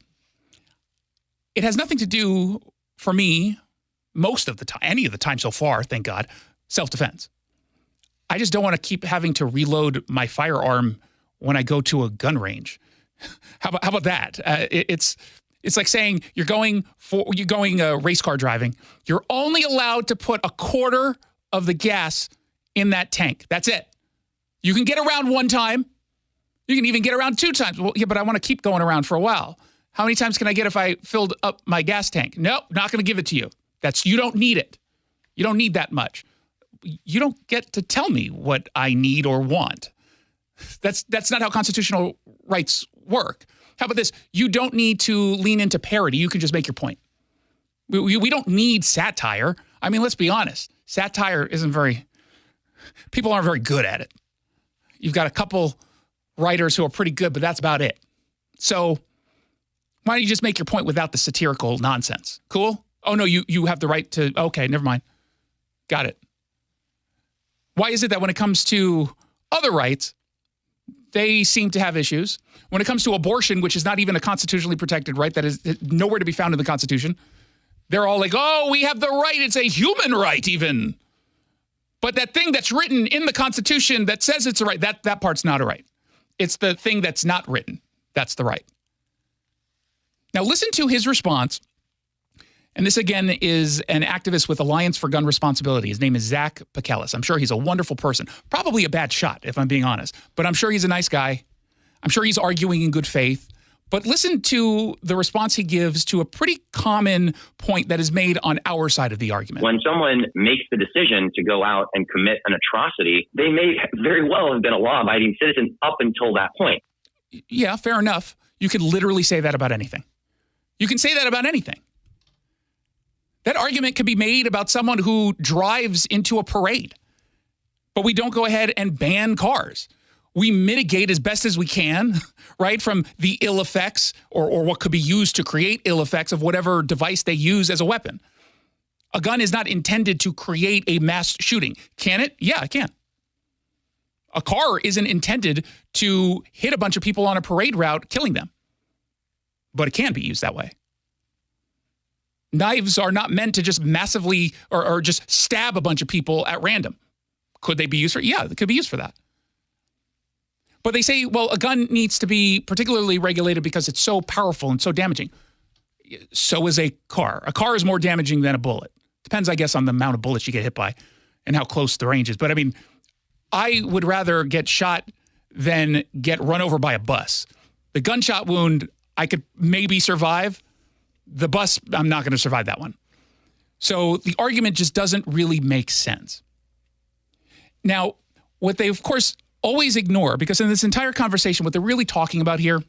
It has nothing to do, for me, most of the time, any of the time so far, thank God, self-defense. I just don't want to keep having to reload my firearm when I go to a gun range. How about that? It's like saying you're going race car driving. You're only allowed to put a quarter of the gas in that tank. That's it. You can get around one time. You can even get around two times. Well, yeah, but I want to keep going around for a while. How many times can I get if I filled up my gas tank? Nope, not going to give it to you. You don't need it. You don't need that much. You don't get to tell me what I need or want. That's not how constitutional rights work. How about this? You don't need to lean into parody. You can just make your point. We don't need satire. I mean, let's be honest. Satire people aren't very good at it. You've got a couple writers who are pretty good, but that's about it. So why don't you just make your point without the satirical nonsense? Cool? Oh, no, you have the right to, okay, never mind. Got it. Why is it that when it comes to other rights, they seem to have issues? When it comes to abortion, which is not even a constitutionally protected right, that is nowhere to be found in the Constitution, they're all like, oh, we have the right. It's a human right even. But that thing that's written in the Constitution that says it's a right, that part's not a right. It's the thing that's not written. That's the right. Now listen to his response. And this, again, is an activist with Alliance for Gun Responsibility. His name is Zach Pekelis. I'm sure he's a wonderful person. Probably a bad shot, if I'm being honest. But I'm sure he's a nice guy. I'm sure he's arguing in good faith. But listen to the response he gives to a pretty common point that is made on our side of the argument. When someone makes the decision to go out and commit an atrocity, they may very well have been a law-abiding citizen up until that point. Yeah, fair enough. You could literally say that about anything. You can say that about anything. That argument could be made about someone who drives into a parade. But we don't go ahead and ban cars. We mitigate as best as we can, right, from the ill effects or what could be used to create ill effects of whatever device they use as a weapon. A gun is not intended to create a mass shooting. Can it? Yeah, it can. A car isn't intended to hit a bunch of people on a parade route, killing them. But it can be used that way. Knives are not meant to just massively or just stab a bunch of people at random. Could they be used for? Yeah, they could be used for that. But they say, well, a gun needs to be particularly regulated because it's so powerful and so damaging. So is a car. A car is more damaging than a bullet. Depends, I guess, on the amount of bullets you get hit by and how close the range is. But I mean, I would rather get shot than get run over by a bus. The gunshot wound, I could maybe survive. The bus, I'm not going to survive that one. So the argument just doesn't really make sense. Now, what they, of course, always ignore, because in this entire conversation, what they're really talking about here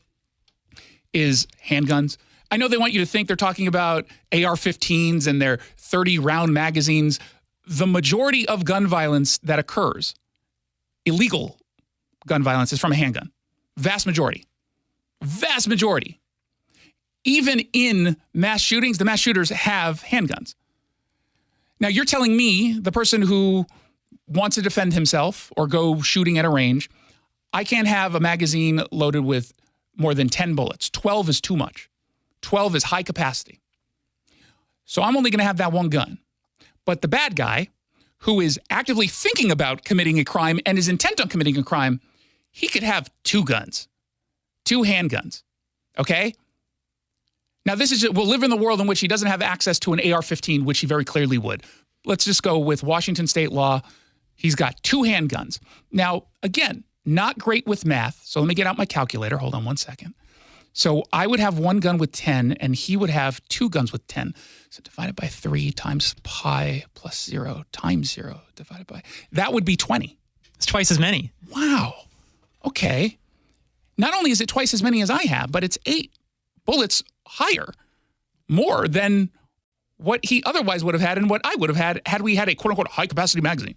is handguns. I know they want you to think they're talking about AR-15s and their 30-round magazines. The majority of gun violence that occurs, illegal gun violence, is from a handgun. Vast majority. Vast majority. Even in mass shootings, the mass shooters have handguns. Now, you're telling me, the person who wants to defend himself or go shooting at a range, I can't have a magazine loaded with more than 10 bullets. 12 is too much. 12 is high capacity. So I'm only going to have that one gun. But the bad guy, who is actively thinking about committing a crime and is intent on committing a crime, he could have 2 guns, 2 handguns. Okay? Now, we'll live in the world in which he doesn't have access to an AR-15, which he very clearly would. Let's just go with Washington state law. He's got 2 handguns. Now, again, not great with math. So let me get out my calculator. Hold on one second. So I would have 1 gun with 10, and he would have 2 guns with 10. So divided by 3 times pi plus 0 times 0 divided by... That would be 20. It's twice as many. Wow. Okay. Not only is it twice as many as I have, but it's 8 bullets higher, more than what he otherwise would have had and what I would have had we had a quote-unquote high-capacity magazine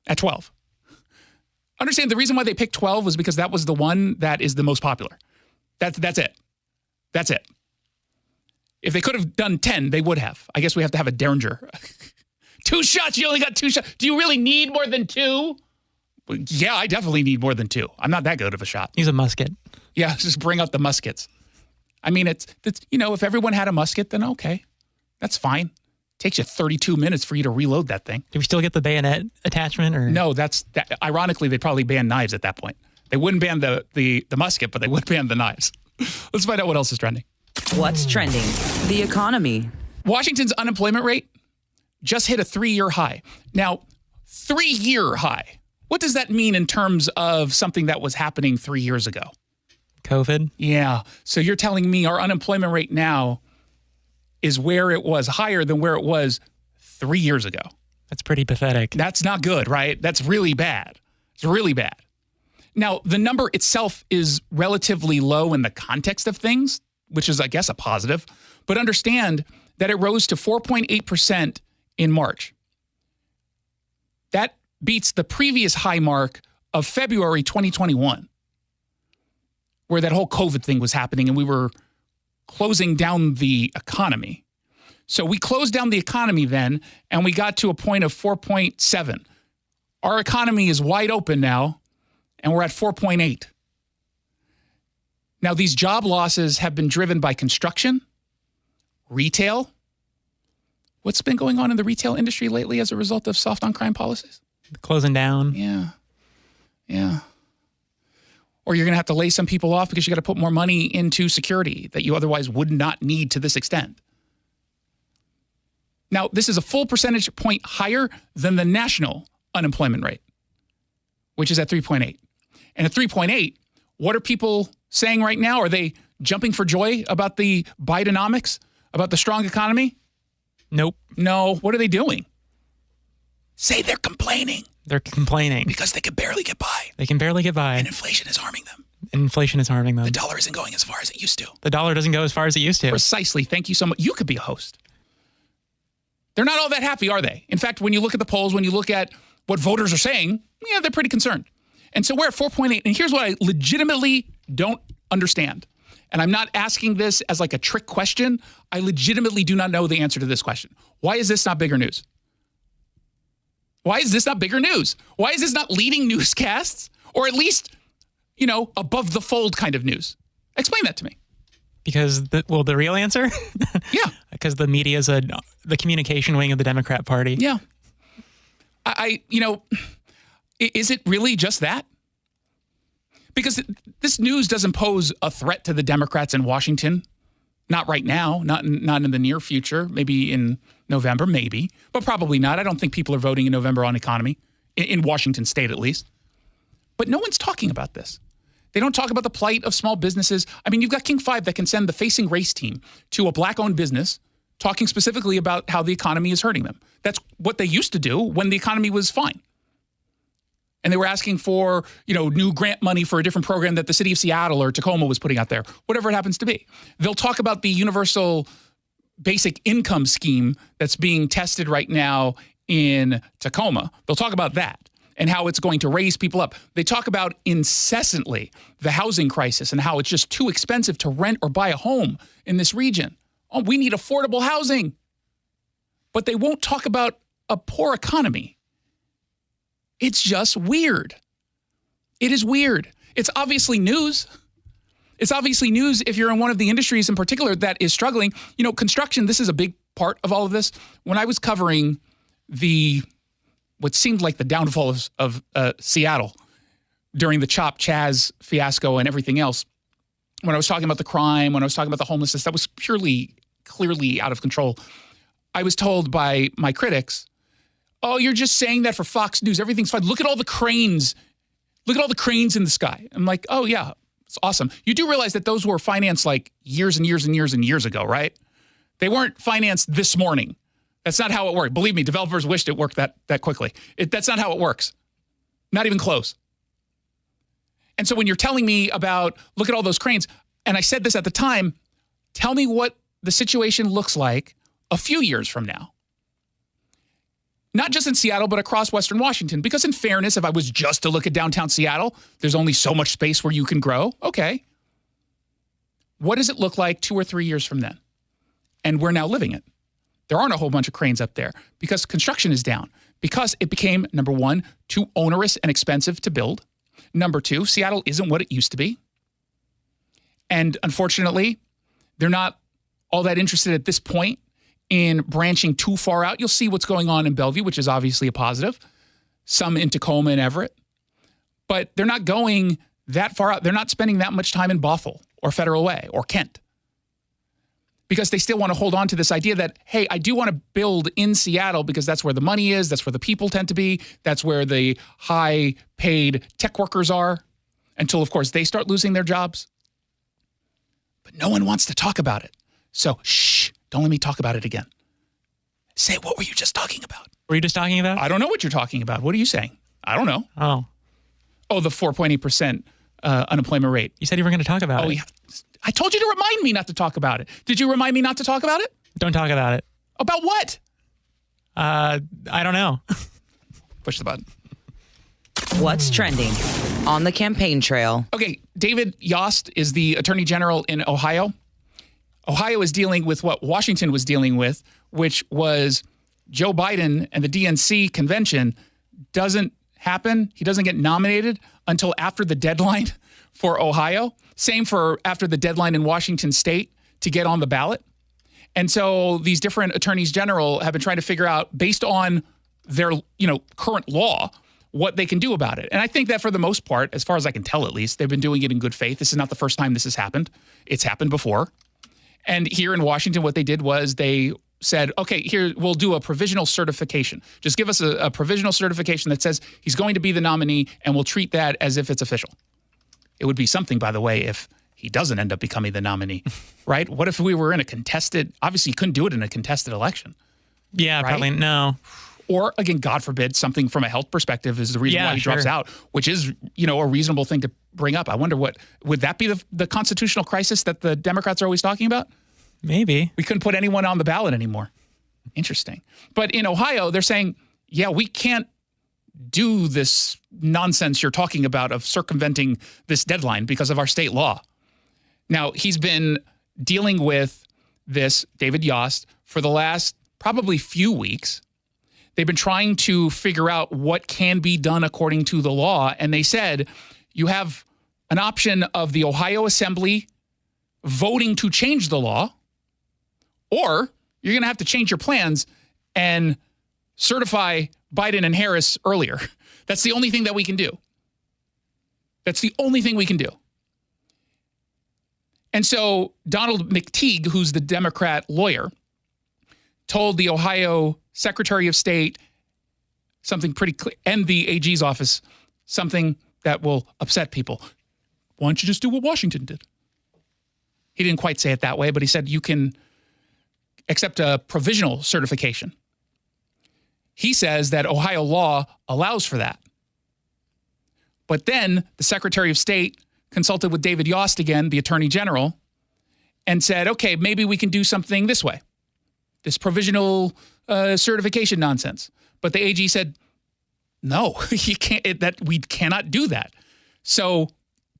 at 12. Understand the reason why they picked 12 was because that was the one that is the most popular. That's it. That's it. If they could have done 10, they would have. I guess we have to have a Derringer. 2 shots, you only got 2 shots. Do you really need more than 2? Well, yeah, I definitely need more than 2. I'm not that good of a shot. Use a musket. Yeah, just bring out the muskets. I mean, it's if everyone had a musket, then okay. That's fine. takes you 32 minutes for you to reload that thing. Do we still get the bayonet attachment? Or No, ironically, they'd probably ban knives at that point. They wouldn't ban the musket, but they would ban the knives. Let's find out what else is trending. What's trending? The economy. Washington's unemployment rate just hit a 3-year high. Now, 3-year high. What does that mean in terms of something that was happening 3 years ago? COVID? Yeah. So you're telling me our unemployment rate now is where it was, higher than where it was 3 years ago. That's pretty pathetic. That's not good, right? That's really bad. It's really bad. Now, the number itself is relatively low in the context of things, which is, I guess, a positive. But understand that it rose to 4.8% in March. That beats the previous high mark of February 2021, where that whole COVID thing was happening and we were closing down the economy. So we closed down the economy then, and we got to a point of 4.7. Our economy is wide open now, and we're at 4.8. Now, these job losses have been driven by construction, retail. What's been going on in the retail industry lately as a result of soft on crime policies? Closing down. Yeah. Or you're going to have to lay some people off because you got to put more money into security that you otherwise would not need to this extent. Now, this is a full percentage point higher than the national unemployment rate, which is at 3.8. And at 3.8, what are people saying right now? Are they jumping for joy about the Bidenomics, about the strong economy? Nope. No. What are they doing? Say they're complaining. They're complaining. Because they can barely get by. They can barely get by. And inflation is harming them. Inflation is harming them. The dollar isn't going as far as it used to. The dollar doesn't go as far as it used to. Precisely. Thank you so much. You could be a host. They're not all that happy, are they? In fact, when you look at the polls, when you look at what voters are saying, yeah, they're pretty concerned. And so we're at 4.8. And here's what I legitimately don't understand. And I'm not asking this as like a trick question. I legitimately do not know the answer to this question. Why is this not bigger news? Why is this not bigger news? Why is this not leading newscasts? Or at least, above the fold kind of news? Explain that to me. Because, the real answer? Yeah. Because the media is the communication wing of the Democrat Party. Yeah. Is it really just that? Because this news doesn't pose a threat to the Democrats in Washington. Not right now, not in the near future, maybe in November, maybe, but probably not. I don't think people are voting in November on economy, in Washington state at least. But no one's talking about this. They don't talk about the plight of small businesses. I mean, you've got King 5 that can send the Facing Race team to a black-owned business talking specifically about how the economy is hurting them. That's what they used to do when the economy was fine. And they were asking for, new grant money for a different program that the city of Seattle or Tacoma was putting out there, whatever it happens to be. They'll talk about the universal basic income scheme that's being tested right now in Tacoma. They'll talk about that and how it's going to raise people up. They talk about incessantly the housing crisis and how it's just too expensive to rent or buy a home in this region. Oh, we need affordable housing. But they won't talk about a poor economy. It's just weird. It is weird. It's obviously news. It's obviously news if you're in one of the industries in particular that is struggling. Construction, this is a big part of all of this. When I was covering what seemed like the downfall of Seattle during the Chop Chaz fiasco and everything else, when I was talking about the crime, when I was talking about the homelessness, that was clearly out of control. I was told by my critics, oh, you're just saying that for Fox News. Everything's fine. Look at all the cranes. Look at all the cranes in the sky. I'm like, oh, yeah, it's awesome. You do realize that those were financed like years and years and years and years ago, right? They weren't financed this morning. That's not how it worked. Believe me, developers wished it worked that quickly. That's not how it works. Not even close. And so when you're telling me about, look at all those cranes, and I said this at the time, tell me what the situation looks like a few years from now. Not just in Seattle, but across Western Washington. Because in fairness, if I was just to look at downtown Seattle, there's only so much space where you can grow. Okay. What does it look like 2 or 3 years from then? And we're now living it. There aren't a whole bunch of cranes up there because construction is down. Because it became, number one, too onerous and expensive to build. Number two, Seattle isn't what it used to be. And unfortunately, they're not all that interested at this point in branching too far out. You'll see what's going on in Bellevue, which is obviously a positive. Some in Tacoma and Everett. But they're not going that far out. They're not spending that much time in Bothell or Federal Way or Kent. Because they still want to hold on to this idea that, hey, I do want to build in Seattle because that's where the money is, that's where the people tend to be, that's where the high-paid tech workers are, until, of course, they start losing their jobs. But no one wants to talk about it. So, shh, don't let me talk about it again. Say, what were you just talking about? Were you just talking about? I don't know what you're talking about. What are you saying? I don't know. Oh, the 4.8% unemployment rate. You said you were going to talk about it. Oh, yeah. I told you to remind me not to talk about it. Did you remind me not to talk about it? Don't talk about it. About what? I don't know. Push the button. What's trending on the campaign trail? Okay, David Yost is the Attorney General in Ohio. Ohio is dealing with what Washington was dealing with, which was Joe Biden and the DNC convention doesn't happen. He doesn't get nominated until after the deadline for Ohio. Same for after the deadline in Washington State to get on the ballot. And so these different attorneys general have been trying to figure out, based on their current law, what they can do about it. And I think that for the most part, as far as I can tell at least, they've been doing it in good faith. This is not the first time this has happened. It's happened before. And here in Washington, what they did was they said, okay, here, we'll do a provisional certification. Just give us a provisional certification that says he's going to be the nominee, and we'll treat that as if it's official. It would be something, by the way, if he doesn't end up becoming the nominee, right? What if we were in a contested, obviously you couldn't do it in a contested election. Yeah, right? Probably no. Or again, God forbid, something from a health perspective is the reason why he drops out, which is, a reasonable thing to bring up. I wonder would that be the constitutional crisis that the Democrats are always talking about? Maybe. We couldn't put anyone on the ballot anymore. Interesting. But in Ohio, they're saying, yeah, we can't do this nonsense you're talking about of circumventing this deadline because of our state law. Now, he's been dealing with this, David Yost, for the last probably few weeks. They've been trying to figure out what can be done according to the law. And they said, you have an option of the Ohio Assembly voting to change the law, or you're going to have to change your plans and certify Biden and Harris earlier. That's the only thing that we can do. That's the only thing we can do. And so Donald McTeague, who's the Democrat lawyer, told the Ohio Secretary of State something pretty clear, and the AG's office, something that will upset people. Why don't you just do what Washington did? He didn't quite say it that way, but he said you can accept a provisional certification. He says that Ohio law allows for that. But then the Secretary of State consulted with David Yost again, the Attorney General, and said, okay, maybe we can do something this way, this provisional certification nonsense. But the AG said, no, you can't. We cannot do that. So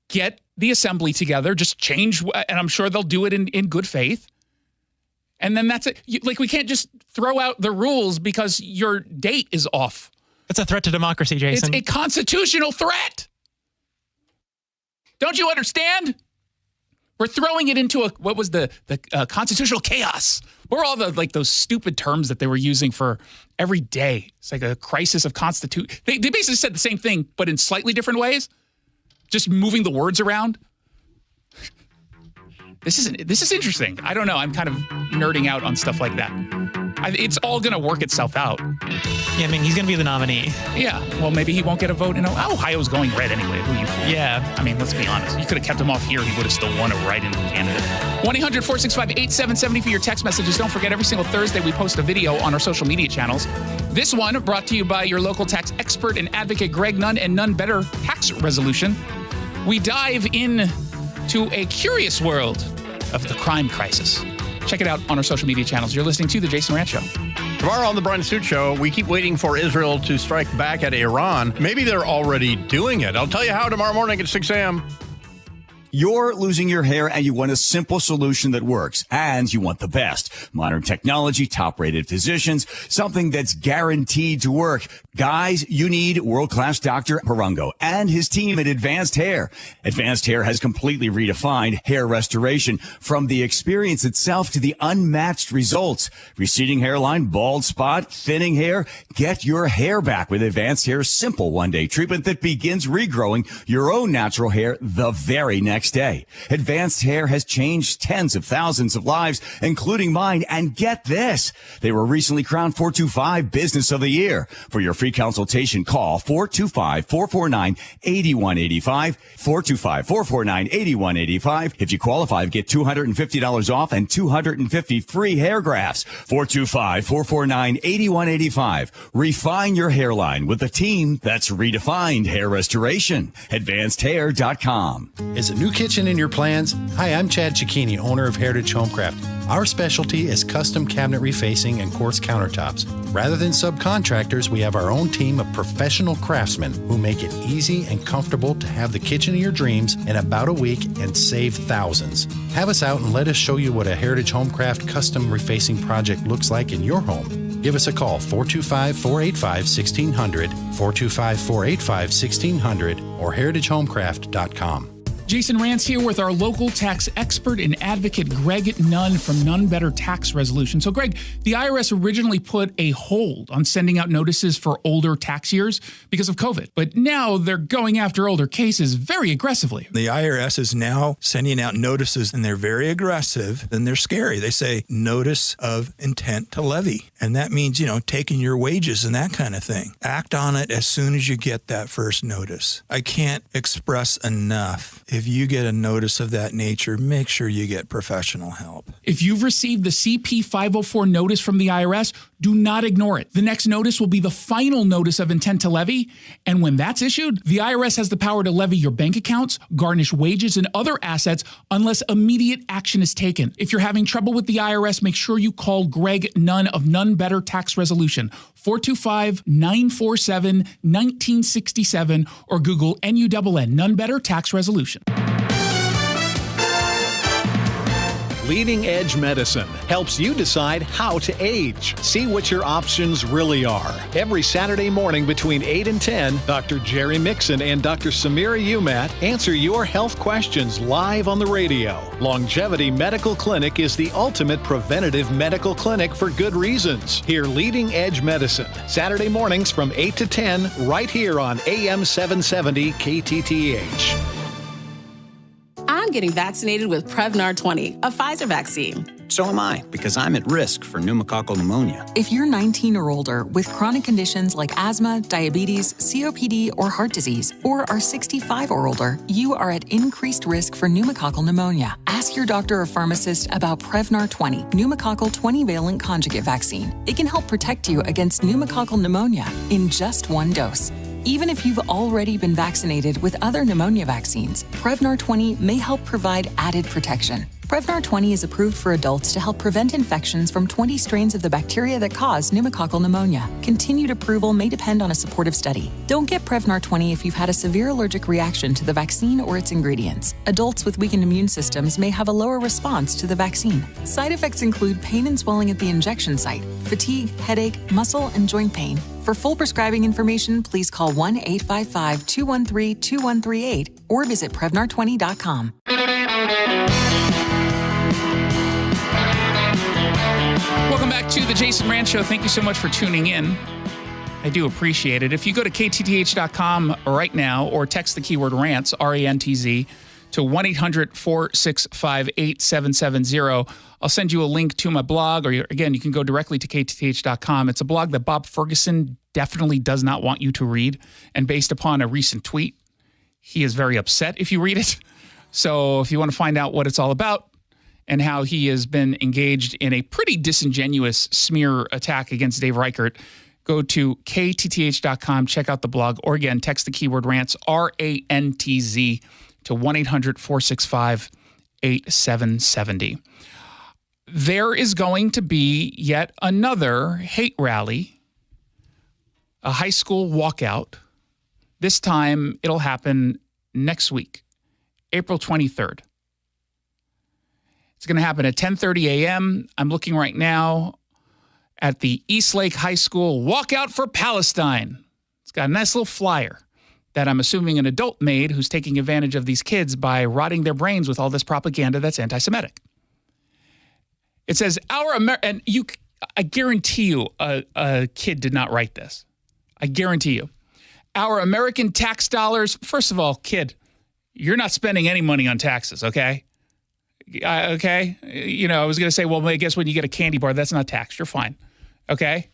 get the assembly together, just change, and I'm sure they'll do it in good faith. And then that's it. We can't just throw out the rules because your date is off. It's a threat to democracy, Jason. It's a constitutional threat. Don't you understand? We're throwing it into what was the constitutional chaos. We're all those stupid terms that they were using for every day. It's like a crisis of constitution. They basically said the same thing, but in slightly different ways. Just moving the words around. This is interesting. I don't know. I'm kind of nerding out on stuff like that. It's all going to work itself out. Yeah, I mean, he's going to be the nominee. Yeah. Well, maybe he won't get a vote. Ohio's going red anyway. Who you fooling? Yeah. I mean, let's be honest. You could have kept him off here. He would have still won a write-in candidate. 1-800-465-8770 for your text messages. Don't forget, every single Thursday we post a video on our social media channels. This one brought to you by your local tax expert and advocate, Greg Nunn, and None Better Tax Resolution. We dive into a curious world of the crime crisis. Check it out on our social media channels. You're listening to The Jason Rantz Show. Tomorrow on The Brian Suit Show, we keep waiting for Israel to strike back at Iran. Maybe they're already doing it. I'll tell you how tomorrow morning at 6 a.m. You're losing your hair and you want a simple solution that works, and you want the best. Modern technology, top-rated physicians, something that's guaranteed to work. Guys, you need world-class Dr. Perungo and his team at Advanced Hair. Advanced Hair has completely redefined hair restoration, from the experience itself to the unmatched results. Receding hairline, bald spot, thinning hair. Get your hair back with Advanced Hair's simple one-day treatment that begins regrowing your own natural hair the very next day. Advanced Hair has changed tens of thousands of lives, including mine. And get this, they were recently crowned 425 Business of the Year. For your free consultation, call 425-449-8185, 425-449-8185. If you qualify, get $250 off and 250 free hair grafts. 425-449-8185. Refine your hairline with a team that's redefined hair restoration. AdvancedHair.com. Is a new kitchen in your plans? Hi, I'm Chad Cicchini, owner of Heritage Homecraft. Our specialty is custom cabinet refacing and quartz countertops. Rather than subcontractors, we have our own team of professional craftsmen who make it easy and comfortable to have the kitchen of your dreams in about a week and save thousands. Have us out and let us show you what a Heritage Homecraft custom refacing project looks like in your home. Give us a call, 425-485-1600, 425-485-1600, or heritagehomecraft.com. Jason Rantz here with our local tax expert and advocate, Greg Nunn from None Better Tax Resolution. So, Greg, the IRS originally put a hold on sending out notices for older tax years because of COVID. But now they're going after older cases very aggressively. The IRS is now sending out notices, and they're very aggressive, and they're scary. They say notice of intent to levy. And that means, taking your wages and that kind of thing. Act on it as soon as you get that first notice. I can't express enough. If you get a notice of that nature, make sure you get professional help. If you've received the CP 504 notice from the IRS, do not ignore it. The next notice will be the final notice of intent to levy. And when that's issued, the IRS has the power to levy your bank accounts, garnish wages and other assets unless immediate action is taken. If you're having trouble with the IRS, make sure you call Greg Nunn of None Better Tax Resolution, 425-947-1967, or Google NUNN, None Better Tax Resolution. Leading Edge Medicine helps you decide how to age. See what your options really are. Every Saturday morning between 8 and 10, Dr. Jerry Mixon and Dr. Samira Umat answer your health questions live on the radio. Longevity Medical Clinic is the ultimate preventative medical clinic for good reasons. Hear Leading Edge Medicine, Saturday mornings from 8 to 10, right here on AM 770 KTTH. I'm getting vaccinated with Prevnar 20, a Pfizer vaccine. So am I, because I'm at risk for pneumococcal pneumonia. If you're 19 or older with chronic conditions like asthma, diabetes, COPD, or heart disease, or are 65 or older, you are at increased risk for pneumococcal pneumonia. Ask your doctor or pharmacist about Prevnar 20, pneumococcal 20-valent conjugate vaccine. It can help protect you against pneumococcal pneumonia in just one dose. Even if you've already been vaccinated with other pneumonia vaccines, Prevnar 20 may help provide added protection. Prevnar 20 is approved for adults to help prevent infections from 20 strains of the bacteria that cause pneumococcal pneumonia. Continued approval may depend on a supportive study. Don't get Prevnar 20 if you've had a severe allergic reaction to the vaccine or its ingredients. Adults with weakened immune systems may have a lower response to the vaccine. Side effects include pain and swelling at the injection site, fatigue, headache, muscle, and joint pain. For full prescribing information, please call 1-855-213-2138 or visit Prevnar20.com. Welcome back to the Jason Rantz Show. Thank you so much for tuning in. I do appreciate it. If you go to KTTH.com right now or text the keyword Rantz, R-A-N-T-Z, to 1-800-465-8770, I'll send you a link to my blog, or again, you can go directly to KTTH.com. It's a blog that Bob Ferguson definitely does not want you to read. And based upon a recent tweet, he is very upset if you read it. So if you want to find out what it's all about, and how he has been engaged in a pretty disingenuous smear attack against Dave Reichert, go to KTTH.com, check out the blog, or again, text the keyword Rantz, R-A-N-T-Z, to 1-800-465-8770. There is going to be yet another hate rally, a high school walkout. This time, it'll happen next week, April 23rd. It's going to happen at 10:30 a.m. I'm looking right now at the Eastlake High School Walkout for Palestine. It's got a nice little flyer that I'm assuming an adult made who's taking advantage of these kids by rotting their brains with all this propaganda that's anti-Semitic. It says, I guarantee you a kid did not write this. I guarantee you. Our American tax dollars, first of all, kid, you're not spending any money on taxes, okay? Okay? You know, I was going to say, well, I guess when you get a candy bar, that's not taxed. You're fine. Okay?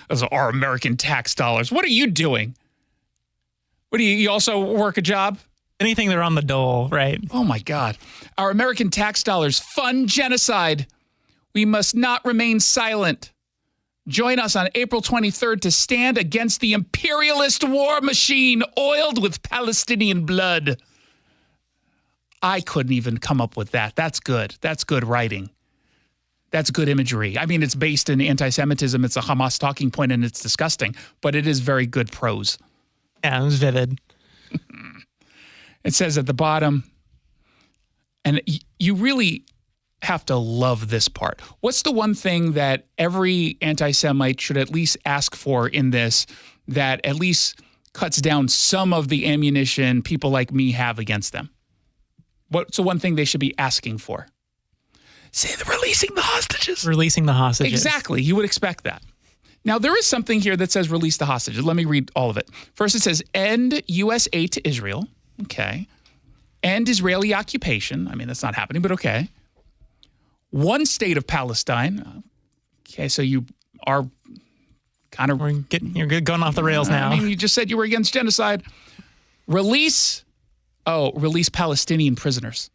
Those are our American tax dollars. What are you doing? What do you also work a job? Anything they're on the dole, right? Oh, my God. Our American tax dollars fund genocide. We must not remain silent. Join us on April 23rd to stand against the imperialist war machine oiled with Palestinian blood. I couldn't even come up with that. That's good. That's good writing. That's good imagery. I mean, it's based in anti-Semitism. It's a Hamas talking point, and it's disgusting, but it is very good prose. Yeah, it was vivid. It says at the bottom, and you really have to love this part. What's the one thing that every anti-Semite should at least ask for in this that at least cuts down some of the ammunition people like me have against them? What's the one thing they should be asking for? Say they're releasing the hostages. Releasing the hostages. Exactly. You would expect that. Now, there is something here that says release the hostages. Let me read all of it. First, it says end U.S. aid to Israel. Okay. End Israeli occupation. I mean, that's not happening, but okay. One state of Palestine. Okay, so you are kind of... You're good going off the rails now. I mean, you just said you were against genocide. Release Palestinian prisoners.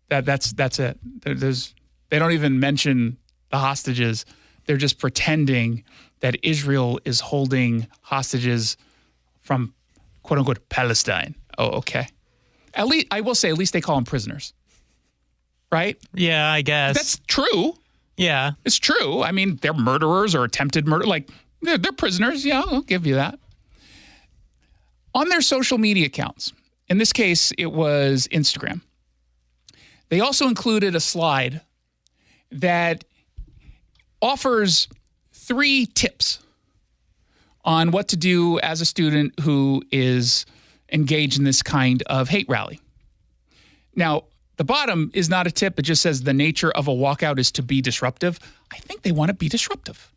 That's it. They don't even mention the hostages. They're just pretending that Israel is holding hostages from, quote unquote, Palestine. Oh, okay. At least I will say, at least they call them prisoners, right? Yeah, I guess that's true. Yeah, it's true. I mean, they're murderers or attempted murder. Like they're prisoners. Yeah, I'll give you that. On their social media accounts, in this case, it was Instagram. They also included a slide that offers 3 tips on what to do as a student who is engaged in this kind of hate rally. Now, the bottom is not a tip. It just says the nature of a walkout is to be disruptive. I think they want to be disruptive.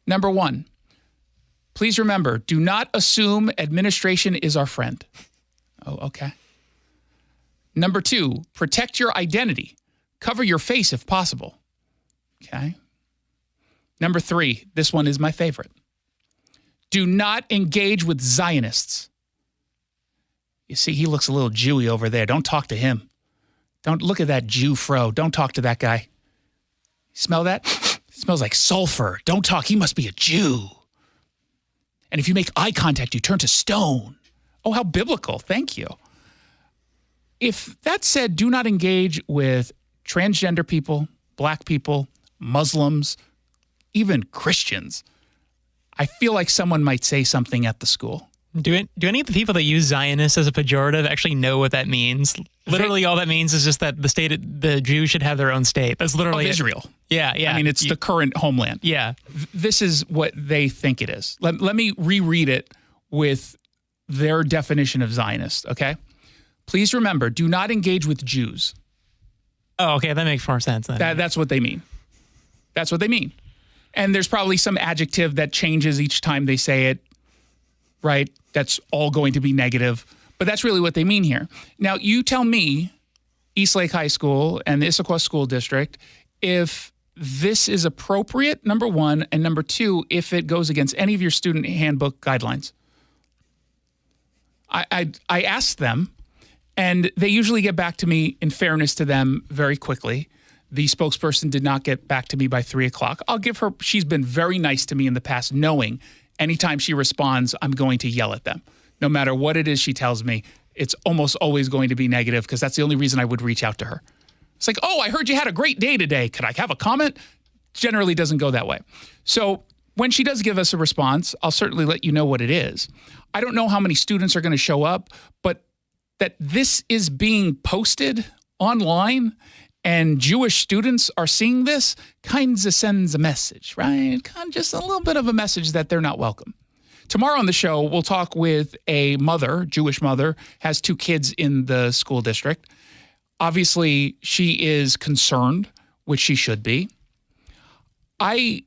Number 1, please remember, do not assume administration is our friend. Oh, okay. Number 2, protect your identity. Cover your face if possible. Okay. Number 3, this one is my favorite. Do not engage with Zionists. You see, he looks a little Jewy over there. Don't talk to him. Don't look at that Jew fro. Don't talk to that guy. Smell that? It smells like sulfur. Don't talk. He must be a Jew. And if you make eye contact, you turn to stone. Oh, how biblical. Thank you. If that said, do not engage with transgender people, black people, Muslims, even Christians, I feel like someone might say something at the school. Do any of the people that use Zionist as a pejorative actually know what that means? Literally, all that means is just that the Jews should have their own state. That's literally of Israel. Yeah. I mean, it's the current homeland. Yeah. This is what they think it is. Let me reread it with their definition of Zionist, okay? Please remember, do not engage with Jews. Oh, okay. That makes more sense then. That's what they mean. That's what they mean. And there's probably some adjective that changes each time they say it, right? That's all going to be negative. But that's really what they mean here. Now, you tell me, Eastlake High School and the Issaquah School District, if this is appropriate, number 1, and number 2, if it goes against any of your student handbook guidelines. I asked them, and they usually get back to me, in fairness to them, very quickly. The spokesperson did not get back to me by 3 o'clock. I'll give her, she's been very nice to me in the past, knowing anytime she responds, I'm going to yell at them. No matter what it is she tells me, it's almost always going to be negative because that's the only reason I would reach out to her. It's like, oh, I heard you had a great day today. Could I have a comment? Generally doesn't go that way. So when she does give us a response, I'll certainly let you know what it is. I don't know how many students are going to show up, but that this is being posted online and Jewish students are seeing this, kind of sends a message, right? Kind of just a little bit of a message that they're not welcome. Tomorrow on the show, we'll talk with a mother, Jewish mother, has 2 kids in the school district. Obviously, she is concerned, which she should be. I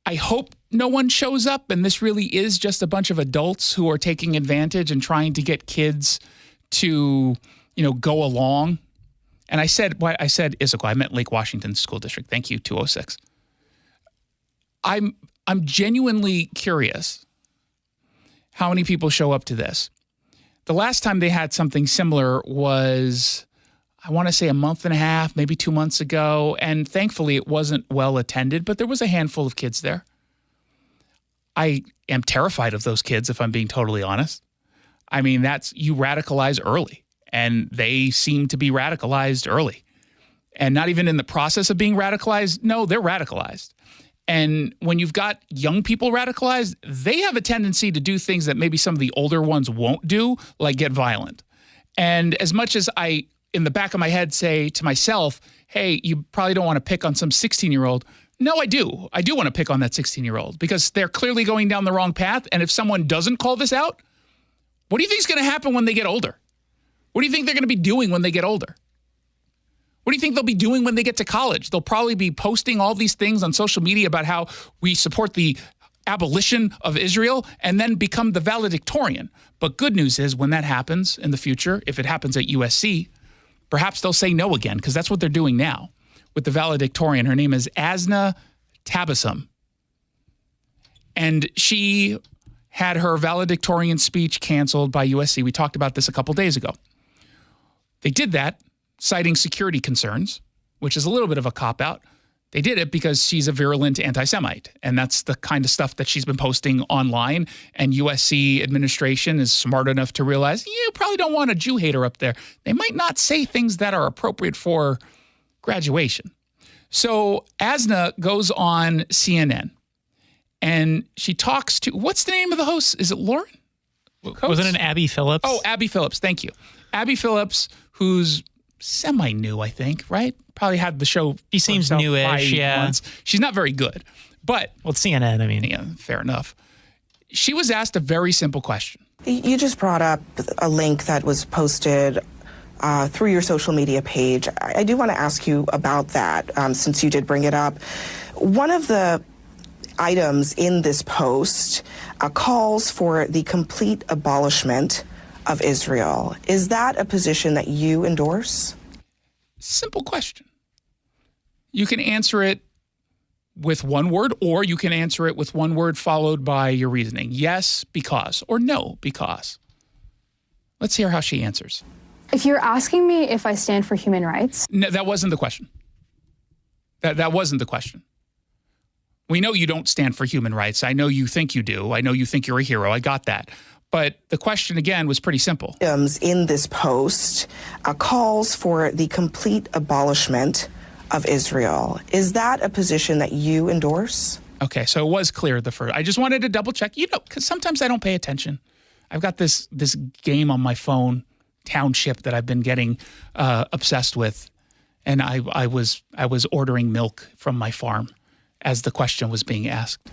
hope no one shows up and this really is just a bunch of adults who are taking advantage and trying to get kids to, go along. And I said Issaquah, I meant Lake Washington School District. Thank you, 206. I'm genuinely curious how many people show up to this. The last time they had something similar was, I want to say, a month and a half, maybe 2 months ago. And thankfully, it wasn't well attended, but there was a handful of kids there. I am terrified of those kids, if I'm being totally honest. I mean, you radicalize early, and they seem to be radicalized early. And not even in the process of being radicalized. No, they're radicalized. And when you've got young people radicalized, they have a tendency to do things that maybe some of the older ones won't do, like get violent. And as much as I, in the back of my head, say to myself, hey, you probably don't want to pick on some 16-year-old. No, I do. I do want to pick on that 16-year-old because they're clearly going down the wrong path. And if someone doesn't call this out, what do you think is going to happen when they get older? What do you think they're going to be doing when they get older? What do you think they'll be doing when they get to college? They'll probably be posting all these things on social media about how we support the abolition of Israel and then become the valedictorian. But good news is when that happens in the future, if it happens at USC, perhaps they'll say no again because that's what they're doing now with the valedictorian. Her name is Asna Tabassum. And she had her valedictorian speech canceled by USC. We talked about this a couple days ago. They did that citing security concerns, which is a little bit of a cop-out. They did it because she's a virulent anti-Semite, and that's the kind of stuff that she's been posting online, and USC administration is smart enough to realize, you probably don't want a Jew hater up there. They might not say things that are appropriate for graduation. So Asna goes on CNN, and she talks to, what's the name of the host? Is it Lauren? Wasn't it Abby Phillips? Oh, Abby Phillips. Thank you. Abby Phillips, who's semi-new, I think, right? Probably had the show. She seems newish, yeah. Once. She's not very good, but. Well, it's CNN, I mean. Yeah, fair enough. She was asked a very simple question. You just brought up a link that was posted through your social media page. I do want to ask you about that, since you did bring it up. One of the items in this post calls for the complete abolishment of Israel. Is that a position that you endorse? Simple question. You can answer it with one word, or you can answer it with one word followed by your reasoning. Yes, because, or no, because. Let's hear how she answers. If you're asking me if I stand for human rights. No, that wasn't the question. That wasn't the question. We know you don't stand for human rights. I know you think you do. I know you think you're a hero. I got that. But the question, again, was pretty simple. In this post calls for the complete abolishment of Israel. Is that a position that you endorse? Okay, so it was clear the first. I just wanted to double check, because sometimes I don't pay attention. I've got this game on my phone, Township, that I've been getting obsessed with. And I was ordering milk from my farm as the question was being asked.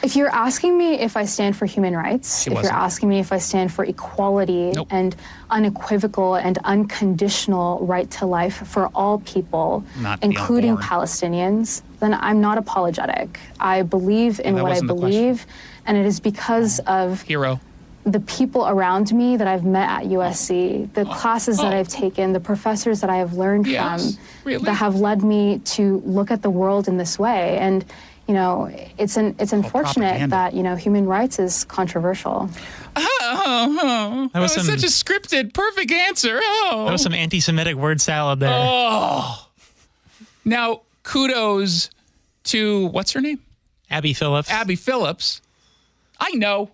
If you're asking me if I stand for human rights, if you're asking me if I stand for equality and unequivocal and unconditional right to life for all people, including Palestinians, then I'm not apologetic. I believe in what I believe, and it is because of the people around me that I've met at USC, the classes that I've taken, the professors that I have learned from, that have led me to look at the world in this way. And it's unfortunate that, human rights is controversial. That was such a scripted, perfect answer. That was some anti-Semitic word salad there. Now, kudos to, what's her name? Abby Phillips. Abby Phillips. I know.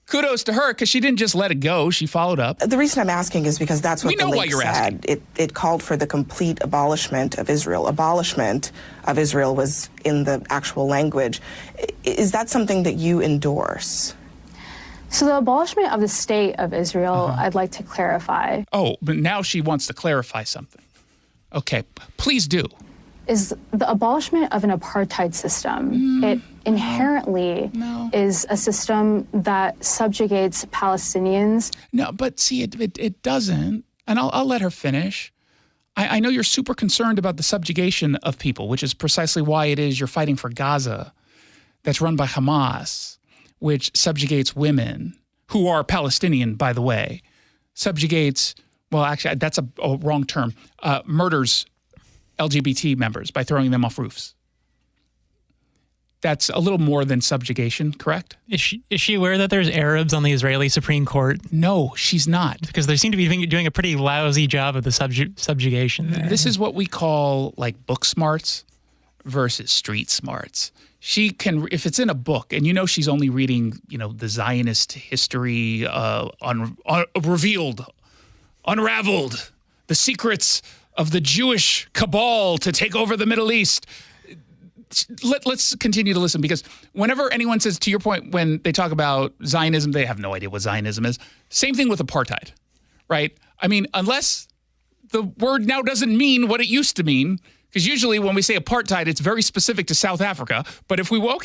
Kudos to her, because she didn't just let it go. She followed up. The reason I'm asking is because that's what the link said. It called for the complete abolishment of Israel. Abolishment of Israel was in the actual language. Is that something that you endorse? So the abolishment of the state of Israel, I'd like to clarify. Oh, but now she wants to clarify something. Okay, please do. Is the abolishment of an apartheid system. It inherently is a system that subjugates Palestinians. No, but see, it doesn't. And I'll let her finish. I know you're super concerned about the subjugation of people, which is precisely why it is you're fighting for Gaza, that's run by Hamas, which subjugates women, who are Palestinian, by the way, subjugates, well, actually, that's a wrong term, murders LGBT members by throwing them off roofs. That's a little more than subjugation, correct? Is she aware that there's Arabs on the Israeli Supreme Court? No, she's not. Because they seem to be doing a pretty lousy job of the subjugation there. This is what we call like book smarts versus street smarts. She can, if it's in a book, and she's only reading, the Zionist history, revealed, unraveled, the secrets of the Jewish cabal to take over the Middle East. Let's continue to listen, because whenever anyone says, to your point, when they talk about Zionism, they have no idea what Zionism is. Same thing with apartheid, right? I mean, unless the word now doesn't mean what it used to mean, because usually when we say apartheid, it's very specific to South Africa. But if we were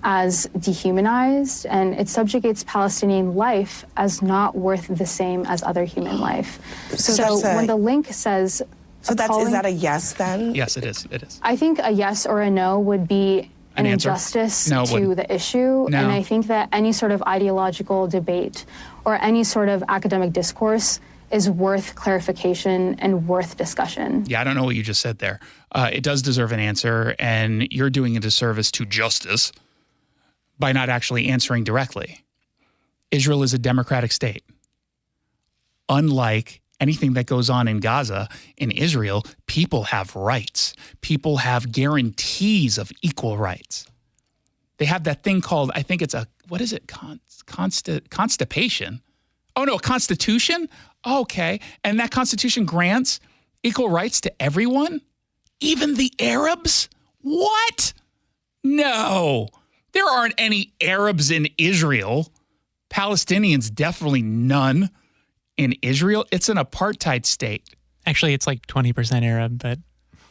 as dehumanized, and it subjugates Palestinian life as not worth the same as other human life. So when the link says... So is that a yes then? Yes, it is. It is. I think a yes or a no would be an injustice to the issue. No. And I think that any sort of ideological debate or any sort of academic discourse is worth clarification and worth discussion. Yeah, I don't know what you just said there. It does deserve an answer, and you're doing a disservice to justice by not actually answering directly. Israel is a democratic state. Unlike anything that goes on in Gaza, in Israel, people have rights. People have guarantees of equal rights. They have that thing called, I think it's what is it? Constipation? Oh, no, a constitution? Okay. And that constitution grants equal rights to everyone? Even the Arabs? What? No. There aren't any Arabs in Israel. Palestinians, definitely none. In Israel, it's an apartheid state. Actually, it's like 20% Arab, but...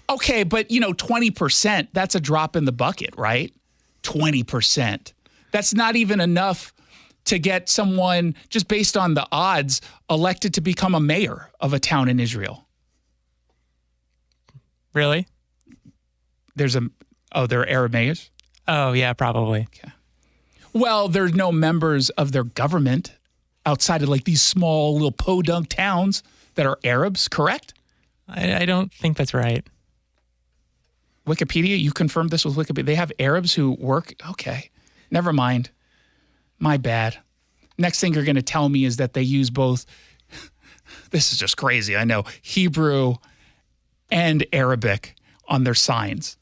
Okay, but 20%, that's a drop in the bucket, right? 20%. That's not even enough to get someone, just based on the odds, elected to become a mayor of a town in Israel. Really? There are Arab mayors? Oh, yeah, probably. Okay. Well, there's no members of their government outside of like these small little podunk towns that are Arabs, correct? I don't think that's right. Wikipedia, you confirmed this with Wikipedia. They have Arabs who work? Okay, never mind. My bad. Next thing you're going to tell me is that they use both, this is just crazy, I know, Hebrew and Arabic on their signs.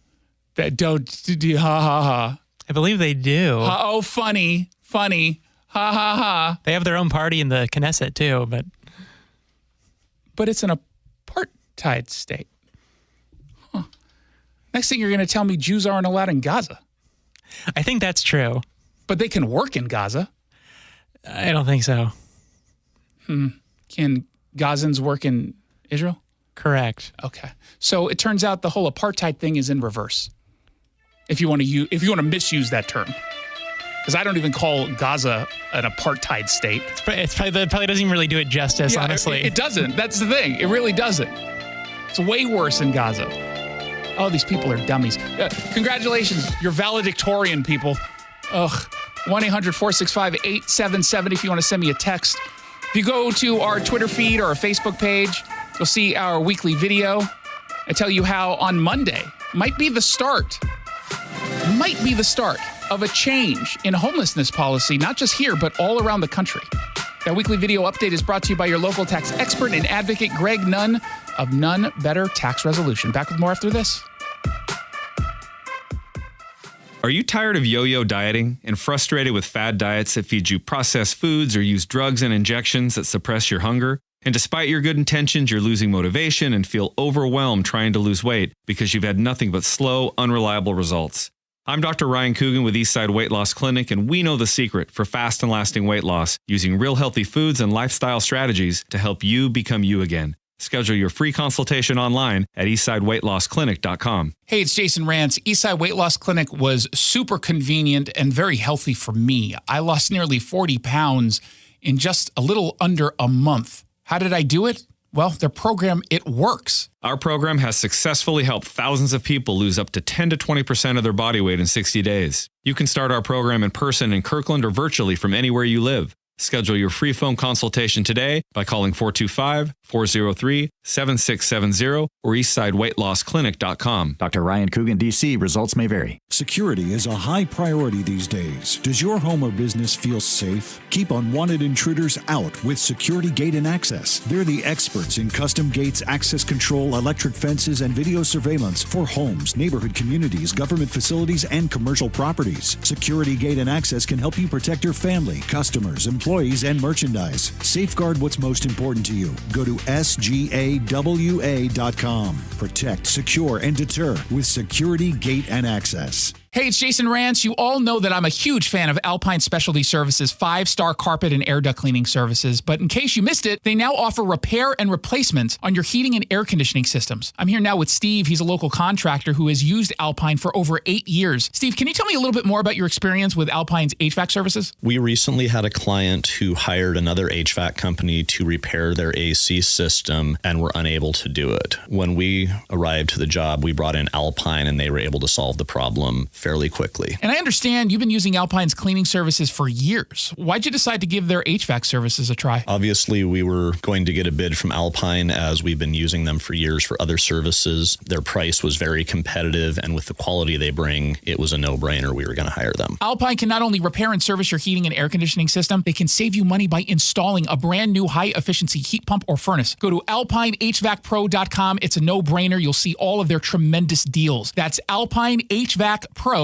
That don't, ha ha ha. I believe they do. Oh, funny. Ha ha ha. They have their own party in the Knesset too, but it's an apartheid state. Huh. Next thing you're going to tell me Jews aren't allowed in Gaza. I think that's true. But they can work in Gaza. I don't think so. Can Gazans work in Israel? Correct. Okay. So it turns out the whole apartheid thing is in reverse. If you want to misuse that term. Because I don't even call Gaza an apartheid state. It probably doesn't even really do it justice, honestly. It doesn't. That's the thing. It really doesn't. It's way worse in Gaza. Oh, these people are dummies. Congratulations. You're valedictorian, people. Ugh. 1-800-465-8770 if you want to send me a text. If you go to our Twitter feed or our Facebook page, you'll see our weekly video. I tell you how on Monday might be the start of a change in homelessness policy, not just here, but all around the country. That weekly video update is brought to you by your local tax expert and advocate, Greg Nunn of Nunn Better Tax Resolution. Back with more after this. Are you tired of yo-yo dieting and frustrated with fad diets that feed you processed foods or use drugs and injections that suppress your hunger? And despite your good intentions, you're losing motivation and feel overwhelmed trying to lose weight because you've had nothing but slow, unreliable results. I'm Dr. Ryan Coogan with Eastside Weight Loss Clinic, and we know the secret for fast and lasting weight loss using real healthy foods and lifestyle strategies to help you become you again. Schedule your free consultation online at eastsideweightlossclinic.com. Hey, it's Jason Rantz. Eastside Weight Loss Clinic was super convenient and very healthy for me. I lost nearly 40 pounds in just a little under a month. How did I do it? Well, their program, it works. Our program has successfully helped thousands of people lose up to 10 to 20% of their body weight in 60 days. You can start our program in person in Kirkland or virtually from anywhere you live. Schedule your free phone consultation today by calling 425-403-7670 or eastsideweightlossclinic.com. Dr. Ryan Coogan, D.C. Results may vary. Security is a high priority these days. Does your home or business feel safe? Keep unwanted intruders out with Security Gate and Access. They're the experts in custom gates, access control, electric fences, and video surveillance for homes, neighborhood communities, government facilities, and commercial properties. Security Gate and Access can help you protect your family, customers, employees, and merchandise. Safeguard what's most important to you. Go to sgawa.com. Protect, secure, and deter with Security Gate and Access. Hey, it's Jason Rantz. You all know that I'm a huge fan of Alpine Specialty Services' 5-star carpet and air duct cleaning services. But in case you missed it, they now offer repair and replacements on your heating and air conditioning systems. I'm here now with Steve. He's a local contractor who has used Alpine for over 8 years. Steve, can you tell me a little bit more about your experience with Alpine's HVAC services? We recently had a client who hired another HVAC company to repair their AC system and were unable to do it. When we arrived to the job, we brought in Alpine and they were able to solve the problem fairly quickly. And I understand you've been using Alpine's cleaning services for years. Why'd you decide to give their HVAC services a try? Obviously, we were going to get a bid from Alpine as we've been using them for years for other services. Their price was very competitive, and with the quality they bring, it was a no-brainer. We were going to hire them. Alpine can not only repair and service your heating and air conditioning system, they can save you money by installing a brand new high-efficiency heat pump or furnace. Go to alpinehvacpro.com. It's a no-brainer. You'll see all of their tremendous deals. That's alpinehvacpro.com.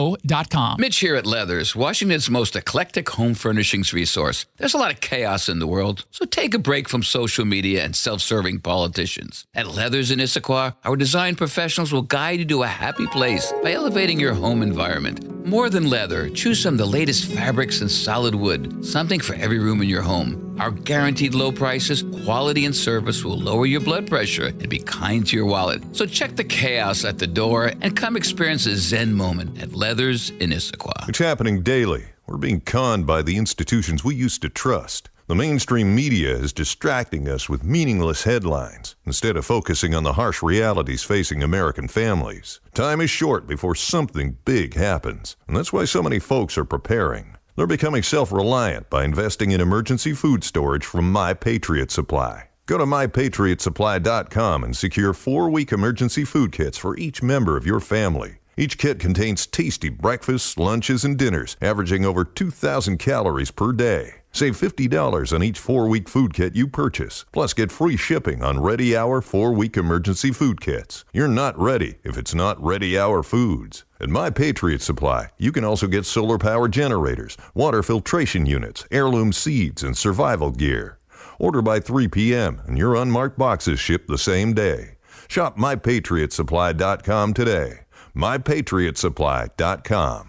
Mitch here at Leathers, Washington's most eclectic home furnishings resource. There's a lot of chaos in the world, so take a break from social media and self-serving politicians. At Leathers in Issaquah, our design professionals will guide you to a happy place by elevating your home environment. More than leather, choose some of the latest fabrics and solid wood, something for every room in your home. Our guaranteed low prices, quality, and service will lower your blood pressure and be kind to your wallet. So check the chaos at the door and come experience a Zen moment at Leathers in Issaquah. It's happening daily. We're being conned by the institutions we used to trust. The mainstream media is distracting us with meaningless headlines instead of focusing on the harsh realities facing American families. Time is short before something big happens, and that's why so many folks are preparing. They're becoming self-reliant by investing in emergency food storage from My Patriot Supply. Go to mypatriotsupply.com and secure 4-week emergency food kits for each member of your family. Each kit contains tasty breakfasts, lunches, and dinners, averaging over 2,000 calories per day. Save $50 on each 4-week food kit you purchase. Plus, get free shipping on Ready Hour 4-week emergency food kits. You're not ready if it's not Ready Hour Foods. At My Patriot Supply, you can also get solar power generators, water filtration units, heirloom seeds, and survival gear. Order by 3 p.m. and your unmarked boxes ship the same day. Shop mypatriotsupply.com today. mypatriotsupply.com.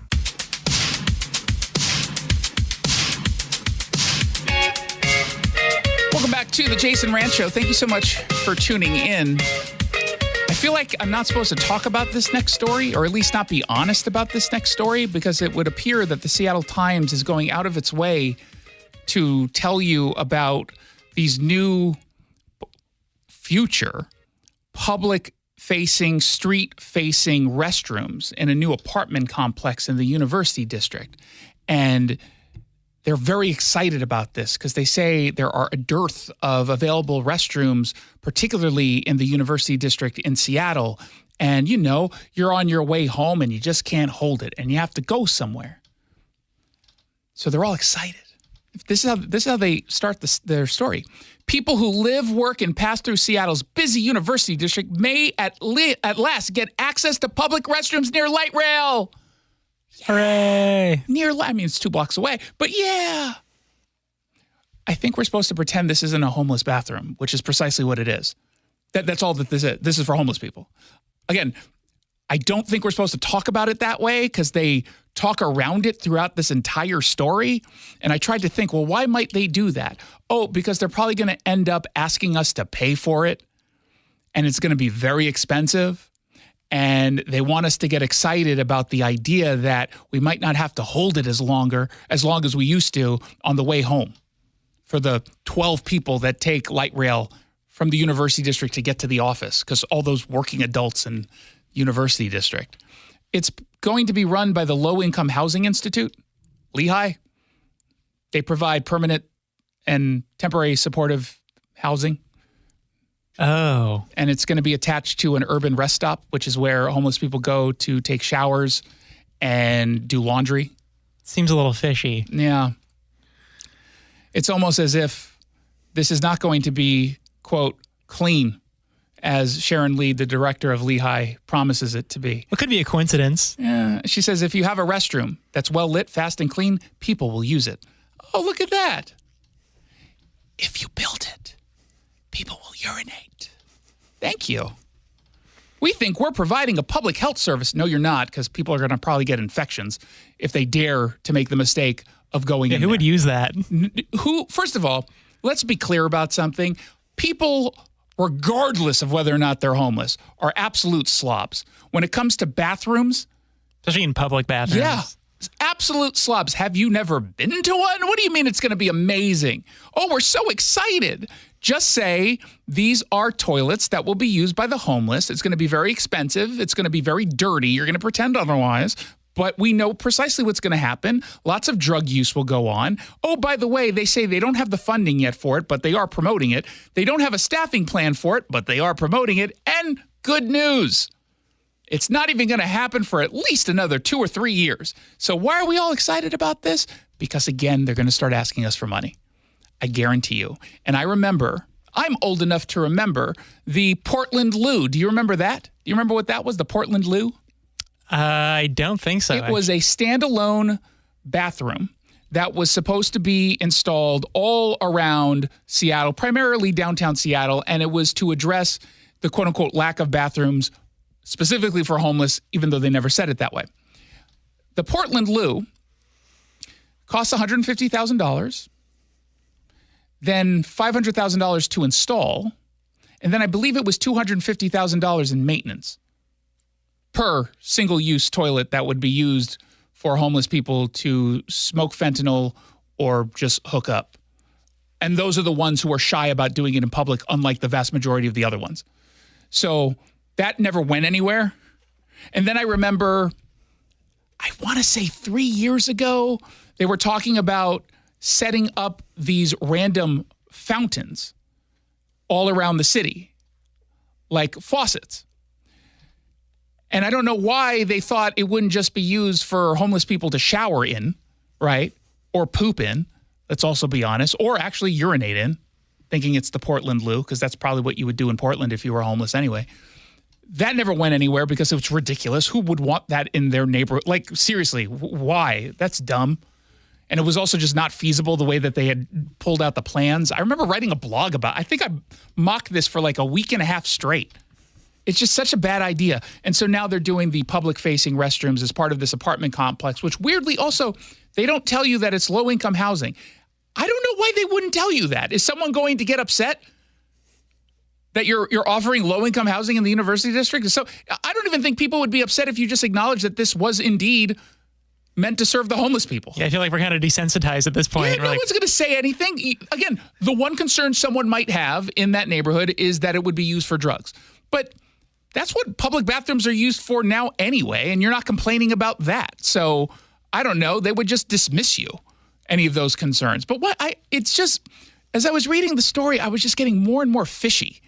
Welcome back to the Jason Rantz Show. Thank you so much for tuning in. I feel like I'm not supposed to talk about this next story, or at least not be honest about this next story, because it would appear that the Seattle Times is going out of its way to tell you about these new future public-facing, street-facing restrooms in a new apartment complex in the University District. And they're very excited about this because they say there are a dearth of available restrooms, particularly in the University District in Seattle. And, you know, you're on your way home and you just can't hold it and you have to go somewhere. So they're all excited. This is how they start their story. People who live, work, and pass through Seattle's busy University District may at last get access to public restrooms near light rail. Hooray! I mean, it's 2 blocks away, but yeah. I think we're supposed to pretend this isn't a homeless bathroom, which is precisely what it is. That's all that this is. This is for homeless people. Again, I don't think we're supposed to talk about it that way because they talk around it throughout this entire story. And I tried to think, well, why might they do that? Oh, because they're probably going to end up asking us to pay for it. and it's going to be very expensive. And they want us to get excited about the idea that we might not have to hold it as long as we used to on the way home for the 12 people that take light rail from the University District to get to the office, because all those working adults in University District. It's going to be run by the Low Income Housing Institute, Lehigh. They provide permanent and temporary supportive housing. Oh. And it's going to be attached to an urban rest stop, which is where homeless people go to take showers and do laundry. Seems a little fishy. Yeah. It's almost as if this is not going to be, quote, clean, as Sharon Lee, the director of Lehigh, promises it to be. It could be a coincidence. Yeah. She says if you have a restroom that's well lit, fast, and clean, people will use it. Oh, look at that. If you build it, people will urinate. Thank you. We think we're providing a public health service. No, you're not, because people are going to probably get infections if they dare to make the mistake of going in who there. would use that? First of all, let's be clear about something. People, regardless of whether or not they're homeless, are absolute slobs. When it comes to bathrooms. Especially in public bathrooms. Yeah. Absolute slobs. Have you never been to one? What do you mean it's going to be amazing? Oh, we're so excited. Just say these are toilets that will be used by the homeless. It's going to be very expensive. It's going to be very dirty. You're going to pretend otherwise. But we know precisely what's going to happen. Lots of drug use will go on. Oh, by the way, they say they don't have the funding yet for it, but they are promoting it. They don't have a staffing plan for it, but they are promoting it. And good news. It's not even going to happen for at least another 2 or 3 years. So why are we all excited about this? Because, again, they're going to start asking us for money. I guarantee you. And I remember, I'm old enough to remember the Portland Loo. Do you remember that? Do you remember what that was, the Portland Loo? I don't think so. It was a standalone bathroom that was supposed to be installed all around Seattle, primarily downtown Seattle, and it was to address the quote-unquote lack of bathrooms specifically for homeless, even though they never said it that way. The Portland Loo costs $150,000, then $500,000 to install, and then I believe it was $250,000 in maintenance per single-use toilet that would be used for homeless people to smoke fentanyl or just hook up. And those are the ones who are shy about doing it in public, unlike the vast majority of the other ones. So that never went anywhere. And then I remember, I want to say 3 years ago, they were talking about setting up these random fountains all around the city, like faucets. And I don't know why they thought it wouldn't just be used for homeless people to shower in, right? Or poop in, let's also be honest, or actually urinate in, thinking it's the Portland Loo, because that's probably what you would do in Portland if you were homeless anyway. That never went anywhere because it's ridiculous. Who would want that in their neighborhood? Like, seriously, why? That's dumb. And it was also just not feasible the way that they had pulled out the plans. I remember writing a blog about it. I think I mocked this for like a week and a half straight. It's just such a bad idea. And so now they're doing the public-facing restrooms as part of this apartment complex, which weirdly also, they don't tell you that it's low-income housing. I don't know why they wouldn't tell you that. Is someone going to get upset that you're offering low-income housing in the University District? So I don't even think people would be upset if you just acknowledge that this was indeed meant to serve the homeless people. Yeah, I feel like we're kind of desensitized at this point. Yeah, no one's going to say anything. Again, the one concern someone might have in that neighborhood is that it would be used for drugs. But that's what public bathrooms are used for now anyway, and you're not complaining about that. So I don't know. They would just dismiss you, any of those concerns. But it's just, as I was reading the story, I was just getting more and more fishy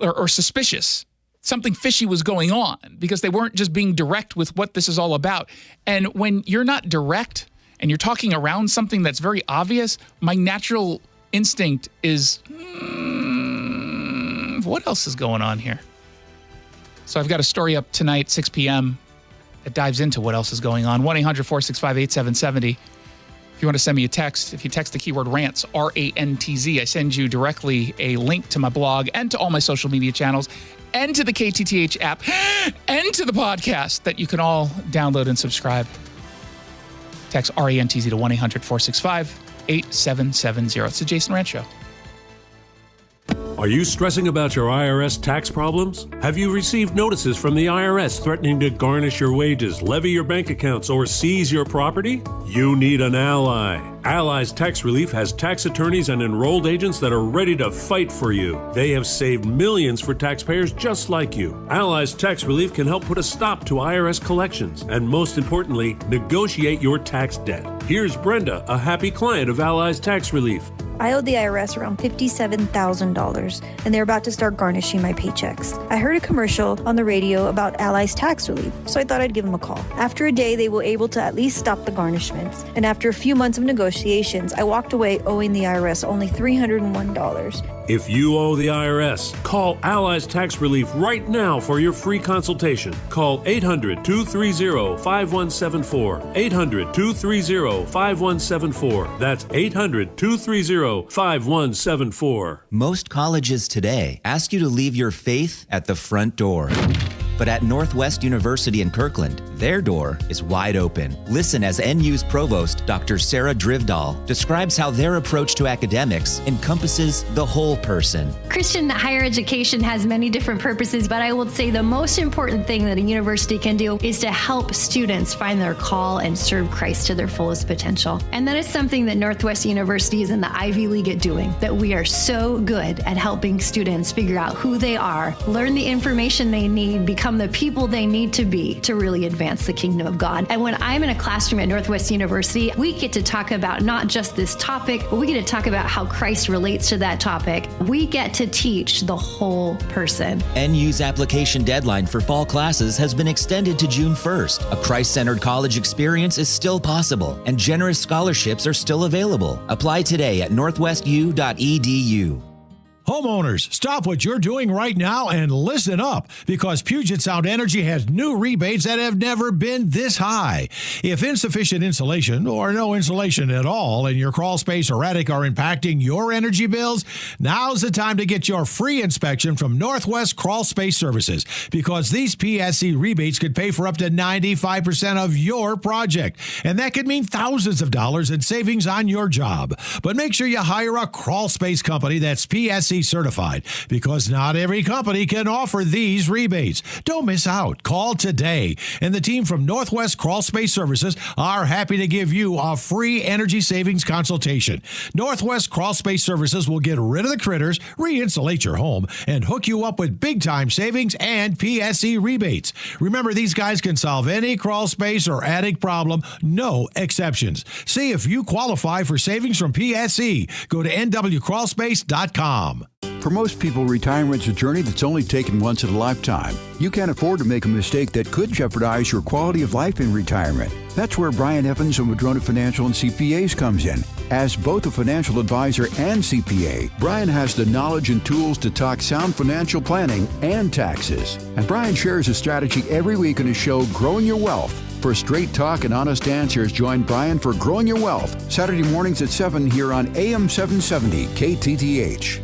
or suspicious. Something fishy was going on because they weren't just being direct with what this is all about. And when you're not direct and you're talking around something that's very obvious, my natural instinct is, what else is going on here? So I've got a story up tonight, 6 p.m., that dives into what else is going on. 1-800-465-8770. If you want to send me a text, if you text the keyword Rantz, R-A-N-T-Z, I send you directly a link to my blog and to all my social media channels and to the KTTH app and to the podcast that you can all download and subscribe. Text R-A-N-T-Z to 1-800-465-8770. It's the Jason Rantz Show. Are you stressing about your IRS tax problems? Have you received notices from the IRS threatening to garnish your wages, levy your bank accounts, or seize your property? You need an ally. Allies Tax Relief has tax attorneys and enrolled agents that are ready to fight for you. They have saved millions for taxpayers just like you. Allies Tax Relief can help put a stop to IRS collections and, most importantly, negotiate your tax debt. Here's Brenda, a happy client of Allies Tax Relief. I owed the IRS around $57,000, and they're about to start garnishing my paychecks. I heard a commercial on the radio about Allies Tax Relief, so I thought I'd give them a call. After a day, they were able to at least stop the garnishments, and after a few months of negotiations, I walked away owing the IRS only $301. If you owe the IRS, call Allies Tax Relief right now for your free consultation. Call 800-230-5174. 800-230-5174. That's 800-230-5174. Most colleges today ask you to leave your faith at the front door. But at Northwest University in Kirkland, their door is wide open. Listen as NU's provost, Dr. Sarah Drivdahl, describes how their approach to academics encompasses the whole person. Christian higher education has many different purposes, but I would say the most important thing that a university can do is to help students find their call and serve Christ to their fullest potential. And that is something that Northwest University is in the Ivy League at doing, that we are so good at helping students figure out who they are, learn the information they need, become the people they need to be to really advance the kingdom of God. And when I'm in a classroom at Northwest University, we get to talk about not just this topic, but we get to talk about how Christ relates to that topic. We get to teach the whole person. NU's application deadline for fall classes has been extended to June 1st. A Christ-centered college experience is still possible, and generous scholarships are still available. Apply today at northwestu.edu. Homeowners, stop what you're doing right now and listen up, because Puget Sound Energy has new rebates that have never been this high. If insufficient insulation or no insulation at all in your crawl space or attic are impacting your energy bills, now's the time to get your free inspection from Northwest Crawl Space Services, because these PSC rebates could pay for up to 95% of your project, and that could mean thousands of dollars in savings on your job. But make sure you hire a crawl space company that's PSC certified, because not every company can offer these rebates. Don't miss out. Call today, and the team from Northwest Crawl Space Services are happy to give you a free energy savings consultation. Northwest Crawl Space Services will get rid of the critters, re-insulate your home, and hook you up with big-time savings and PSC rebates. Remember, these guys can solve any crawl space or attic problem, no exceptions. See if you qualify for savings from PSC. Go to nwcrawlspace.com. For most people, retirement's a journey that's only taken once in a lifetime. You can't afford to make a mistake that could jeopardize your quality of life in retirement. That's where Brian Evans of Madrona Financial and CPAs comes in. As both a financial advisor and CPA, Brian has the knowledge and tools to talk sound financial planning and taxes. And Brian shares a strategy every week on his show, Growing Your Wealth. For straight talk and honest answers, join Brian for Growing Your Wealth, Saturday mornings at 7 here on AM 770 KTTH.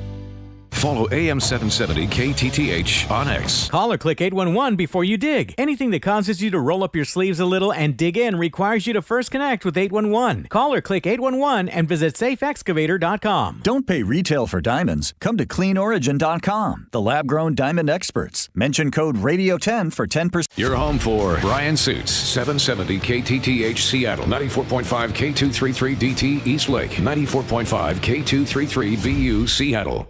Follow AM 770 KTTH on X. Call or click 811 before you dig. Anything that causes you to roll up your sleeves a little and dig in requires you to first connect with 811. Call or click 811 and visit safeexcavator.com. Don't pay retail for diamonds. Come to cleanorigin.com, the lab-grown diamond experts. Mention code RADIO10 for 10%. Your home for Brian Suits, 770 KTTH Seattle, 94.5 K233DT East Lake, 94.5 K233 BU Seattle.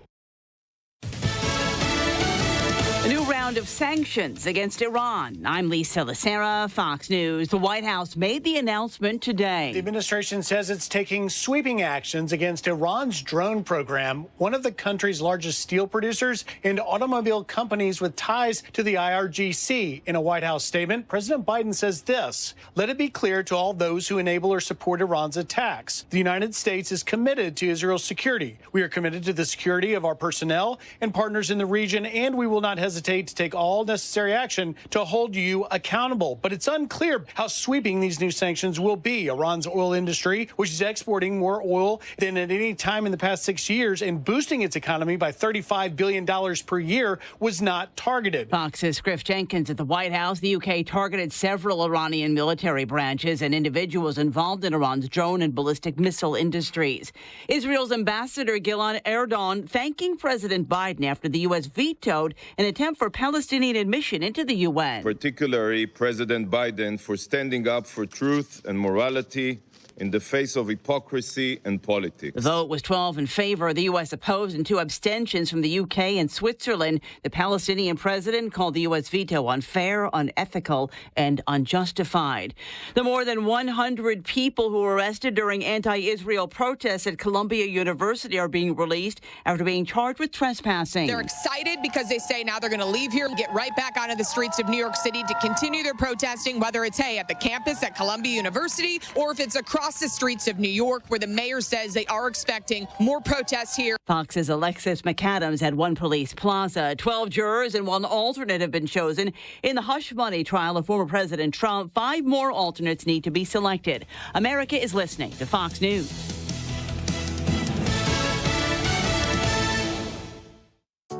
A new round of sanctions against Iran. I'm Lisa Lacera, Fox News. The White House made the announcement today. The administration says it's taking sweeping actions against Iran's drone program, one of the country's largest steel producers and automobile companies with ties to the IRGC. In a White House statement, President Biden says this: "Let it be clear to all those who enable or support Iran's attacks. The United States is committed to Israel's security. We are committed to the security of our personnel and partners in the region, and we will not hesitate to take take all necessary action to hold you accountable. But it's unclear how sweeping these new sanctions will be. Iran's oil industry, which is exporting more oil than at any time in the past 6 years and boosting its economy by $35 billion per year, was not targeted. Fox's Griff Jenkins at the White House. The UK targeted several Iranian military branches and individuals involved in Iran's drone and ballistic missile industries. Israel's Ambassador Gilad Erdogan thanking President Biden after the U.S. vetoed an attempt for Palestinian admission into the UN. Particularly President Biden for standing up for truth and morality in the face of hypocrisy and politics. The vote was 12 in favor. The U.S. opposed and 2 abstentions from the U.K. and Switzerland. The Palestinian president called the U.S. veto unfair, unethical, and unjustified. The more than 100 people who were arrested during anti-Israel protests at Columbia University are being released after being charged with trespassing. They're excited because they say now they're going to leave here and get right back onto the streets of New York City to continue their protesting, whether it's, at the campus at Columbia University or if it's across the streets of New York, where the mayor says they are expecting more protests here. Fox's Alexis McAdams at One Police Plaza. 12 jurors and 1 alternate have been chosen. In the hush money trial of former President Trump, 5 more alternates need to be selected. America is listening to Fox News.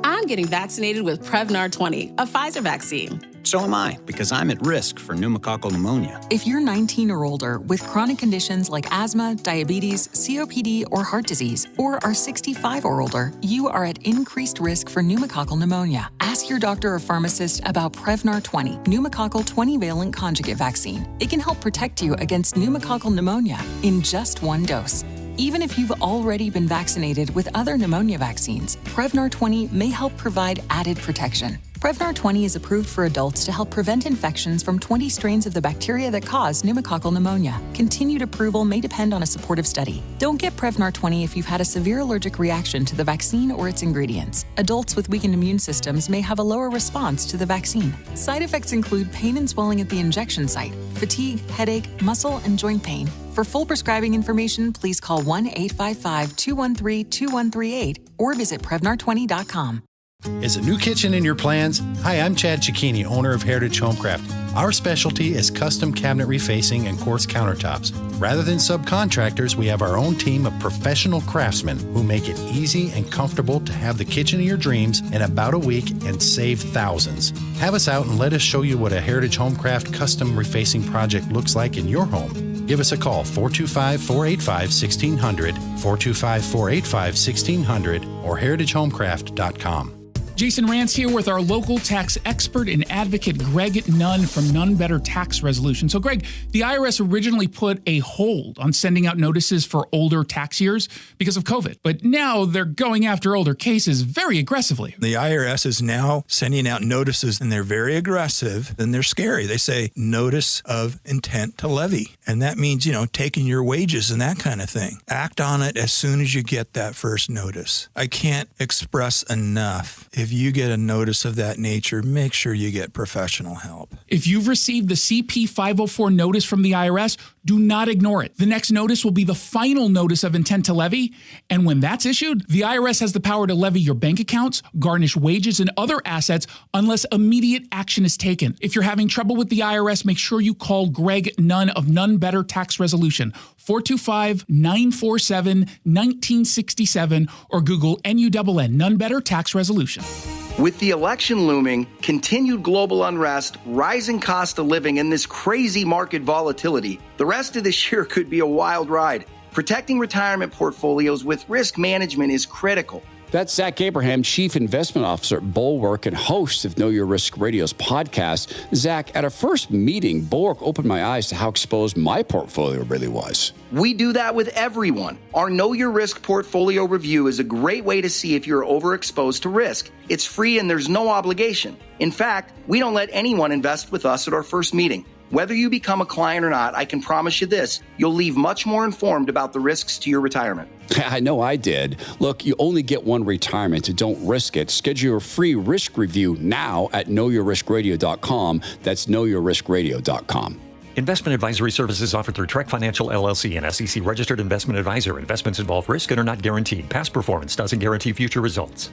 I'm getting vaccinated with Prevnar 20, a Pfizer vaccine. So am I, because I'm at risk for pneumococcal pneumonia. If you're 19 or older with chronic conditions like asthma, diabetes, COPD, or heart disease, or are 65 or older, you are at increased risk for pneumococcal pneumonia. Ask your doctor or pharmacist about Prevnar 20, pneumococcal 20-valent conjugate vaccine. It can help protect you against pneumococcal pneumonia in just 1 dose. Even if you've already been vaccinated with other pneumonia vaccines, Prevnar 20 may help provide added protection. Prevnar 20 is approved for adults to help prevent infections from 20 strains of the bacteria that cause pneumococcal pneumonia. Continued approval may depend on a supportive study. Don't get Prevnar 20 if you've had a severe allergic reaction to the vaccine or its ingredients. Adults with weakened immune systems may have a lower response to the vaccine. Side effects include pain and swelling at the injection site, fatigue, headache, muscle, and joint pain. For full prescribing information, please call 1-855-213-2138 or visit Prevnar20.com. Is a new kitchen in your plans? Hi, I'm Chad Cicchini, owner of Heritage Homecraft. Our specialty is custom cabinet refacing and quartz countertops. Rather than subcontractors, we have our own team of professional craftsmen who make it easy and comfortable to have the kitchen of your dreams in about a week and save thousands. Have us out and let us show you what a Heritage Homecraft custom refacing project looks like in your home. Give us a call, 425-485-1600, 425-485-1600, or heritagehomecraft.com. Jason Rantz here with our local tax expert and advocate, Greg Nunn from Nunn Better Tax Resolution. So, Greg, the IRS originally put a hold on sending out notices for older tax years because of COVID. But now they're going after older cases very aggressively. The IRS is now sending out notices, and they're very aggressive, and they're scary. They say notice of intent to levy. And that means, taking your wages and that kind of thing. Act on it as soon as you get that first notice. I can't express enough. If you get a notice of that nature, make sure you get professional help. If you've received the CP 504 notice from the IRS, do not ignore it. The next notice will be the final notice of intent to levy. And when that's issued, the IRS has the power to levy your bank accounts, garnish wages and other assets unless immediate action is taken. If you're having trouble with the IRS, make sure you call Greg Nunn of Nunn Better Tax Resolution, 425-947-1967, or Google NUNN, Nunn Better Tax Resolution. With the election looming, continued global unrest, rising cost of living, and this crazy market volatility, the rest of this year could be a wild ride. Protecting retirement portfolios with risk management is critical. That's Zach Abraham, Chief Investment Officer at Bulwark and host of Know Your Risk Radio's podcast. Zach, at our first meeting, Bulwark opened my eyes to how exposed my portfolio really was. We do that with everyone. Our Know Your Risk portfolio review is a great way to see if you're overexposed to risk. It's free and there's no obligation. In fact, we don't let anyone invest with us at our first meeting. Whether you become a client or not, I can promise you this, you'll leave much more informed about the risks to your retirement. I know I did. Look, you only get one retirement, so don't risk it. Schedule your free risk review now at knowyourriskradio.com. That's knowyourriskradio.com. Investment advisory services offered through Trek Financial LLC, an SEC-registered investment advisor. Investments involve risk and are not guaranteed. Past performance doesn't guarantee future results.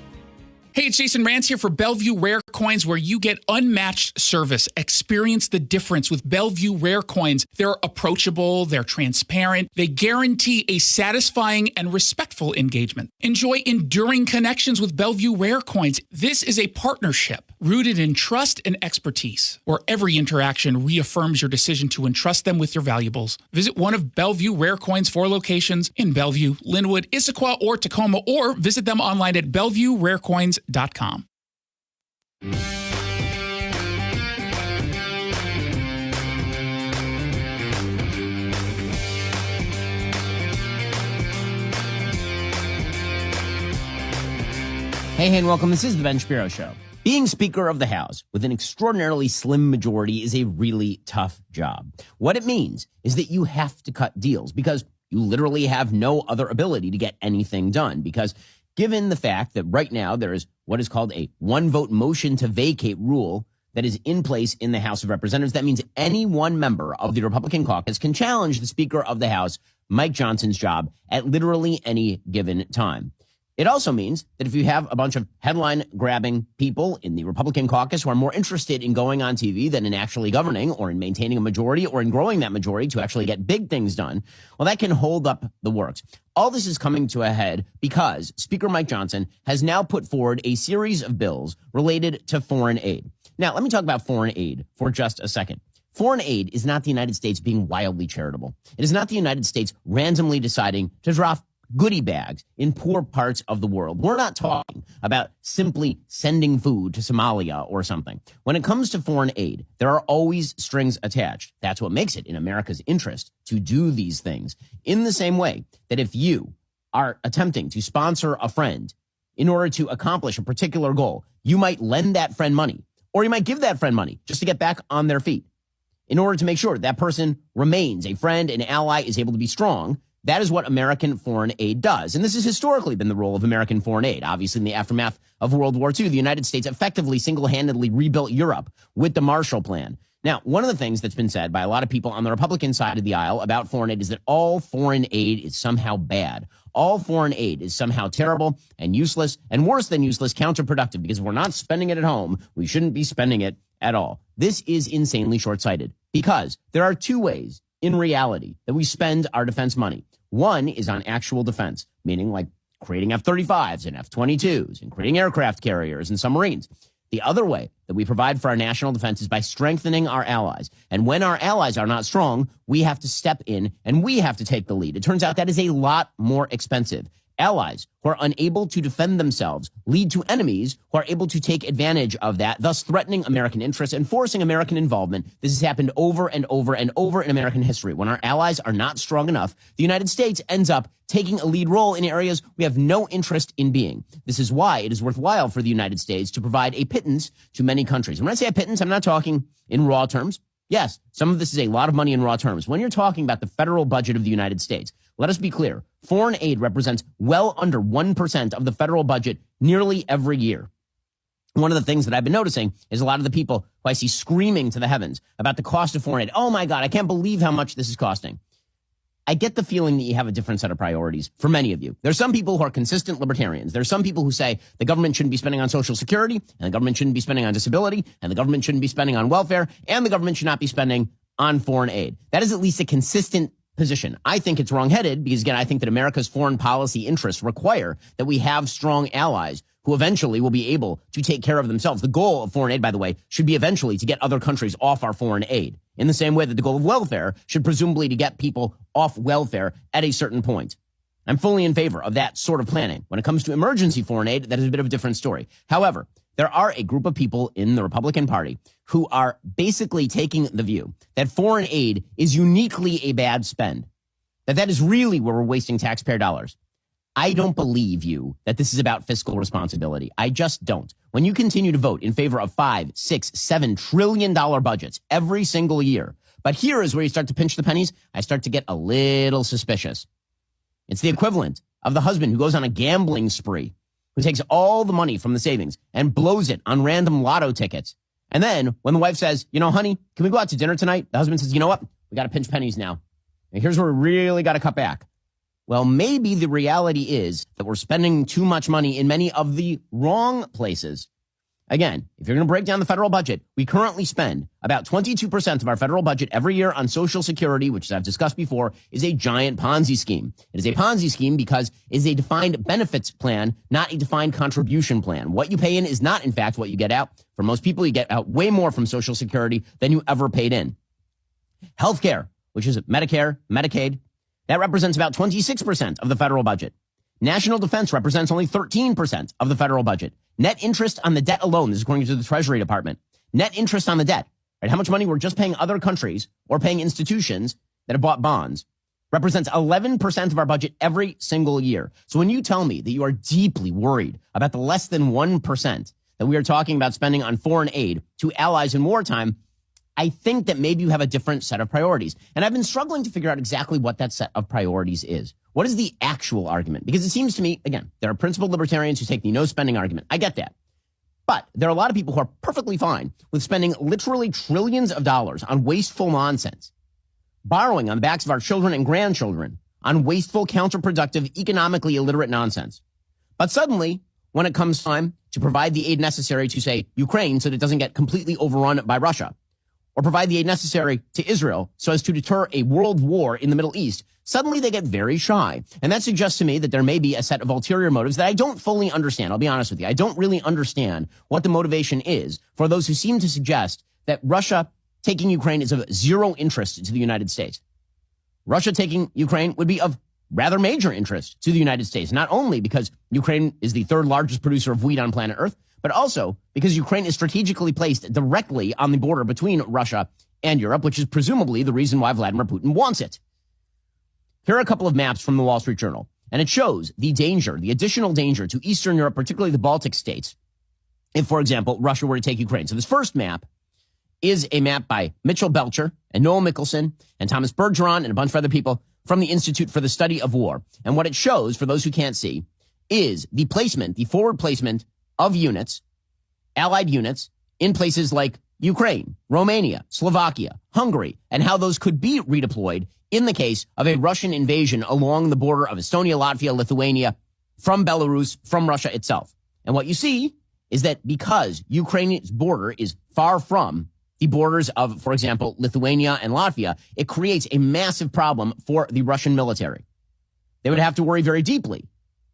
Hey, it's Jason Rantz here for Bellevue Rare Coins, where you get unmatched service. Experience the difference with Bellevue Rare Coins. They're approachable, they're transparent, they guarantee a satisfying and respectful engagement. Enjoy enduring connections with Bellevue Rare Coins. This is a partnership rooted in trust and expertise, where every interaction reaffirms your decision to entrust them with your valuables. Visit one of Bellevue Rare Coins' 4 locations in Bellevue, Linwood, Issaquah, or Tacoma, or visit them online at BellevueRareCoins.com. Hey, and welcome. This is the Ben Shapiro Show. Being Speaker of the House with an extraordinarily slim majority is a really tough job. What it means is that you have to cut deals because you literally have no other ability to get anything done. Because given the fact that right now there is what is called a one-vote motion to vacate rule that is in place in the House of Representatives, that means any one member of the Republican caucus can challenge the Speaker of the House, Mike Johnson's job, at literally any given time. It also means that if you have a bunch of headline-grabbing people in the Republican caucus who are more interested in going on TV than in actually governing or in maintaining a majority or in growing that majority to actually get big things done, well, that can hold up the works. All this is coming to a head because Speaker Mike Johnson has now put forward a series of bills related to foreign aid. Now, let me talk about foreign aid for just a second. Foreign aid is not the United States being wildly charitable. It is not the United States randomly deciding to drop goodie bags in poor parts of the world. We're not talking about simply sending food to Somalia or something. When it comes to foreign aid, there are always strings attached. That's what makes it in America's interest to do these things. In the same way that if you are attempting to sponsor a friend in order to accomplish a particular goal, you might lend that friend money, or you might give that friend money just to get back on their feet in order to make sure that person remains a friend, an ally, is able to be strong. That is what American foreign aid does. And this has historically been the role of American foreign aid. Obviously, in the aftermath of World War II, the United States effectively single-handedly rebuilt Europe with the Marshall Plan. Now, one of the things that's been said by a lot of people on the Republican side of the aisle about foreign aid is that all foreign aid is somehow bad. All foreign aid is somehow terrible and useless, and worse than useless, counterproductive, because if we're not spending it at home, we shouldn't be spending it at all. This is insanely short-sighted because there are two ways in reality that we spend our defense money. One is on actual defense, meaning like creating F-35s and F-22s and creating aircraft carriers and submarines. The other way that we provide for our national defense is by strengthening our allies. And when our allies are not strong, we have to step in and we have to take the lead. It turns out that is a lot more expensive. Allies who are unable to defend themselves lead to enemies who are able to take advantage of that, thus threatening American interests and forcing American involvement. This has happened over and over and over in American history. When our allies are not strong enough, the United States ends up taking a lead role in areas we have no interest in being. This is why it is worthwhile for the United States to provide a pittance to many countries. And when I say a pittance, I'm not talking in raw terms. Yes, some of this is a lot of money in raw terms. When you're talking about the federal budget of the United States, let us be clear. Foreign aid represents well under 1% of the federal budget nearly every year. One of the things that I've been noticing is a lot of the people who I see screaming to the heavens about the cost of foreign aid. Oh my God, I can't believe how much this is costing. I get the feeling that you have a different set of priorities for many of you. There's some people who are consistent libertarians. There's some people who say the government shouldn't be spending on Social Security, and the government shouldn't be spending on disability, and the government shouldn't be spending on welfare, and the government should not be spending on foreign aid. That is at least a consistent position. I think it's wrongheaded because, again, I think that America's foreign policy interests require that we have strong allies who eventually will be able to take care of themselves. The goal of foreign aid, by the way, should be eventually to get other countries off our foreign aid, in the same way that the goal of welfare should presumably to get people off welfare at a certain point. I'm fully in favor of that sort of planning. When it comes to emergency foreign aid, that is a bit of a different story. However, there are a group of people in the Republican Party who are basically taking the view that foreign aid is uniquely a bad spend, that is really where we're wasting taxpayer dollars. I don't believe you that this is about fiscal responsibility. I just don't. When you continue to vote in favor of $5, $6, $7 trillion budgets every single year, but here is where you start to pinch the pennies, I start to get a little suspicious. It's the equivalent of the husband who goes on a gambling spree, who takes all the money from the savings and blows it on random lotto tickets. And then when the wife says, you know, honey, can we go out to dinner tonight? The husband says, you know what? We got to pinch pennies now. And here's where we really got to cut back. Well, maybe the reality is that we're spending too much money in many of the wrong places. Again, if you're going to break down the federal budget, we currently spend about 22% of our federal budget every year on Social Security, which, as I've discussed before, is a giant Ponzi scheme. It is a Ponzi scheme because it is a defined benefits plan, not a defined contribution plan. What you pay in is not, in fact, what you get out. For most people, you get out way more from Social Security than you ever paid in. Healthcare, which is Medicare, Medicaid, that represents about 26% of the federal budget. National defense represents only 13% of the federal budget. Net interest on the debt alone, this is according to the Treasury Department, net interest on the debt, right? How much money we're just paying other countries or paying institutions that have bought bonds, represents 11% of our budget every single year. So when you tell me that you are deeply worried about the less than 1% that we are talking about spending on foreign aid to allies in wartime, I think that maybe you have a different set of priorities. And I've been struggling to figure out exactly what that set of priorities is. What is the actual argument? Because it seems to me, again, there are principled libertarians who take the no spending argument. I get that. But there are a lot of people who are perfectly fine with spending literally trillions of dollars on wasteful nonsense, borrowing on the backs of our children and grandchildren on wasteful, counterproductive, economically illiterate nonsense. But suddenly, when it comes time to provide the aid necessary to, say, Ukraine so that it doesn't get completely overrun by Russia, or provide the aid necessary to Israel so as to deter a world war in the Middle East, suddenly they get very shy. And that suggests to me that there may be a set of ulterior motives that I don't fully understand. I'll be honest with you. I don't really understand what the motivation is for those who seem to suggest that Russia taking Ukraine is of zero interest to the United States. Russia taking Ukraine would be of rather major interest to the United States, not only because Ukraine is the third largest producer of wheat on planet Earth, but also because Ukraine is strategically placed directly on the border between Russia and Europe, which is presumably the reason why Vladimir Putin wants it. Here are a couple of maps from the Wall Street Journal, and it shows the danger, the additional danger to Eastern Europe, particularly the Baltic states, if, for example, Russia were to take Ukraine. So this first map is a map by Mitchell Belcher and Noel Mickelson and Thomas Bergeron and a bunch of other people from the Institute for the Study of War. And what it shows, for those who can't see, is the placement, the forward placement of units, allied units, in places like Ukraine, Romania, Slovakia, Hungary, and how those could be redeployed in the case of a Russian invasion along the border of Estonia, Latvia, Lithuania, from Belarus, from Russia itself. And what you see is that because Ukraine's border is far from the borders of, for example, Lithuania and Latvia, it creates a massive problem for the Russian military. They would have to worry very deeply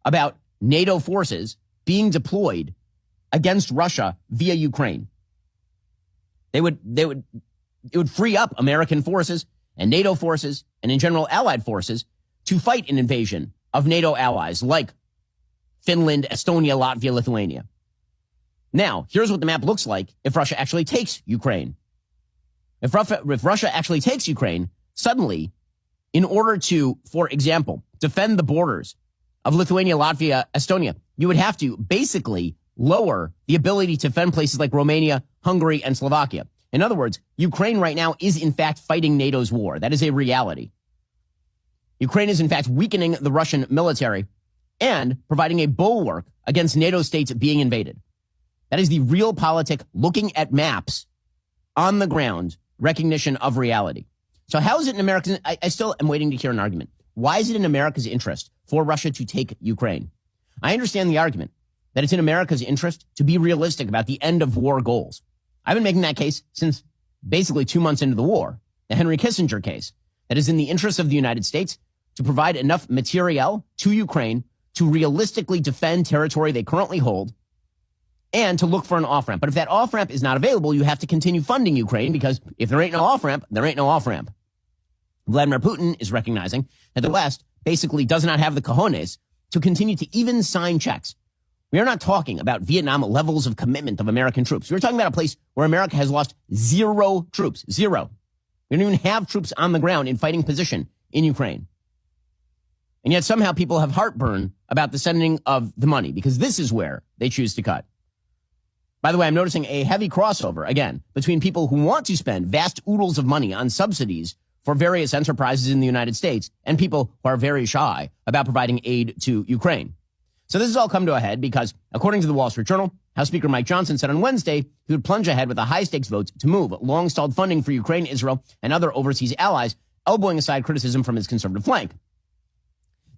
about NATO forces being deployed against Russia via Ukraine. It would free up American forces and NATO forces and in general allied forces to fight an invasion of NATO allies like Finland, Estonia, Latvia, Lithuania. Now, here's what the map looks like if Russia actually takes Ukraine. If Russia actually takes Ukraine, suddenly, in order to, for example, defend the borders of Lithuania, Latvia, Estonia, you would have to basically lower the ability to defend places like Romania, Hungary, and Slovakia. In other words, Ukraine right now is in fact fighting NATO's war. That is a reality. Ukraine is in fact weakening the Russian military and providing a bulwark against NATO states being invaded. That is the real politic, looking at maps on the ground, recognition of reality. So how is it in America's, I still am waiting to hear an argument. Why is it in America's interest for Russia to take Ukraine? I understand the argument that it's in America's interest to be realistic about the end of war goals. I've been making that case since basically 2 months into the war, the Henry Kissinger case, that is in the interest of the United States to provide enough materiel to Ukraine to realistically defend territory they currently hold and to look for an off-ramp. But if that off-ramp is not available, you have to continue funding Ukraine because if there ain't no off-ramp, there ain't no off-ramp. Vladimir Putin is recognizing that the West basically does not have the cojones to continue to even sign checks. We are not talking about Vietnam levels of commitment of American troops. We're talking about a place where America has lost 0 troops. 0. We don't even have troops on the ground in fighting position in Ukraine. And yet somehow people have heartburn about the sending of the money because this is where they choose to cut. By the way, I'm noticing a heavy crossover, again, between people who want to spend vast oodles of money on subsidies for various enterprises in the United States and people who are very shy about providing aid to Ukraine. So this has all come to a head because, according to the Wall Street Journal, House Speaker Mike Johnson said on Wednesday he would plunge ahead with a high-stakes vote to move long-stalled funding for Ukraine, Israel, and other overseas allies, elbowing aside criticism from his conservative flank.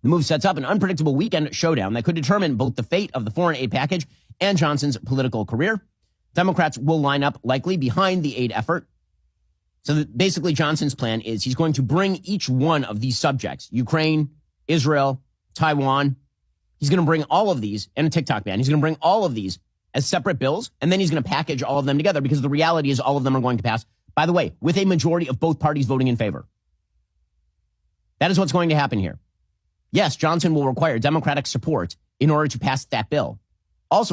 The move sets up an unpredictable weekend showdown that could determine both the fate of the foreign aid package and Johnson's political career. Democrats will line up likely behind the aid effort. So basically, Johnson's plan is he's going to bring each one of these subjects, Ukraine, Israel, Taiwan. He's going to bring all of these, and a TikTok ban. He's going to bring all of these as separate bills, and then he's going to package all of them together because the reality is all of them are going to pass, by the way, with a majority of both parties voting in favor. That is what's going to happen here. Yes, Johnson will require Democratic support in order to pass that bill. Also,